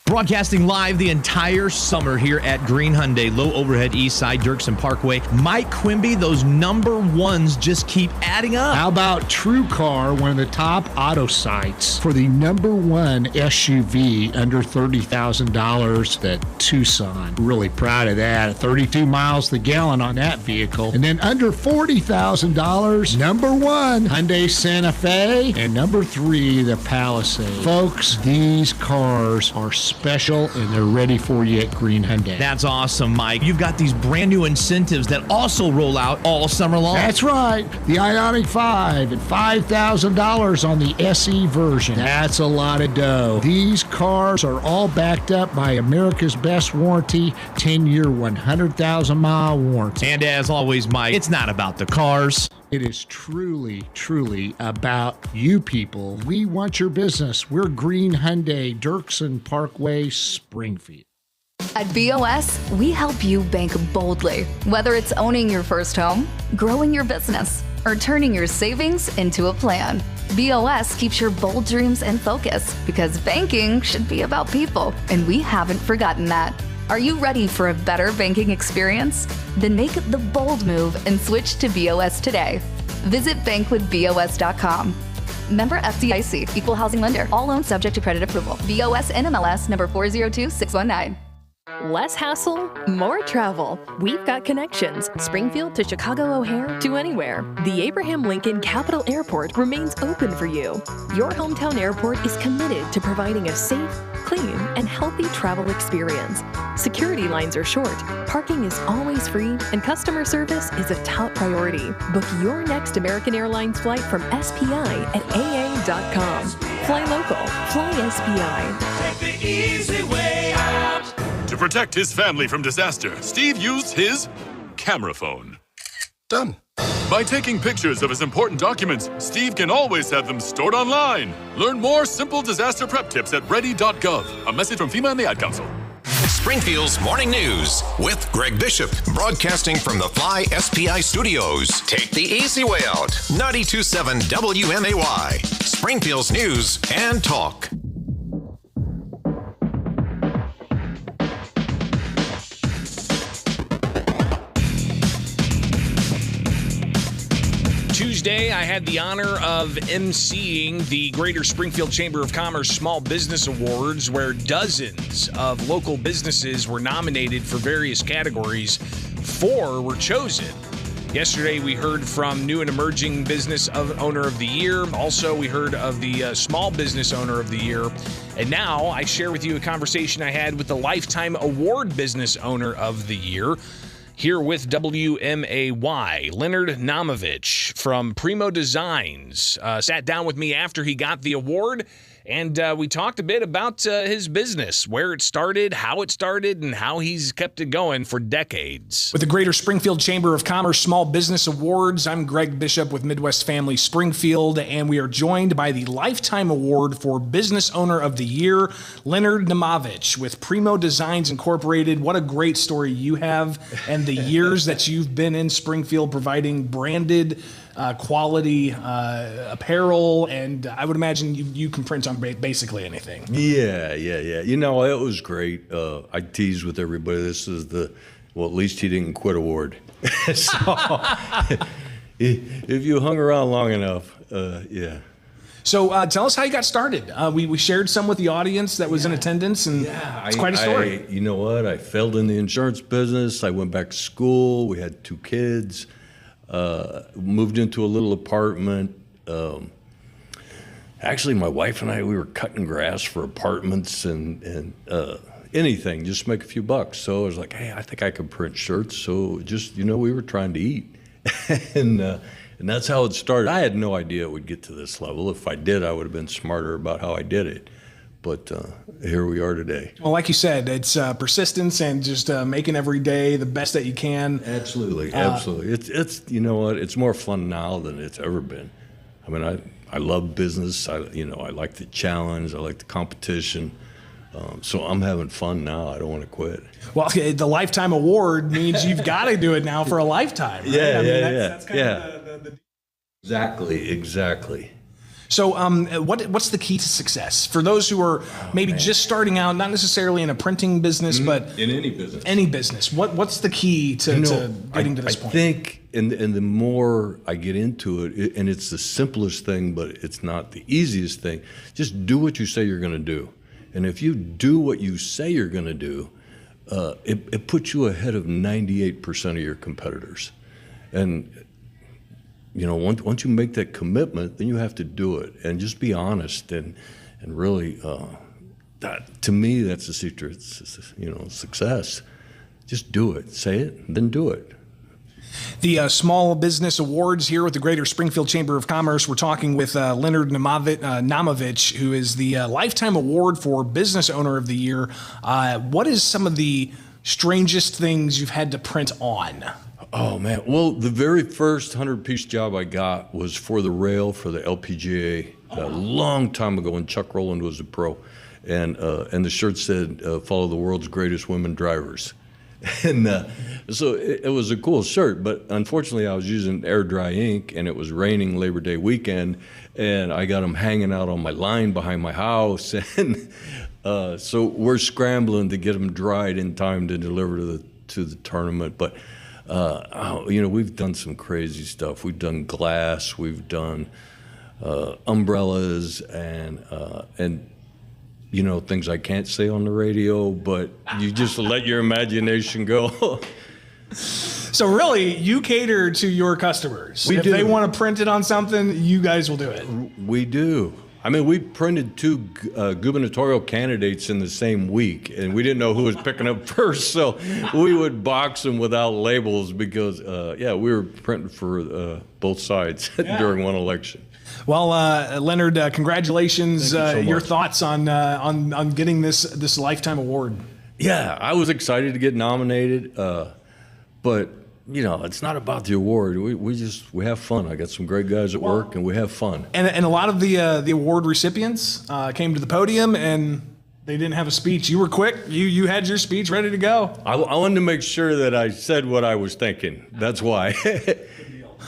S6: Broadcasting live the entire summer here at Green Hyundai, low overhead east side, Dirksen Parkway. Mike Quimby, those number ones just keep adding up.
S14: How about TrueCar, one of the top auto sites for the number one SUV under $30,000, the Tucson. Really proud of that. 32 miles to the gallon on that vehicle. And then under $40,000, number one, Hyundai Santa Fe, and number 3, the Palisade. Folks, these cars are special and they're ready for you at Green Hyundai.
S6: That's awesome, Mike. You've got these brand new incentives that also roll out all summer long.
S14: That's right. The Ioniq 5 at $5,000 on the SE version. That's a lot of dough. These cars are all backed up by America's best warranty, 10-year, 100,000-mile warranty.
S6: And as always, Mike, it's not about the cars.
S14: It is truly, truly about you people. We want your business. We're Green Hyundai, Dirksen Parkway, Springfield.
S15: At BOS, we help you bank boldly. Whether it's owning your first home, growing your business, or turning your savings into a plan. BOS keeps your bold dreams in focus because banking should be about people, and we haven't forgotten that. Are you ready for a better banking experience? Then make the bold move and switch to BOS today. Visit bankwithbos.com. Member FDIC, equal housing lender. All loans subject to credit approval. BOS NMLS number 402619.
S22: Less hassle, more travel. We've got connections. Springfield to Chicago O'Hare to anywhere. The Abraham Lincoln Capital Airport remains open for you. Your hometown airport is committed to providing a safe, clean, and healthy travel experience. Security lines are short, parking is always free, and customer service is a top priority. Book your next American Airlines flight from SPI at aa.com. Fly local. Fly SPI.
S25: Take the easy way out.
S23: To protect his family from disaster, Steve used his camera phone.
S24: Done.
S23: By taking pictures of his important documents, Steve can always have them stored online. Learn more simple disaster prep tips at ready.gov. A message from FEMA and the Ad Council.
S10: Springfield's Morning News with Greg Bishop, broadcasting from the Fly SPI Studios. Take the easy way out. 92.7 WMAY, Springfield's News and Talk.
S17: Tuesday, I had the honor of emceeing the Greater Springfield Chamber of Commerce Small Business Awards, where dozens of local businesses were nominated for various categories. 4 were chosen. Yesterday, we heard from New and Emerging Business Owner of the Year. Also, we heard of the Small Business Owner of the Year. And now, I share with you a conversation I had with the Lifetime Award Business Owner of the Year. Here with WMAY, Leonard Namovich from Primo Designs sat down with me after he got the award, and we talked a bit about his business, where it started, how it started, and how he's kept it going for decades. With the Greater Springfield Chamber of Commerce Small Business Awards, I'm Greg Bishop with Midwest Family Springfield, and we are joined by the Lifetime Award for Business Owner of the Year, Leonard Namovich with Primo Designs Incorporated. What a great story you have, and the years that you've been in Springfield providing branded quality apparel, and I would imagine you can print on basically anything.
S27: Yeah. You know, it was great. I tease with everybody. This is the
S1: Well, at least he didn't quit award. So if you hung around long enough, yeah.
S16: So tell us how you got started. We shared some with the audience that was in attendance, and it's quite a story.
S1: You know what? I failed in the insurance business. I went back to school. We had 2 kids. Moved into a little apartment. Actually, my wife and I, we were cutting grass for apartments and anything, just to make a few bucks. So I was like, hey, I think I could print shirts. So just, we were trying to eat. And that's how it started. I had no idea it would get to this level. If I did, I would have been smarter about how I did it. But here we are today.
S16: Well, like you said, it's persistence and just making every day the best that you can.
S1: Absolutely. It's you know what? It's more fun now than it's ever been. I mean, I love business. I like the challenge. I like the competition. So I'm having fun now. I don't want to quit.
S16: Well, the Lifetime Award means you've got to do it now for a lifetime, right? That's kind of the
S1: Exactly.
S16: So what's the key to success for those who are maybe just starting out, not necessarily in a printing business, but
S1: in any business?
S16: Any business. What's the key to getting to this point?
S1: I think, and the more I get into it, and it's the simplest thing, but it's not the easiest thing, just do what you say you're going to do. And if you do what you say you're going to do, it puts you ahead of 98% of your competitors. And once you make that commitment, then you have to do it and just be honest and really. That to me, that's the secret. Success. Just do it. Say it, and then do it.
S16: The Small Business Awards here with the Greater Springfield Chamber of Commerce. We're talking with Leonard Namovich, who is the Lifetime Award for Business Owner of the Year. What is some of the strangest things you've had to print on?
S1: Oh, man. Well, the very first 100-piece job I got was for the rail for the LPGA a long time ago when Chuck Rowland was a pro. And the shirt said, follow the world's greatest women drivers. And so it was a cool shirt, but unfortunately I was using air dry ink and it was raining Labor Day weekend and I got them hanging out on my line behind my house. And so we're scrambling to get them dried in time to deliver to the tournament. But we've done some crazy stuff. We've done glass, we've done umbrellas and things I can't say on the radio, but you just let your imagination go.
S16: So really, you cater to your customers. If they want to print it on something, you guys will do it.
S1: We do. I mean, we printed 2 gubernatorial candidates in the same week, and we didn't know who was picking up first, so we would box them without labels because, we were printing for both sides during one election.
S16: Well, Leonard, congratulations.
S1: Thank you so
S16: your
S1: much.
S16: Thoughts on getting this Lifetime Award?
S1: Yeah, I was excited to get nominated, but it's not about the award. We have fun. I got some great guys at work, and we have fun.
S16: And a lot of the award recipients came to the podium and they didn't have a speech. You were quick. You had your speech ready to go.
S1: I wanted to make sure that I said what I was thinking. That's why.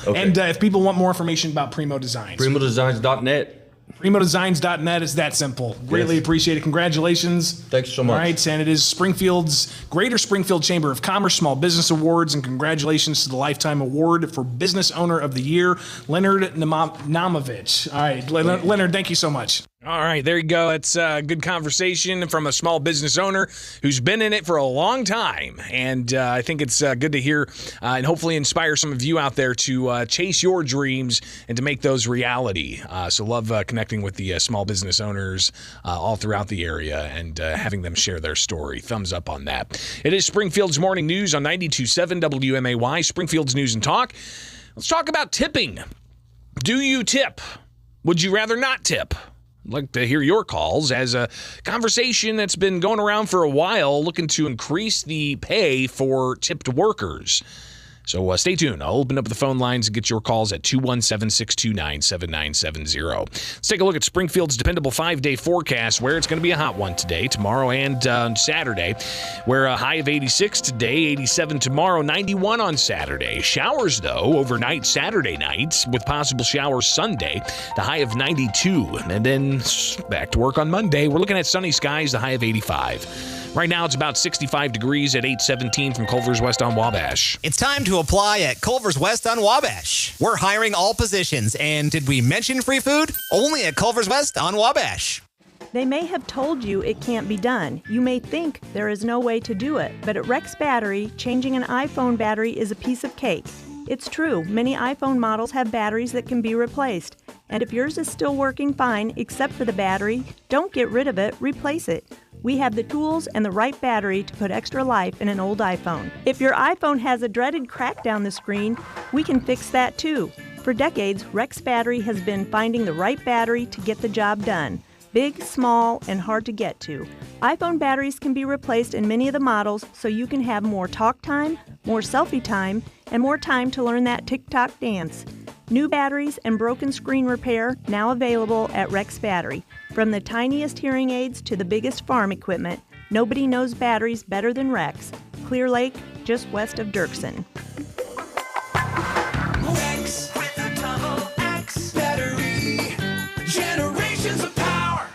S16: Okay. And if people want more information about Primo Designs,
S1: PrimoDesigns.net.
S16: PrimoDesigns.net is that simple. Greatly appreciate it. Congratulations.
S1: Thanks so much.
S16: All right, and it is Springfield's Greater Springfield Chamber of Commerce Small Business Awards, and congratulations to the Lifetime Award for Business Owner of the Year, Leonard Namovich. All right, Leonard, thank you so much. All right, there you go. It's a good conversation from a small business owner who's been in it for a long time. And I think it's good to hear and hopefully inspire some of you out there to chase your dreams and to make those reality. So love connecting with the small business owners all throughout the area and having them share their story. Thumbs up on that. It is Springfield's Morning News on 92.7 WMAY, Springfield's News and Talk. Let's talk about tipping. Do you tip? Would you rather not tip? I'd like to hear your calls as a conversation that's been going around for a while looking to increase the pay for tipped workers. So stay tuned. I'll open up the phone lines and get your calls at 217-629-7970. Let's take a look at Springfield's dependable 5-day forecast, where it's going to be a hot one today, tomorrow, and Saturday. Where a high of 86 today, 87 tomorrow, 91 on Saturday. Showers, though, overnight Saturday nights, with possible showers Sunday, the high of 92. And then back to work on Monday. We're looking at sunny skies, the high of 85.
S17: Right now, it's about 65 degrees at 817 from Culver's West on Wabash.
S5: It's time to apply at Culver's West on Wabash. We're hiring all positions, and did we mention free food? Only at Culver's West on Wabash.
S18: They may have told you it can't be done. You may think there is no way to do it, but at Rex Battery, changing an iPhone battery is a piece of cake. It's true, many iPhone models have batteries that can be replaced. And if yours is still working fine, except for the battery, don't get rid of it, replace it. We have the tools and the right battery to put extra life in an old iPhone. If your iPhone has a dreaded crack down the screen, we can fix that too. For decades, Rex Battery has been finding the right battery to get the job done. Big, small, and hard to get to. iPhone batteries can be replaced in many of the models so you can have more talk time, more selfie time, and more time to learn that TikTok dance. New batteries and broken screen repair now available at Rex Battery. From the tiniest hearing aids to the biggest farm equipment, nobody knows batteries better than Rex. Clear Lake, just west of Dirksen.
S25: Rex with a double X battery. Generations of power.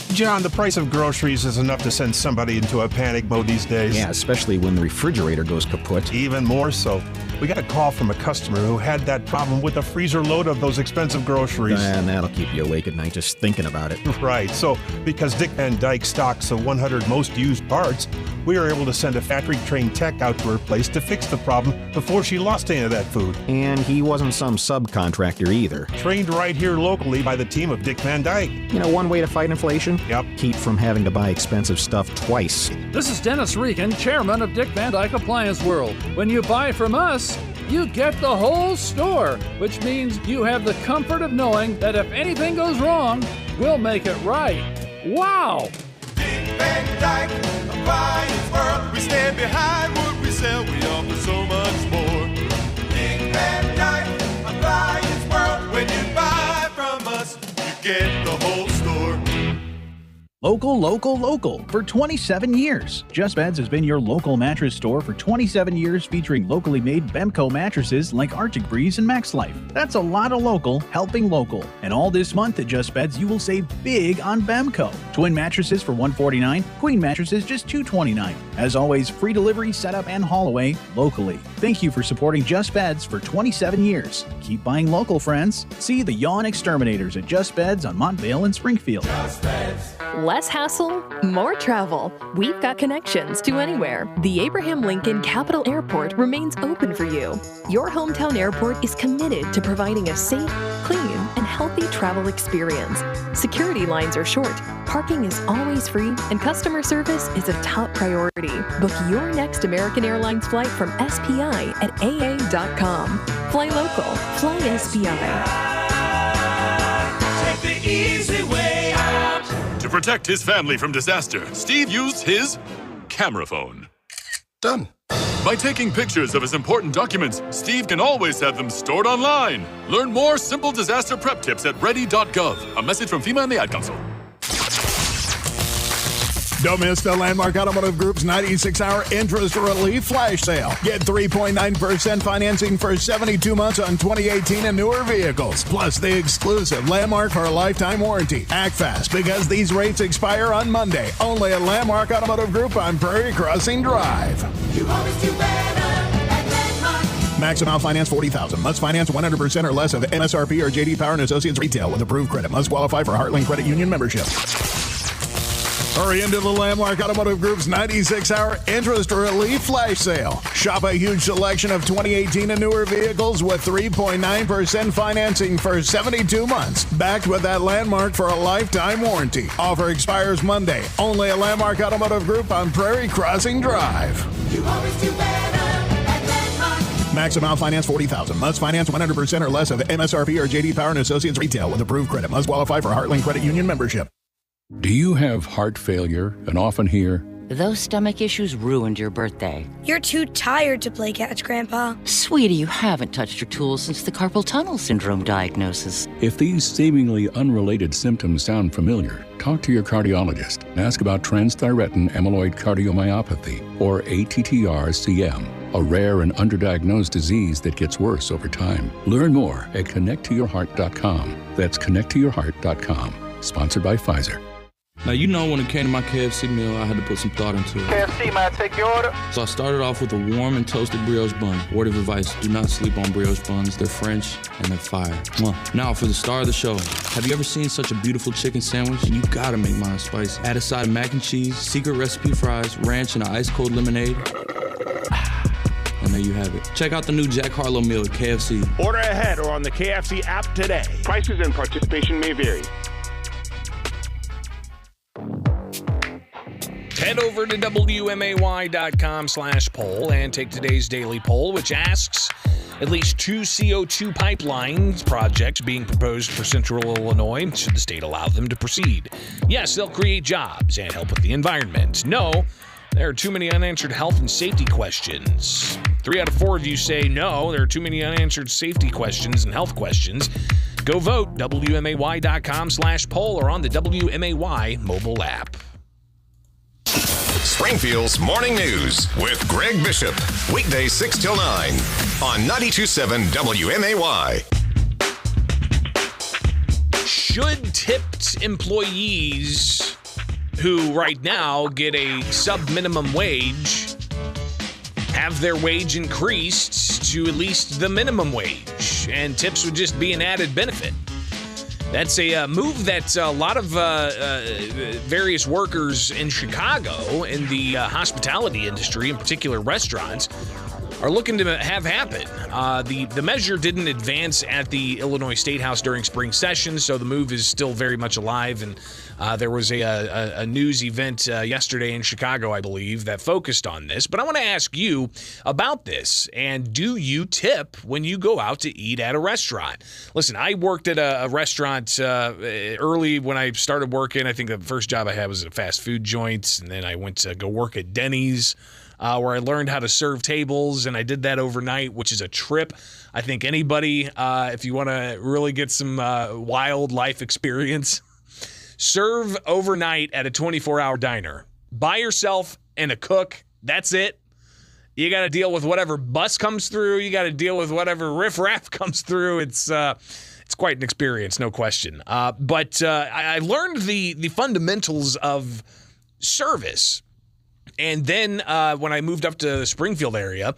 S19: John, the price of groceries is enough to send somebody into a panic mode these days.
S20: Yeah, especially when the refrigerator goes kaput.
S19: Even more so. We got a call from a customer who had that problem with a freezer load of those expensive groceries.
S20: And that'll keep you awake at night just thinking about it.
S19: Right. So, because Dick Van Dyke stocks the 100 most used parts, we were able to send a factory-trained tech out to her place to fix the problem before she lost any of that food.
S20: And he wasn't some subcontractor either.
S19: Trained right here locally by the team of Dick Van Dyke.
S20: You know, one way to fight inflation?
S19: Yep.
S20: Keep from having to buy expensive stuff twice.
S24: This is Dennis Regan, chairman of Dick Van Dyke Appliance World. When you buy from us, you get the whole store, which means you have the comfort of knowing that if anything goes wrong, we'll make it right. Wow!
S25: Dick Van Dyke Appliance World. We stand behind what we sell. We offer so much more. Dick Van Dyke Appliance World. When you buy from us, you get the whole store.
S26: Local, local, local. For 27 years. Just Beds has been your local mattress store for 27 years, featuring locally made Bemco mattresses like Arctic Breeze and Max Life. That's a lot of local helping local. And all this month at Just Beds, you will save big on Bemco. Twin mattresses for $149, queen mattresses just $229. As always, free delivery, setup, and haul away locally. Thank you for supporting Just Beds for 27 years. Keep buying local, friends. See the Yawn Exterminators at Just Beds on Montvale and Springfield.
S22: Just Beds. Less hassle, more travel. We've got connections to anywhere. The Abraham Lincoln Capital Airport remains open for you. Your hometown airport is committed to providing a safe, clean, and healthy travel experience. Security lines are short, parking is always free, and customer service is a top priority. Book your next American Airlines flight from SPI at aa.com. Fly local, fly SPI.
S25: Take the easy way out.
S23: To protect his family from disaster, Steve used his camera phone. Done. By taking pictures of his important documents, Steve can always have them stored online. Learn more simple disaster prep tips at ready.gov. A message from FEMA and the Ad Council.
S4: Don't miss the Landmark Automotive Group's 96-hour interest relief flash sale. Get 3.9% financing for 72 months on 2018 and newer vehicles. Plus the exclusive Landmark for a lifetime warranty. Act fast because these rates expire on Monday. Only at Landmark Automotive Group on Prairie Crossing Drive.
S25: You always do better at Landmark.
S4: Maximum finance $40,000. Must finance 100% or less of MSRP or JD Power and Associates retail with approved credit. Must qualify for Heartland Credit Union membership. Hurry into the Landmark Automotive Group's 96-hour interest relief flash sale. Shop a huge selection of 2018 and newer vehicles with 3.9% financing for 72 months. Backed with that Landmark for a lifetime warranty. Offer expires Monday. Only at Landmark Automotive Group on Prairie Crossing Drive.
S25: You always do better at Landmark.
S4: Maximum finance $40,000. Must finance 100% or less of MSRP or JD Power and Associates retail with approved credit. Must qualify for Heartland Credit Union membership.
S27: Do you have heart failure and often hear,
S28: "Those stomach issues ruined your birthday"?
S29: "You're too tired to play catch, Grandpa."
S28: Sweetie, you haven't touched your tools since the carpal tunnel syndrome diagnosis.
S27: If these seemingly unrelated symptoms sound familiar, talk to your cardiologist and ask about transthyretin amyloid cardiomyopathy, or ATTR-CM, a rare and underdiagnosed disease that gets worse over time. Learn more at connecttoyourheart.com. That's connecttoyourheart.com. Sponsored by Pfizer.
S2: Now, you know when it came to my KFC meal, I had to put some thought into it.
S3: KFC, may I take your order?
S2: So I started off with a warm and toasted brioche bun. Word of advice, do not sleep on brioche buns. They're French and they're fire. Mwah. Now for the star of the show. Have you ever seen such a beautiful chicken sandwich? You gotta make mine spicy. Add a side of mac and cheese, secret recipe fries, ranch, and an ice cold lemonade. And there you have it. Check out the new Jack Harlow meal at KFC.
S3: Order ahead or on the KFC app today. Prices and participation may vary.
S17: Head over to WMAY.com/poll and take today's daily poll, which asks at least 2 CO2 pipelines projects being proposed for Central Illinois. Should the state allow them to proceed? Yes, they'll create jobs and help with the environment. No, there are too many unanswered health and safety questions. 3 out of 4 of you say no, there are too many unanswered safety questions and health questions. Go vote, WMAY.com/poll or on the WMAY mobile app.
S10: Springfield's Morning News with Greg Bishop. Weekdays 6 till 9 on 92.7 WMAY.
S17: Should tipped employees who right now get a sub-minimum wage have their wage increased to at least the minimum wage, and tips would just be an added benefit? That's a move that a lot of various workers in Chicago in the hospitality industry, in particular restaurants, are looking to have happen. The measure didn't advance at the Illinois State House during spring session, so the move is still very much alive. And there was a news event yesterday in Chicago, I believe, that focused on this. But I want to ask you about this. And do you tip when you go out to eat at a restaurant? Listen, I worked at a restaurant early when I started working. I think the first job I had was at a fast food joint, and then I went to go work at Denny's. Where I learned how to serve tables, and I did that overnight, which is a trip. I think anybody, if you want to really get some wild life experience, serve overnight at a 24-hour diner. By yourself and a cook, that's it. You got to deal with whatever bus comes through. You got to deal with whatever riffraff comes through. It's quite an experience, no question. But I learned the fundamentals of service. And then when I moved up to the Springfield area,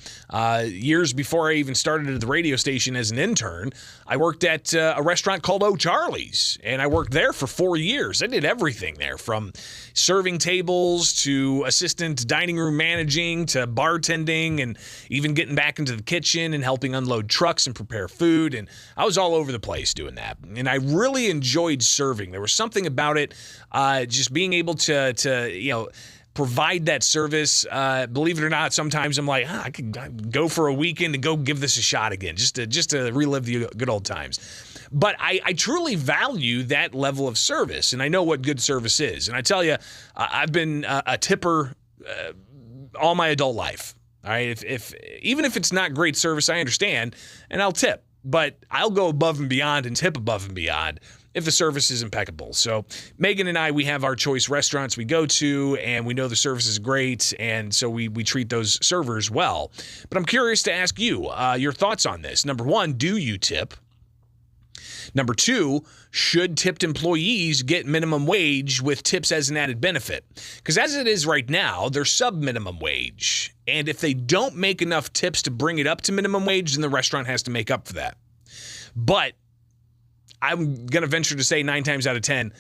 S17: years before I even started at the radio station as an intern, I worked at a restaurant called O'Charlie's, and I worked there for 4 years. I did everything there, from serving tables to assistant dining room managing to bartending, and even getting back into the kitchen and helping unload trucks and prepare food. And I was all over the place doing that. And I really enjoyed serving. There was something about it, just being able to provide that service. Believe it or not, sometimes I'm like, I could go for a weekend and go give this a shot again, just to relive the good old times. But I truly value that level of service, and I know what good service is. And I tell you, I've been a tipper all my adult life. All right, even if it's not great service, I understand, and I'll tip. But I'll go above and beyond and tip above and beyond if the service is impeccable. So Megan and I, we have our choice restaurants we go to, and we know the service is great, and so we treat those servers well. But I'm curious to ask you your thoughts on this. Number 1, do you tip? Number 2, should tipped employees get minimum wage with tips as an added benefit? Because as it is right now, they're sub-minimum wage. And if they don't make enough tips to bring it up to minimum wage, then the restaurant has to make up for that. But I'm going to venture to say 9 times out of 10,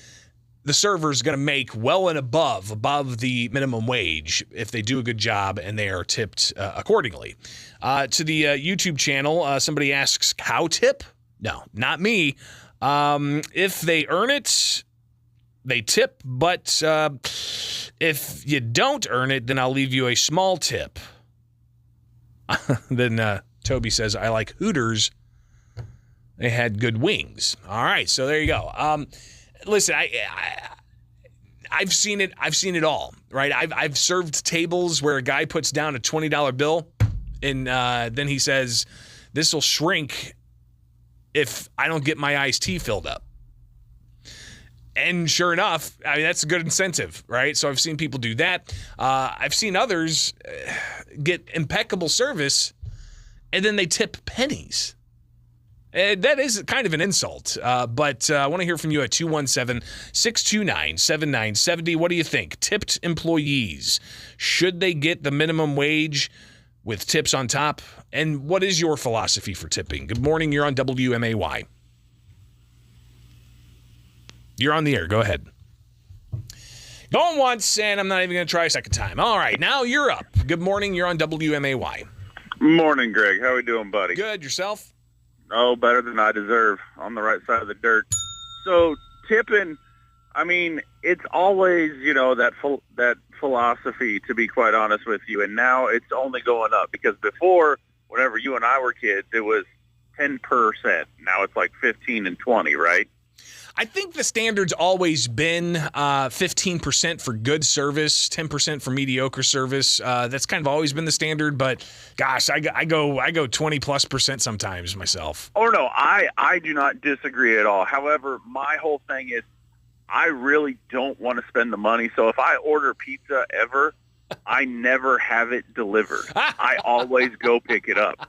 S17: the server is going to make well and above the minimum wage if they do a good job and they are tipped accordingly. To the YouTube channel, somebody asks, how tip? No, not me. If they earn it, they tip. But if you don't earn it, then I'll leave you a small tip. Then Toby says, I like Hooters. They had good wings. All right, so there you go. Listen, I've seen it. I've seen it all. Right? I've served tables where a guy puts down a $20 bill, and then he says, "This will shrink if I don't get my iced tea filled up." And sure enough, I mean, that's a good incentive, right? So I've seen people do that. I've seen others get impeccable service, and then they tip pennies. That is kind of an insult, but I want to hear from you at 217-629-7970. What do you think? Tipped employees, should they get the minimum wage with tips on top? And what is your philosophy for tipping? Good morning. You're on WMAY. You're on the air. Go ahead. Going once, and I'm not even going to try a second time. All right, now you're up. Good morning. You're on WMAY.
S6: Morning, Greg. How we doing, buddy?
S17: Good. Yourself?
S6: Oh, better than I deserve. On the right side of the dirt. So tipping, I mean, it's always, that philosophy, to be quite honest with you. And now it's only going up because before, whenever you and I were kids, it was 10%. Now it's like 15 and 20, right?
S17: I think the standard's always been 15% for good service, 10% for mediocre service. That's kind of always been the standard, but gosh, I go 20+% sometimes myself.
S6: Oh no, I do not disagree at all. However, my whole thing is I really don't want to spend the money. So if I order pizza ever, I never have it delivered. I always go pick it up.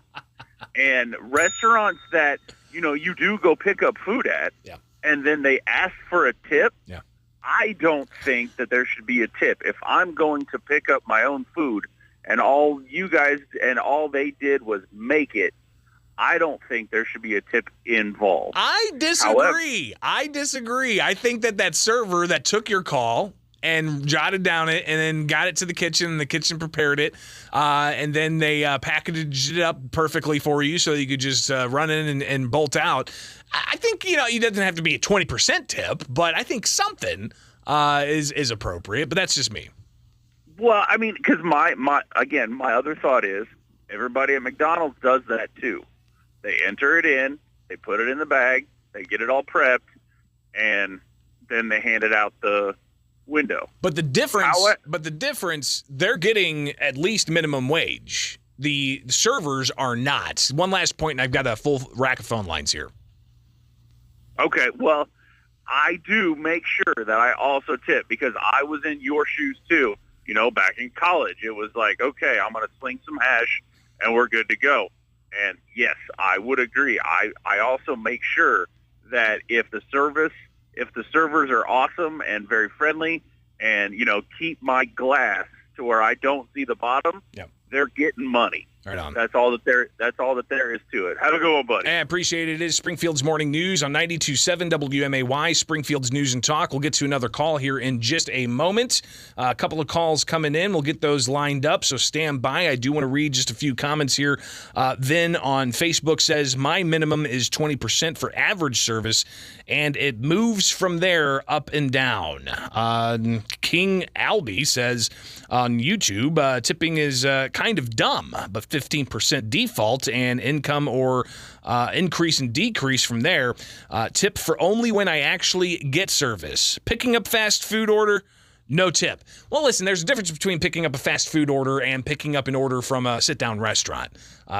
S6: And restaurants that, you do go pick up food at, and then they ask for a tip, I don't think that there should be a tip. If I'm going to pick up my own food and all you guys and all they did was make it, I don't think there should be a tip involved.
S17: I disagree. I think that server that took your call and jotted down it and then got it to the kitchen and the kitchen prepared it and then they packaged it up perfectly for you so you could just run in and bolt out. I think, it doesn't have to be a 20% tip, but I think something is appropriate, but that's just me.
S6: Well, I mean, because my other thought is everybody at McDonald's does that too. They enter it in, they put it in the bag, they get it all prepped, and then they hand it out the window.
S17: But the difference, they're getting at least minimum wage. The servers are not. One last point, and I've got a full rack of phone lines here.
S6: Okay, well, I do make sure that I also tip because I was in your shoes too. Back in college, it was like, okay, I'm going to sling some hash and we're good to go. And yes, I would agree. I also make sure that if the servers are awesome and very friendly and, keep my glass to where I don't see the bottom, they're getting money.
S17: Right on.
S6: That's all that there is to it. Have a good one, buddy.
S17: I appreciate it. It is Springfield's Morning News on 92.7 WMAY, Springfield's News and Talk. We'll get to another call here in just a moment. A couple of calls coming in. We'll get those lined up, so stand by. I do want to read just a few comments here. Then on Facebook says, my minimum is 20% for average service, and it moves from there up and down. King Albie says on YouTube, tipping is kind of dumb, but 15% default and income or increase and decrease from there. Tip for only when I actually get service. Picking up fast food order, no tip. Well, listen, there's a difference between picking up a fast food order and picking up an order from a sit-down restaurant.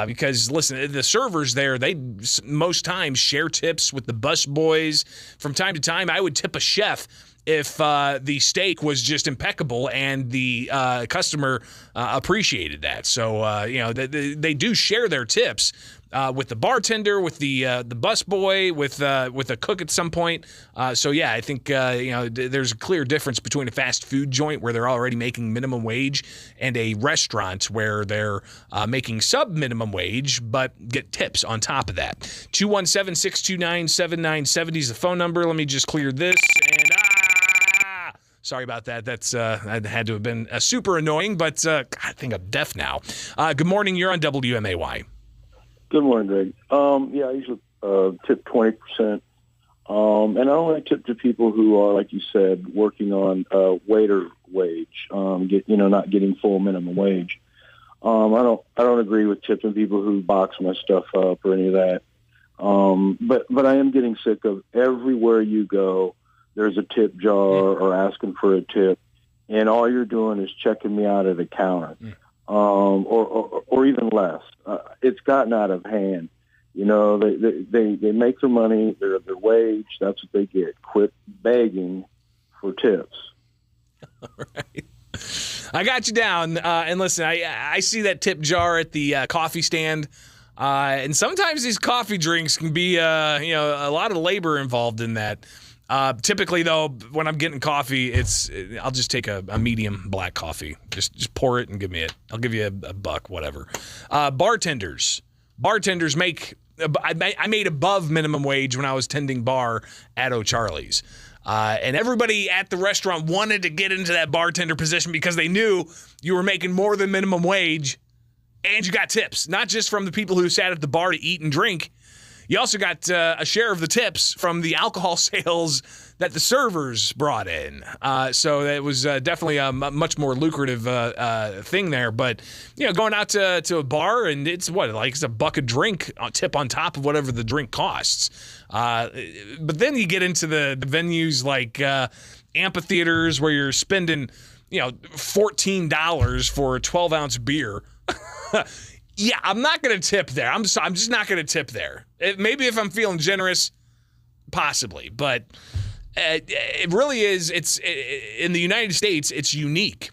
S17: Because, listen, the servers there, they most times share tips with the bus boys. From time to time, I would tip a chef if the steak was just impeccable and the customer appreciated that. So, they do share their tips with the bartender, with the busboy, with a cook at some point. So, yeah, I think, there's a clear difference between a fast food joint where they're already making minimum wage and a restaurant where they're making sub-minimum wage but get tips on top of that. 217-629-7970 is the phone number. Let me just clear this and sorry about that. That's that had to have been super annoying, but I think I'm deaf now. Good morning. You're on WMAY.
S7: Good morning, Greg. I usually tip 20%. And I only tip to people who are, like you said, working on waiter wage, not getting full minimum wage. I don't agree with tipping people who box my stuff up or any of that. But I am getting sick of everywhere you go, there's a tip jar or asking for a tip, and all you're doing is checking me out at the counter, or even less. It's gotten out of hand. They make their money, their wage. That's what they get. Quit begging for tips.
S17: All right. I got you down. And listen, I see that tip jar at the coffee stand. And sometimes these coffee drinks can be, a lot of labor involved in that. Typically, though, when I'm getting coffee, I'll just take a medium black coffee. Just pour it and give me it. I'll give you a buck, whatever. Bartenders make. I made above minimum wage when I was tending bar at O'Charlie's. And everybody at the restaurant wanted to get into that bartender position because they knew you were making more than minimum wage and you got tips, not just from the people who sat at the bar to eat and drink. You also got a share of the tips from the alcohol sales that the servers brought in. So it was definitely a much more lucrative thing there. But, going out to a bar and it's a buck a drink tip on top of whatever the drink costs. But then you get into the venues like amphitheaters where you're spending, $14 for a 12-ounce beer. Yeah, I'm not going to tip there. I'm just not going to tip there. Maybe if I'm feeling generous, possibly. But it really is. It's in the United States, it's unique.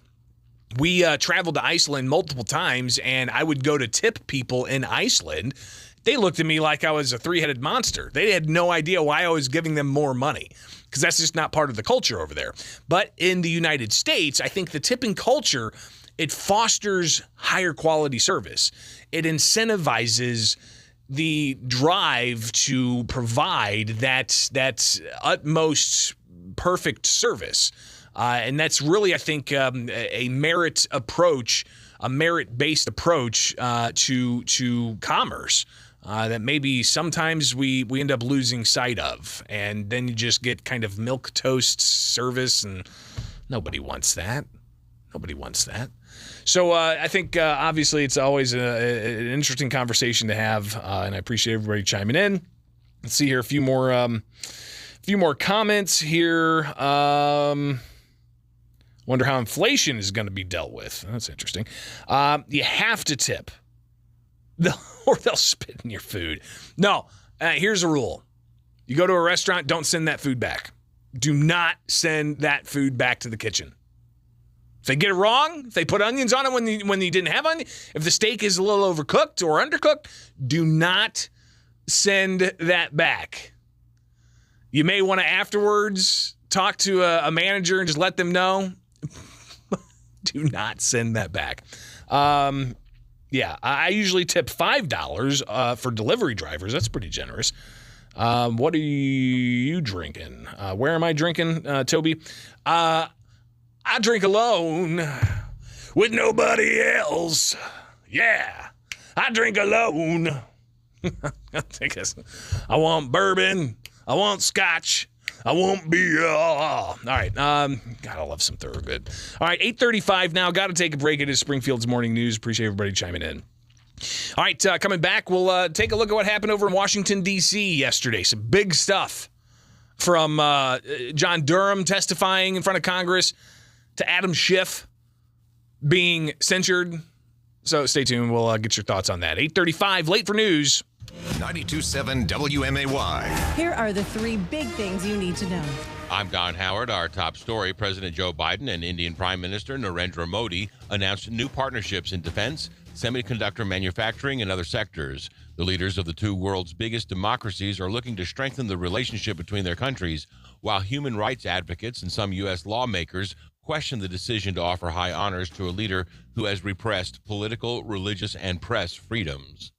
S17: We traveled to Iceland multiple times, and I would go to tip people in Iceland. They looked at me like I was a three-headed monster. They had no idea why I was giving them more money, because that's just not part of the culture over there. But in the United States, I think the tipping culture, it fosters higher quality service. It incentivizes the drive to provide that utmost perfect service. And that's really, I think, a merit approach, a merit-based approach to commerce that maybe sometimes we end up losing sight of. And then you just get kind of milquetoast service, and nobody wants that. Nobody wants that. So I think, obviously, it's always an interesting conversation to have, and I appreciate everybody chiming in. Let's see here, a few more comments here. Wonder how inflation is going to be dealt with. That's interesting. You have to tip, or they'll spit in your food. No, here's a rule. You go to a restaurant, don't send that food back. Do not send that food back to the kitchen. If they get it wrong, if they put onions on it when you didn't have onion, if the steak is a little overcooked or undercooked, do not send that back. You may want to afterwards talk to a manager and just let them know. Do not send that back. Yeah, I usually tip $5 for delivery drivers. That's pretty generous. What are you drinking? Where am I drinking, Toby? I drink alone with nobody else. Yeah, I drink alone. I want bourbon. I want scotch. I want beer. All right. God, I love some Thorogood. All right, 8:35 now. Got to take a break. It is Springfield's Morning News. Appreciate everybody chiming in. All right, coming back, we'll take a look at what happened over in Washington, D.C. yesterday. Some big stuff from John Durham testifying in front of Congress to Adam Schiff being censured. So stay tuned. We'll get your thoughts on that. 8:35, late for news.
S10: 92.7 WMAY.
S1: Here are the three big things you need to know.
S8: I'm Don Howard. Our top story, President Joe Biden and Indian Prime Minister Narendra Modi announced new partnerships in defense, semiconductor manufacturing, and other sectors. The leaders of the two world's biggest democracies are looking to strengthen the relationship between their countries, while human rights advocates and some U.S. lawmakers question the decision to offer high honors to a leader who has repressed political, religious, and press freedoms.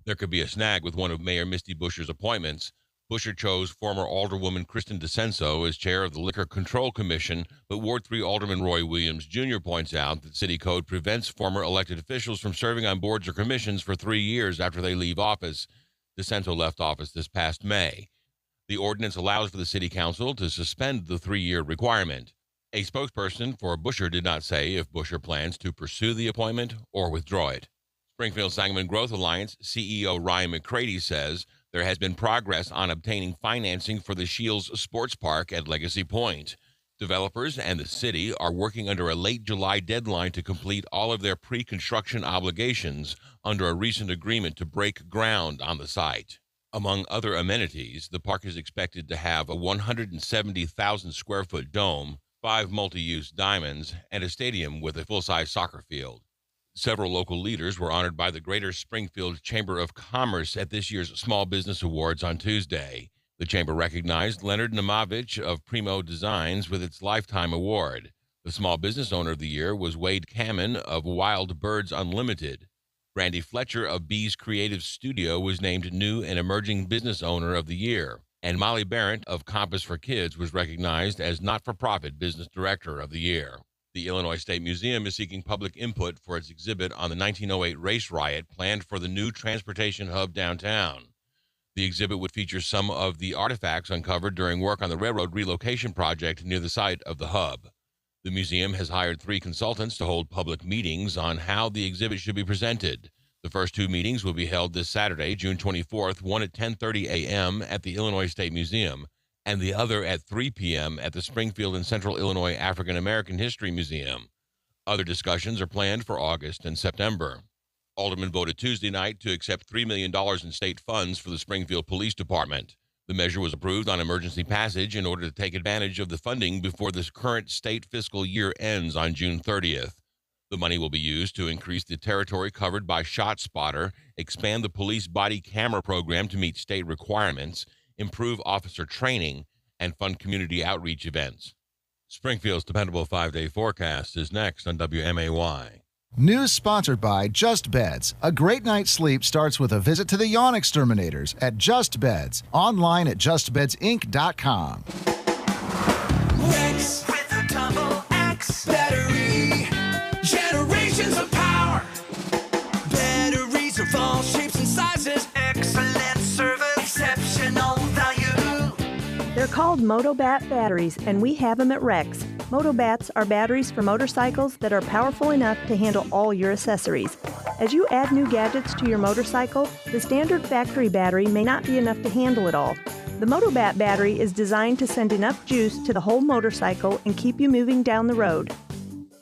S8: There could be a snag with one of Mayor Misty Buscher's appointments. Buscher chose former Alderwoman Kristen DeCenso as chair of the Liquor Control Commission, but Ward 3 Alderman Roy Williams Jr. points out that city code prevents former elected officials from serving on boards or commissions for 3 years after they leave office. DeCenso left office this past May. The ordinance allows for the city council to suspend the 3-year requirement. A spokesperson for Buscher did not say if Buscher plans to pursue the appointment or withdraw it. Springfield Sangamon Growth Alliance CEO Ryan McCready says there has been progress on obtaining financing for the Shields Sports Park at Legacy Point. Developers and the city are working under a late July deadline to complete all of their pre-construction obligations under a recent agreement to break ground on the site. Among other amenities, the park is expected to have a 170,000 square foot dome, 5 multi-use diamonds, and a stadium with a full-size soccer field. Several local leaders were honored by the Greater Springfield Chamber of Commerce at this year's Small Business Awards on Tuesday. The chamber recognized Leonard Namovich of Primo Designs with its Lifetime Award. The Small Business Owner of the Year was Wade Kamen of Wild Birds Unlimited. Brandy Fletcher of Bee's Creative Studio was named New and Emerging Business Owner of the Year. And Molly Barrett of Compass for Kids was recognized as Not-for-Profit Business Director of the Year. The Illinois State Museum is seeking public input for its exhibit on the 1908 race riot planned for the new transportation hub downtown. The exhibit would feature some of the artifacts uncovered during work on the railroad relocation project near the site of the hub. The museum has hired 3 consultants to hold public meetings on how the exhibit should be presented. The first 2 meetings will be held this Saturday, June 24th, one at 10:30 a.m. at the Illinois State Museum, and the other at 3 p.m. at the Springfield and Central Illinois African American History Museum. Other discussions are planned for August and September. Aldermen voted Tuesday night to accept $3 million in state funds for the Springfield Police Department. The measure was approved on emergency passage in order to take advantage of the funding before this current state fiscal year ends on June 30th. The money will be used to increase the territory covered by ShotSpotter, expand the police body camera program to meet state requirements, improve officer training, and fund community outreach events. Springfield's dependable 5-day forecast is next on WMAY.
S5: News sponsored by Just Beds. A great night's sleep starts with a visit to the yawn exterminators at Just Beds. Online at justbedsinc.com.
S25: X with a double X battery. Generations of power. Batteries of all shapes and sizes. Excellent service. Exceptional value.
S18: They're called Motobat batteries, and we have them at Rex. Motobats are batteries for motorcycles that are powerful enough to handle all your accessories. As you add new gadgets to your motorcycle, the standard factory battery may not be enough to handle it all. The Motobat battery is designed to send enough juice to the whole motorcycle and keep you moving down the road.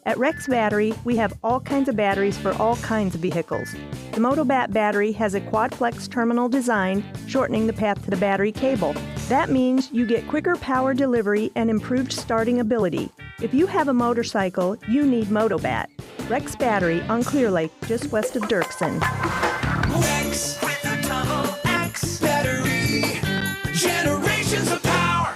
S18: At Rex Battery, we have all kinds of batteries for all kinds of vehicles. The Motobat battery has a quad-flex terminal design, shortening the path to the battery cable. That means you get quicker power delivery and improved starting ability. If you have a motorcycle, you need Motobat. Rex Battery on Clear Lake, just west of Dirksen.
S25: X with a double X battery. Generations of power.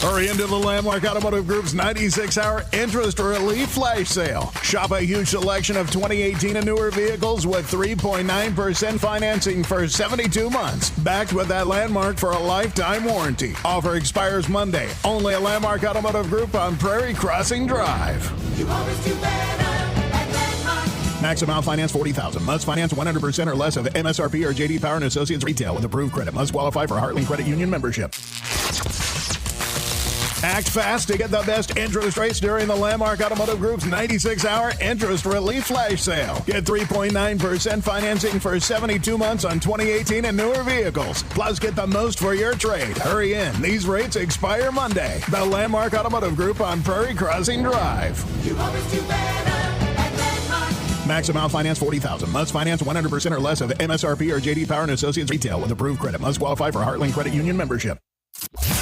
S4: Hurry into the Landmark Automotive Group's 96-hour interest relief flash sale. Shop a huge selection of 2018 and newer vehicles with 3.9% financing for 72 months. Backed with that Landmark for a lifetime warranty. Offer expires Monday. Only at Landmark Automotive Group on Prairie Crossing Drive.
S25: You always do better at Landmark.
S4: Max amount finance $40,000. Must finance 100% or less of MSRP or JD Power and Associates retail with approved credit. Must qualify for Heartland Credit Union membership. Act fast to get the best interest rates during the Landmark Automotive Group's 96-hour interest relief flash sale. Get 3.9% financing for 72 months on 2018 and newer vehicles. Plus, get the most for your trade. Hurry in. These rates expire Monday. The Landmark Automotive Group on Prairie Crossing Drive.
S25: You always do better at Landmark.
S4: Max amount finance $40,000. Must finance 100% or less of MSRP or JD Power and Associates retail with approved credit. Must qualify for Heartland Credit Union membership.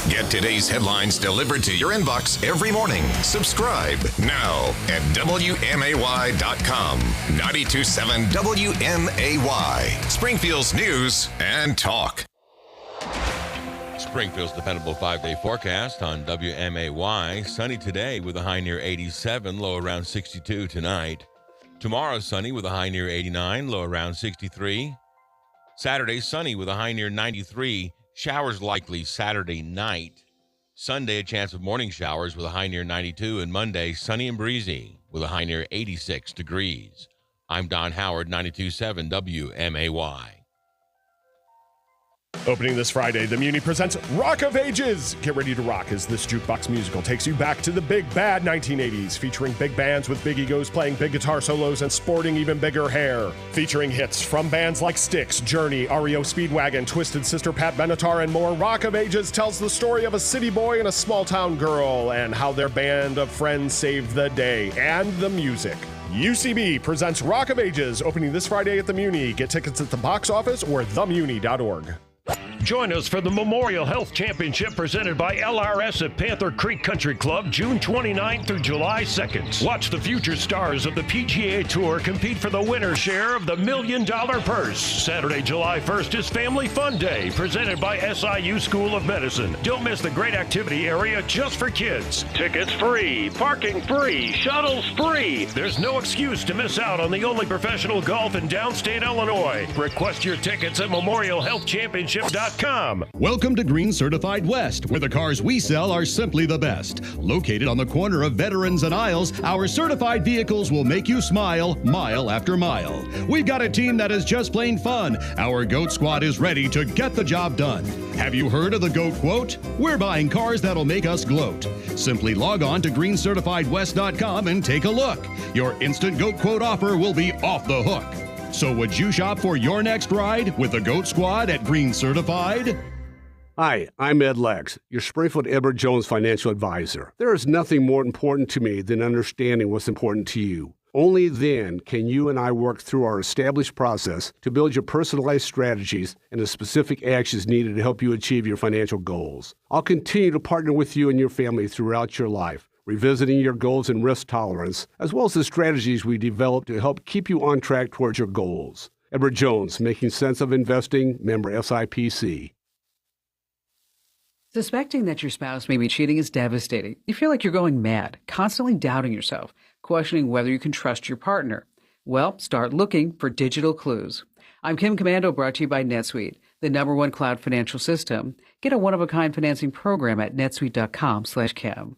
S10: Get today's headlines delivered to your inbox every morning. Subscribe now at WMAY.com. 92.7 WMAY. Springfield's news and talk.
S8: Springfield's dependable 5-day forecast on WMAY. Sunny today with a high near 87, low around 62 tonight. Tomorrow, sunny with a high near 89, low around 63. Saturday, sunny with a high near 93. Showers likely Saturday night. Sunday, a chance of morning showers with a high near 92. And Monday, sunny and breezy with a high near 86 degrees. I'm Don Howard, 92.7 WMAY.
S9: Opening this Friday, the Muni presents Rock of Ages. Get ready to rock as this jukebox musical takes you back to the big bad 1980s, featuring big bands with big egos playing big guitar solos and sporting even bigger hair. Featuring hits from bands like Styx, Journey, REO Speedwagon, Twisted Sister, Pat Benatar, and more, Rock of Ages tells the story of a city boy and a small-town girl and how their band of friends saved the day and the music. UCB presents Rock of Ages, opening this Friday at the Muni. Get tickets at the box office or themuni.org.
S11: Join us for the Memorial Health Championship presented by LRS at Panther Creek Country Club, June 29th through July 2nd. Watch the future stars of the PGA Tour compete for the winner's share of the $1 million purse. Saturday, July 1st is Family Fun Day, presented by SIU School of Medicine. Don't miss the great activity area just for kids. Tickets free, parking free, shuttles free. There's no excuse to miss out on the only professional golf in downstate Illinois. Request your tickets at memorialhealthchampionship.com.
S12: Welcome to Green Certified West, where the cars we sell are simply the best. Located on the corner of Veterans and Isles, our certified vehicles will make you smile mile after mile. We've got a team that is just plain fun. Our GOAT Squad is ready to get the job done. Have you heard of the GOAT quote? We're buying cars that'll make us gloat. Simply log on to greencertifiedwest.com and take a look. Your instant GOAT quote offer will be off the hook. So would you shop for your next ride with the GOAT Squad at Green Certified?
S13: Hi, I'm Ed Lex, your Springfield Edward Jones financial advisor. There is nothing more important to me than understanding what's important to you. Only then can you and I work through our established process to build your personalized strategies and the specific actions needed to help you achieve your financial goals. I'll continue to partner with you and your family throughout your life, revisiting your goals and risk tolerance, as well as the strategies we develop to help keep you on track towards your goals. Edward Jones, making sense of investing, member SIPC.
S14: Suspecting that your spouse may be cheating is devastating. You feel like you're going mad, constantly doubting yourself, questioning whether you can trust your partner. Well, start looking for digital clues. I'm Kim Commando, brought to you by NetSuite, the #1 cloud financial system. Get a one-of-a-kind financing program at netsuite.com/Kim.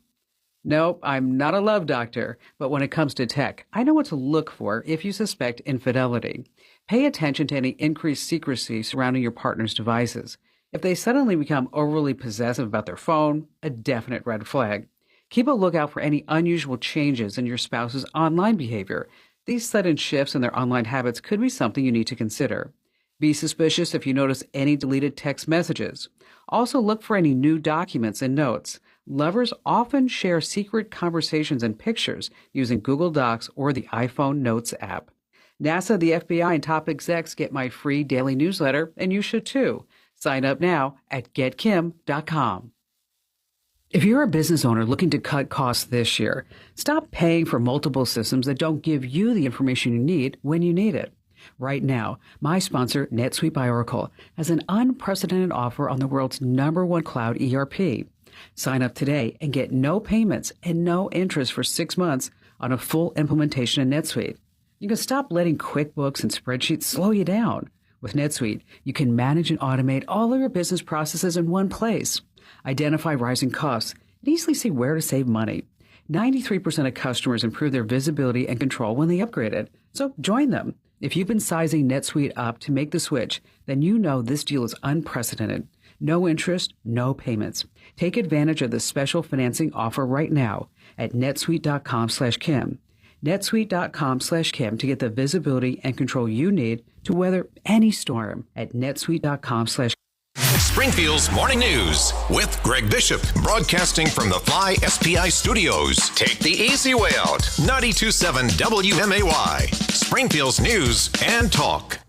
S14: Nope, I'm not a love doctor, but when it comes to tech, I know what to look for if you suspect infidelity. Pay attention to any increased secrecy surrounding your partner's devices. If they suddenly become overly possessive about their phone, a definite red flag. Keep a lookout for any unusual changes in your spouse's online behavior. These sudden shifts in their online habits could be something you need to consider. Be suspicious if you notice any deleted text messages. Also look for any new documents and notes. Lovers often share secret conversations and pictures using Google Docs or the iPhone Notes app. NASA, the FBI, and top execs get my free daily newsletter, and you should too. Sign up now at getkim.com. If you're a business owner looking to cut costs this year, stop paying for multiple systems that don't give you the information you need when you need it. Right now, my sponsor, NetSuite by Oracle, has an unprecedented offer on the world's #1 cloud ERP. Sign up today and get no payments and no interest for 6 months on a full implementation of NetSuite. You can stop letting QuickBooks and spreadsheets slow you down. With NetSuite, you can manage and automate all of your business processes in one place. Identify rising costs and easily see where to save money. 93% of customers improve their visibility and control when they upgraded. So join them. If you've been sizing NetSuite up to make the switch, then you know this deal is unprecedented. No interest, no payments. Take advantage of this special financing offer right now at netsuite.com/Kim. netsuite.com/Kim to get the visibility and control you need to weather any storm at netsuite.com/Kim.
S10: Springfield's Morning News with Greg Bishop, broadcasting from the Fly SPI studios. Take the easy way out. 92.7 WMAY, Springfield's News and Talk.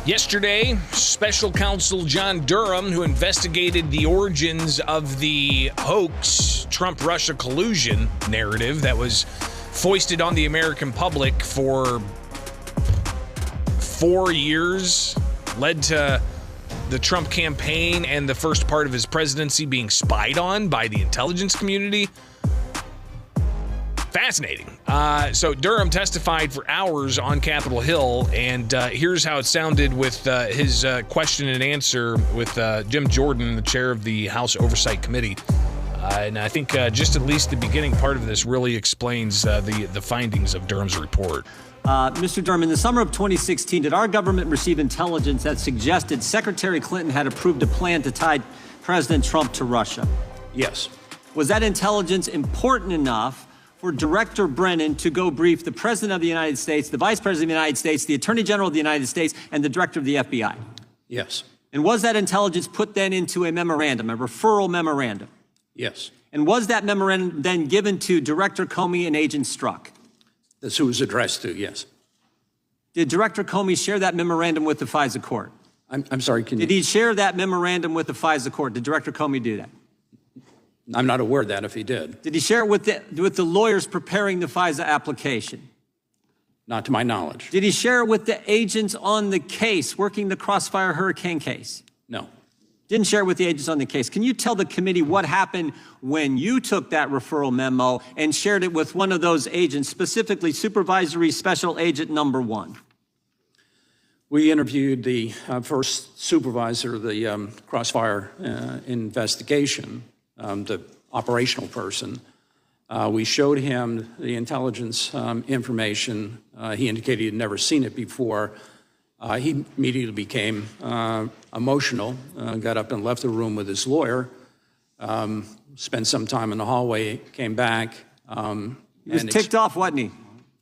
S17: Yesterday, special counsel John Durham, who investigated the origins of the hoax Trump-Russia collusion narrative that was foisted on the American public for 4 years, led to the Trump campaign and the first part of his presidency being spied on by the intelligence community. Fascinating. So Durham testified for hours on Capitol Hill, and here's how it sounded with his question and answer with Jim Jordan, the chair of the House Oversight Committee. And I think just at least the beginning part of this really explains the findings of Durham's report.
S15: Mr. Durham, in the summer of 2016, did our government receive intelligence that suggested Secretary Clinton had approved a plan to tie President Trump to Russia?
S16: Yes.
S15: Was that intelligence important enough for Director Brennan to go brief the President of the United States, the Vice President of the United States, the Attorney General of the United States, and the Director of the FBI?
S16: Yes.
S15: And was that intelligence put then into a memorandum, a referral memorandum?
S16: Yes.
S15: And was that memorandum then given to Director Comey and Agent Strzok?
S16: That's who it was addressed to, yes.
S15: Did Director Comey share that memorandum with the FISA court?
S16: I'm sorry,
S15: Did he share that memorandum with the FISA court? Did Director Comey do that?
S16: I'm not aware of that if he did.
S15: Did he share it with the lawyers preparing the FISA application?
S16: Not to my knowledge.
S15: Did he share it with the agents on the case, working the Crossfire Hurricane case?
S16: No.
S15: Didn't share it with the agents on the case. Can you tell the committee what happened when you took that referral memo and shared it with one of those agents, specifically Supervisory Special Agent Number 1?
S16: We interviewed the first supervisor of the Crossfire investigation, the operational person. We showed him the intelligence information. He indicated he had never seen it before. He immediately became emotional, got up and left the room with his lawyer, spent some time in the hallway, came back.
S15: He was ticked off, wasn't he?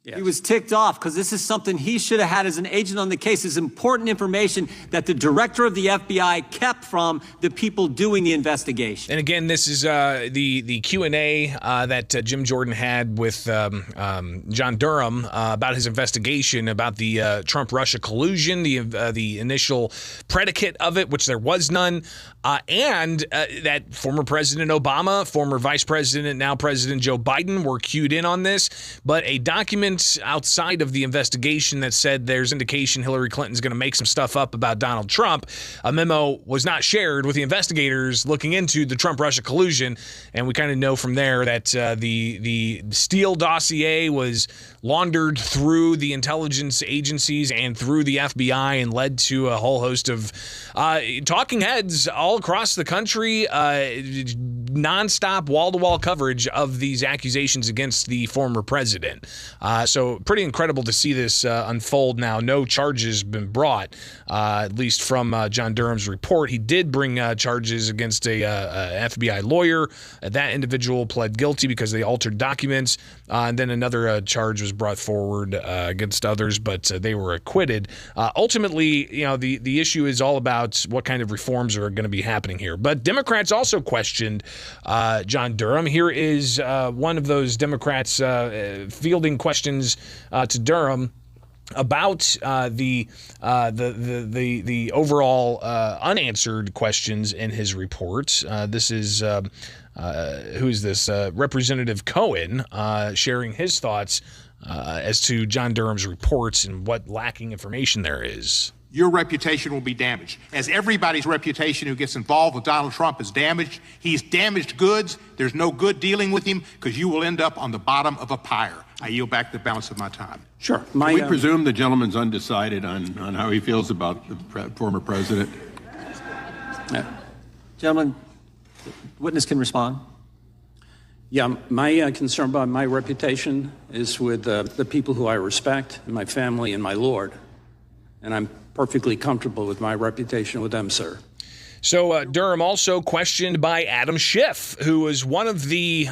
S15: Yes. He was ticked off because this is something he should have had as an agent on the case. It's important information that the director of the FBI kept from the people doing the investigation.
S17: And again, this is the Q&A that Jim Jordan had with John Durham about his investigation about the Trump-Russia collusion, the initial predicate of it, which there was none, and that former President Obama, former Vice President, now President Joe Biden were cued in on this, but a document outside of the investigation that said there's indication Hillary Clinton's going to make some stuff up about Donald Trump. A memo was not shared with the investigators looking into the Trump-Russia collusion, and we kind of know from there that the Steele dossier was laundered through the intelligence agencies and through the FBI and led to a whole host of talking heads all across the country, nonstop, wall-to-wall coverage of these accusations against the former president. So pretty incredible to see this unfold now. No charges been brought, at least from John Durham's report. He did bring charges against a FBI lawyer. That individual pled guilty because they altered documents. And then another charge was brought forward against others, but they were acquitted. Ultimately, the issue is all about what kind of reforms are going to be happening here. But Democrats also questioned John Durham. Here is one of those Democrats fielding questions to Durham about the overall unanswered questions in his report. This is who is this? Representative Cohen sharing his thoughts as to John Durham's reports and what lacking information there is.
S19: Your reputation will be damaged, as everybody's reputation who gets involved with Donald Trump is damaged. He's damaged goods. There's no good dealing with him because you will end up on the bottom of a pyre. I yield back the balance of my time.
S16: Sure.
S20: Can we presume the gentleman's undecided on how he feels about the former president?
S15: Gentlemen, witness can respond.
S16: Yeah, my concern about my reputation is with the people who I respect, and my family and my Lord. And I'm perfectly comfortable with my reputation with them, sir.
S17: So Durham also questioned by Adam Schiff, who was one of the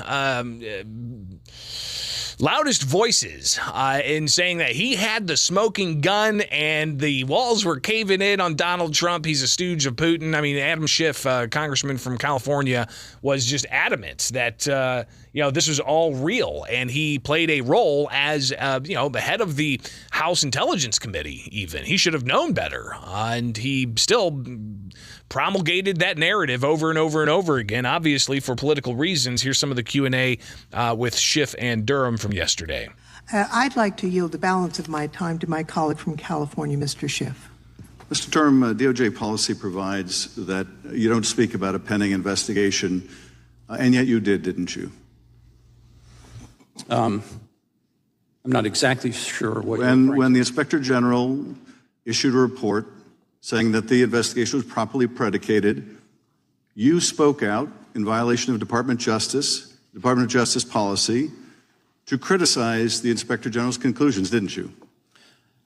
S17: loudest voices in saying that he had the smoking gun and the walls were caving in on Donald Trump. He's a stooge of Putin. I mean, Adam Schiff, congressman from California, was just adamant that this was all real, and he played a role as the head of the House Intelligence Committee. Even he should have known better, and he still promulgated that narrative over and over and over again, obviously for political reasons. Here's some of the Q&A with Schiff and Durham from yesterday.
S21: I'd like to yield the balance of my time to my colleague from California, Mr. Schiff.
S22: Mr. Durham, DOJ policy provides that you don't speak about a pending investigation, and yet you did, didn't you?
S16: I'm not exactly sure what
S22: when the Inspector General issued a report saying that the investigation was properly predicated, you spoke out in violation of Department of Justice policy to criticize the Inspector General's conclusions, didn't you?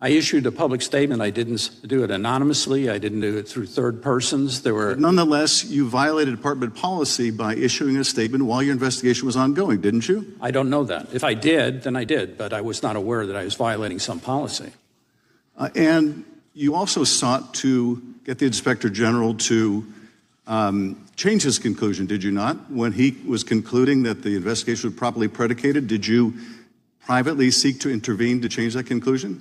S16: I issued a public statement. I didn't do it anonymously. I didn't do it through third persons.
S22: But nonetheless, you violated department policy by issuing a statement while your investigation was ongoing, didn't you?
S16: I don't know that. If I did, then I did, but I was not aware that I was violating some policy.
S22: And you also sought to get the Inspector General to change his conclusion, did you not? When he was concluding that the investigation was properly predicated, did you privately seek to intervene to change that conclusion?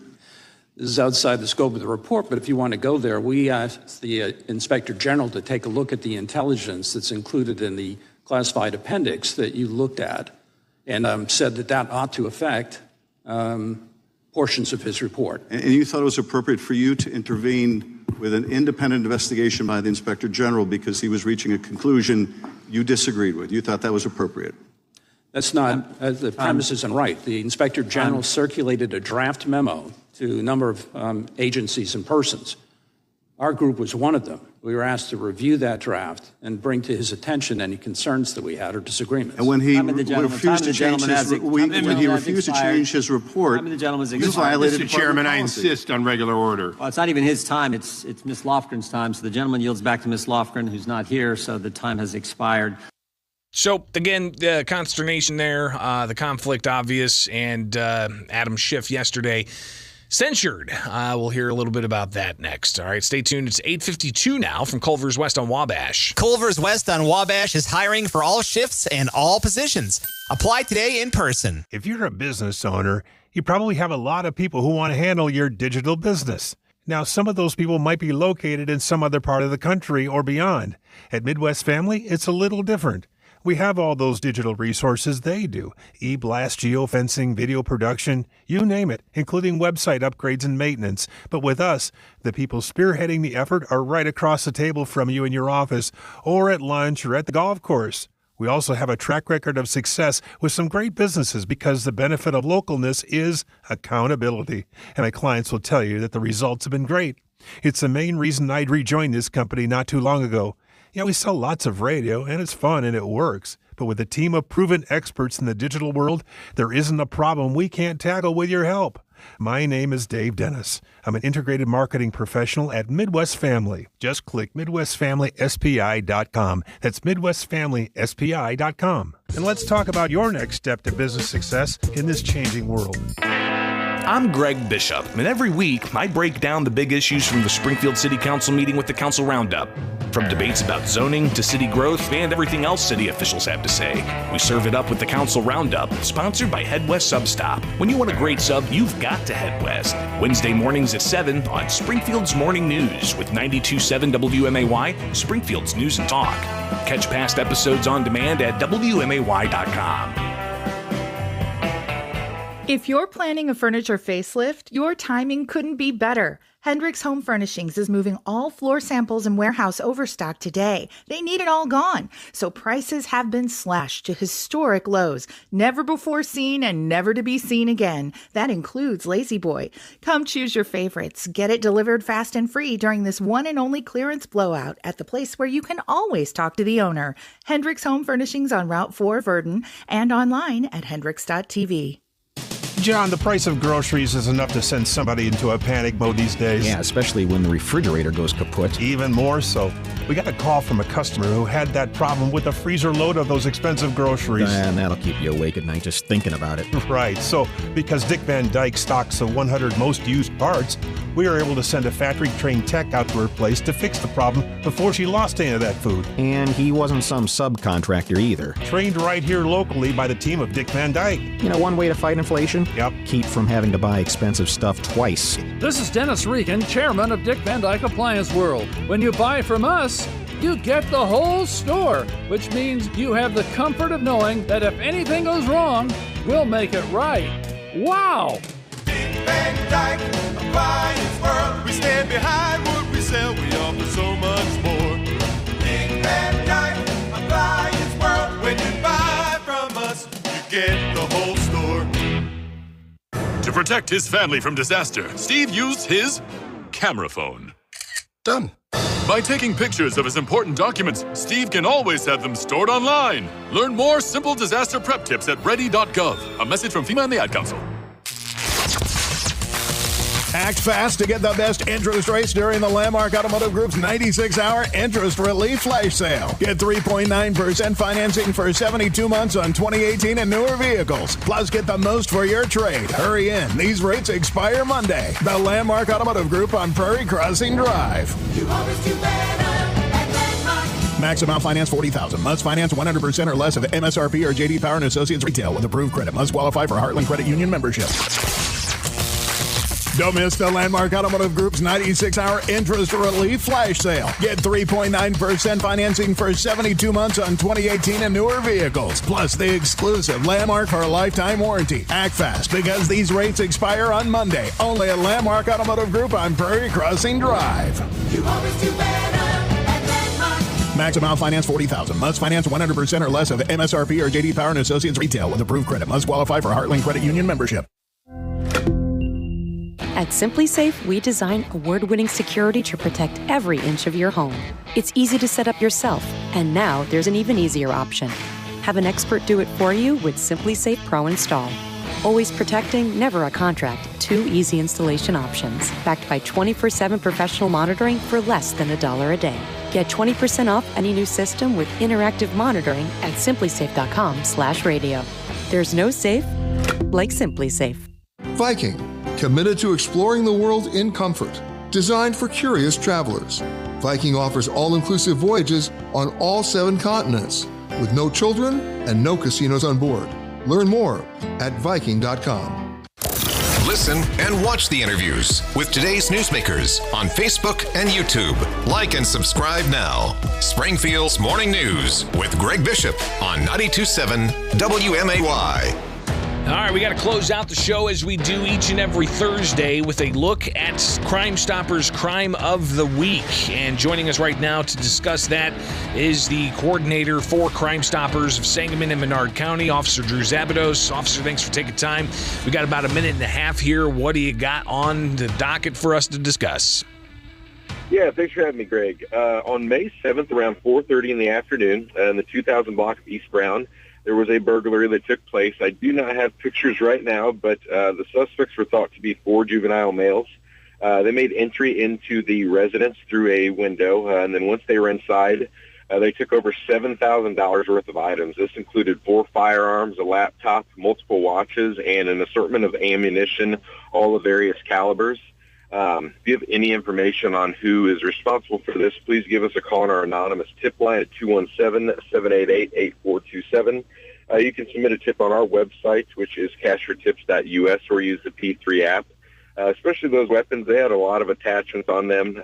S16: This is outside the scope of the report, but if you want to go there, we asked the Inspector General to take a look at the intelligence that's included in the classified appendix that you looked at, and said that ought to affect portions of his report.
S22: And you thought it was appropriate for you to intervene with an independent investigation by the Inspector General because he was reaching a conclusion you disagreed with. You thought that was appropriate.
S16: That's not, the premise isn't right. The Inspector General circulated a draft memo to a number of agencies and persons. Our group was one of them. We were asked to review that draft and bring to his attention any concerns that we had or disagreements.
S22: And when he refused to change his report, you violated
S20: Mr. Chairman, I insist on regular order.
S15: Well, it's not even his time. It's Ms. Lofgren's time. So the gentleman yields back to Ms. Lofgren, who's not here, so the time has expired.
S17: So, again, the consternation there, the conflict obvious, and Adam Schiff yesterday censured. We'll hear a little bit about that next. All right, stay tuned. It's 8:52 now from Culver's West on Wabash.
S2: Culver's West on Wabash is hiring for all shifts and all positions. Apply today in person.
S3: If you're a business owner, you probably have a lot of people who want to handle your digital business. Now, some of those people might be located in some other part of the country or beyond. At Midwest Family, it's a little different. We have all those digital resources they do. E-blast, geofencing, video production, you name it, including website upgrades and maintenance. But with us, the people spearheading the effort are right across the table from you in your office or at lunch or at the golf course. We also have a track record of success with some great businesses because the benefit of localness is accountability. And my clients will tell you that the results have been great. It's the main reason I'd rejoined this company not too long ago. Yeah, we sell lots of radio, and it's fun, and it works. But with a team of proven experts in the digital world, there isn't a problem we can't tackle with your help. My name is Dave Dennis. I'm an integrated marketing professional at Midwest Family. Just click MidwestFamilySPI.com. That's MidwestFamilySPI.com. And let's talk about your next step to business success in this changing world.
S6: I'm Greg Bishop, and every week I break down the big issues from the Springfield City Council meeting with the Council Roundup. From debates about zoning to city growth and everything else city officials have to say, we serve it up with the Council Roundup, sponsored by Head West Substop. When you want a great sub, you've got to Head West. Wednesday mornings at 7 on Springfield's Morning News with 92.7 WMAY, Springfield's News and Talk. Catch past episodes on demand at WMAY.com.
S23: If you're planning a furniture facelift, your timing couldn't be better. Hendricks Home Furnishings is moving all floor samples and warehouse overstock today. They need it all gone. So prices have been slashed to historic lows, never before seen and never to be seen again. That includes Lazy Boy. Come choose your favorites. Get it delivered fast and free during this one and only clearance blowout at the place where you can always talk to the owner. Hendricks Home Furnishings on Route 4 Verdon and online at hendricks.tv.
S3: John, the price of groceries is enough to send somebody into a panic mode these days.
S24: Yeah, especially when the refrigerator goes kaput.
S3: Even more so. We got a call from a customer who had that problem with a freezer load of those expensive groceries.
S24: And that'll keep you awake at night just thinking about it.
S3: Right. So, because Dick Van Dyke stocks the 100 most used parts, we were able to send a factory-trained tech out to her place to fix the problem before she lost any of that food.
S24: And he wasn't some subcontractor either.
S3: Trained right here locally by the team of Dick Van Dyke.
S24: You know, one way to fight inflation?
S3: Yep.
S24: Keep from having to buy expensive stuff twice.
S26: This is Dennis Regan, chairman of Dick Van Dyke Appliance World. When you buy from us, you get the whole store, which means you have the comfort of knowing that if anything goes wrong, we'll make it right. Wow!
S25: Dick Van Dyke Appliance World. We stand behind what we sell. We offer so much more. Dick Van Dyke Appliance World. When you buy from us, you get the whole store.
S27: To protect his family from disaster, Steve used his camera phone. Done. By taking pictures of his important documents, Steve can always have them stored online. Learn more simple disaster prep tips at ready.gov. A message from FEMA and the Ad Council.
S4: Act fast to get the best interest rates during the Landmark Automotive Group's 96-hour interest relief flash sale. Get 3.9% financing for 72 months on 2018 and newer vehicles. Plus, get the most for your trade. Hurry in. These rates expire Monday. The Landmark Automotive Group on Prairie Crossing Drive.
S25: You always do better at Landmark.
S4: Max amount finance $40,000. Must finance 100% or less of MSRP or J.D. Power and Associates retail with approved credit. Must qualify for Heartland Credit Union membership. Don't miss the Landmark Automotive Group's 96-hour interest relief flash sale. Get 3.9% financing for 72 months on 2018 and newer vehicles, plus the exclusive Landmark for a lifetime warranty. Act fast because these rates expire on Monday. Only at Landmark Automotive Group on Prairie Crossing Drive.
S25: You always do better at Landmark.
S4: Max amount finance $40,000. Must finance 100% or less of MSRP or JD Power and Associates retail with approved credit. Must qualify for Heartland Credit Union membership.
S1: At Simply Safe, we design award-winning security to protect every inch of your home. It's easy to set up yourself, and now there's an even easier option. Have an expert do it for you with Simply Safe Pro Install. Always protecting, never a contract. 2 easy installation options, backed by 24/7 professional monitoring for less than $1 a day. Get 20% off any new system with interactive monitoring at simplysafe.com/radio. There's no safe like Simply Safe.
S5: Viking, committed to exploring the world in comfort. Designed for curious travelers. Viking offers all-inclusive voyages on all 7 continents, with no children and no casinos on board. Learn more at Viking.com.
S10: Listen and watch the interviews with today's newsmakers on Facebook and YouTube. Like and subscribe now. Springfield's Morning News with Greg Bishop on 92.7 WMAY.
S17: All right, we got to close out the show as we do each and every Thursday with a look at Crime Stoppers Crime of the Week. And joining us right now to discuss that is the coordinator for Crime Stoppers of Sangamon and Menard County, Officer Drew Zabados. Officer, thanks for taking time. We got about a minute and a half here. What do you got on the docket for us to discuss?
S7: Yeah, thanks for having me, Greg. On May 7th, around 4:30 in the afternoon, in the 2000 block of East Brown, there was a burglary that took place. I do not have pictures right now, but the suspects were thought to be 4 juvenile males. They made entry into the residence through a window, and then once they were inside, they took over $7,000 worth of items. This included 4 firearms, a laptop, multiple watches, and an assortment of ammunition, all of various calibers. If you have any information on who is responsible for this, please give us a call on our anonymous tip line at 217-788-8427. You can submit a tip on our website, which is cashfortips.us, or use the P3 app. Especially those weapons, they had a lot of attachments on them.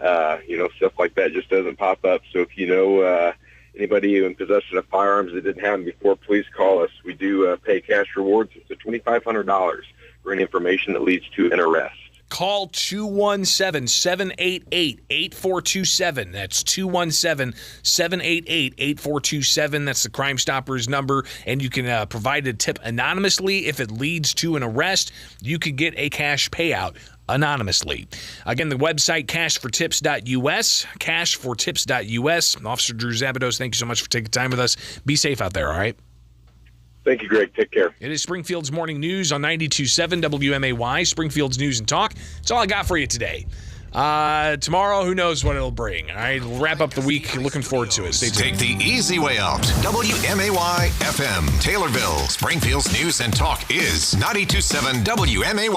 S7: Stuff like that just doesn't pop up. So if you know anybody in possession of firearms that didn't have them before, please call us. We do pay cash rewards up to $2,500 for any information that leads to an arrest.
S17: Call 217-788-8427. That's 217-788-8427. That's the Crime Stoppers number, and you can provide a tip anonymously. If it leads to an arrest, you could get a cash payout anonymously. Again, the website, cashfortips.us, cashfortips.us. Officer Drew Zabados, thank you so much for taking time with us. Be safe out there, all right?
S7: Thank you, Greg. Take care.
S17: It is Springfield's Morning News on 92.7 WMAY, Springfield's News and Talk. That's all I got for you today. Tomorrow, who knows what it'll bring. All right, we'll wrap up the week. Looking forward to it. Stay tuned.
S10: Take the easy way out. WMAY FM, Taylorville. Springfield's News and Talk is 92.7 WMAY.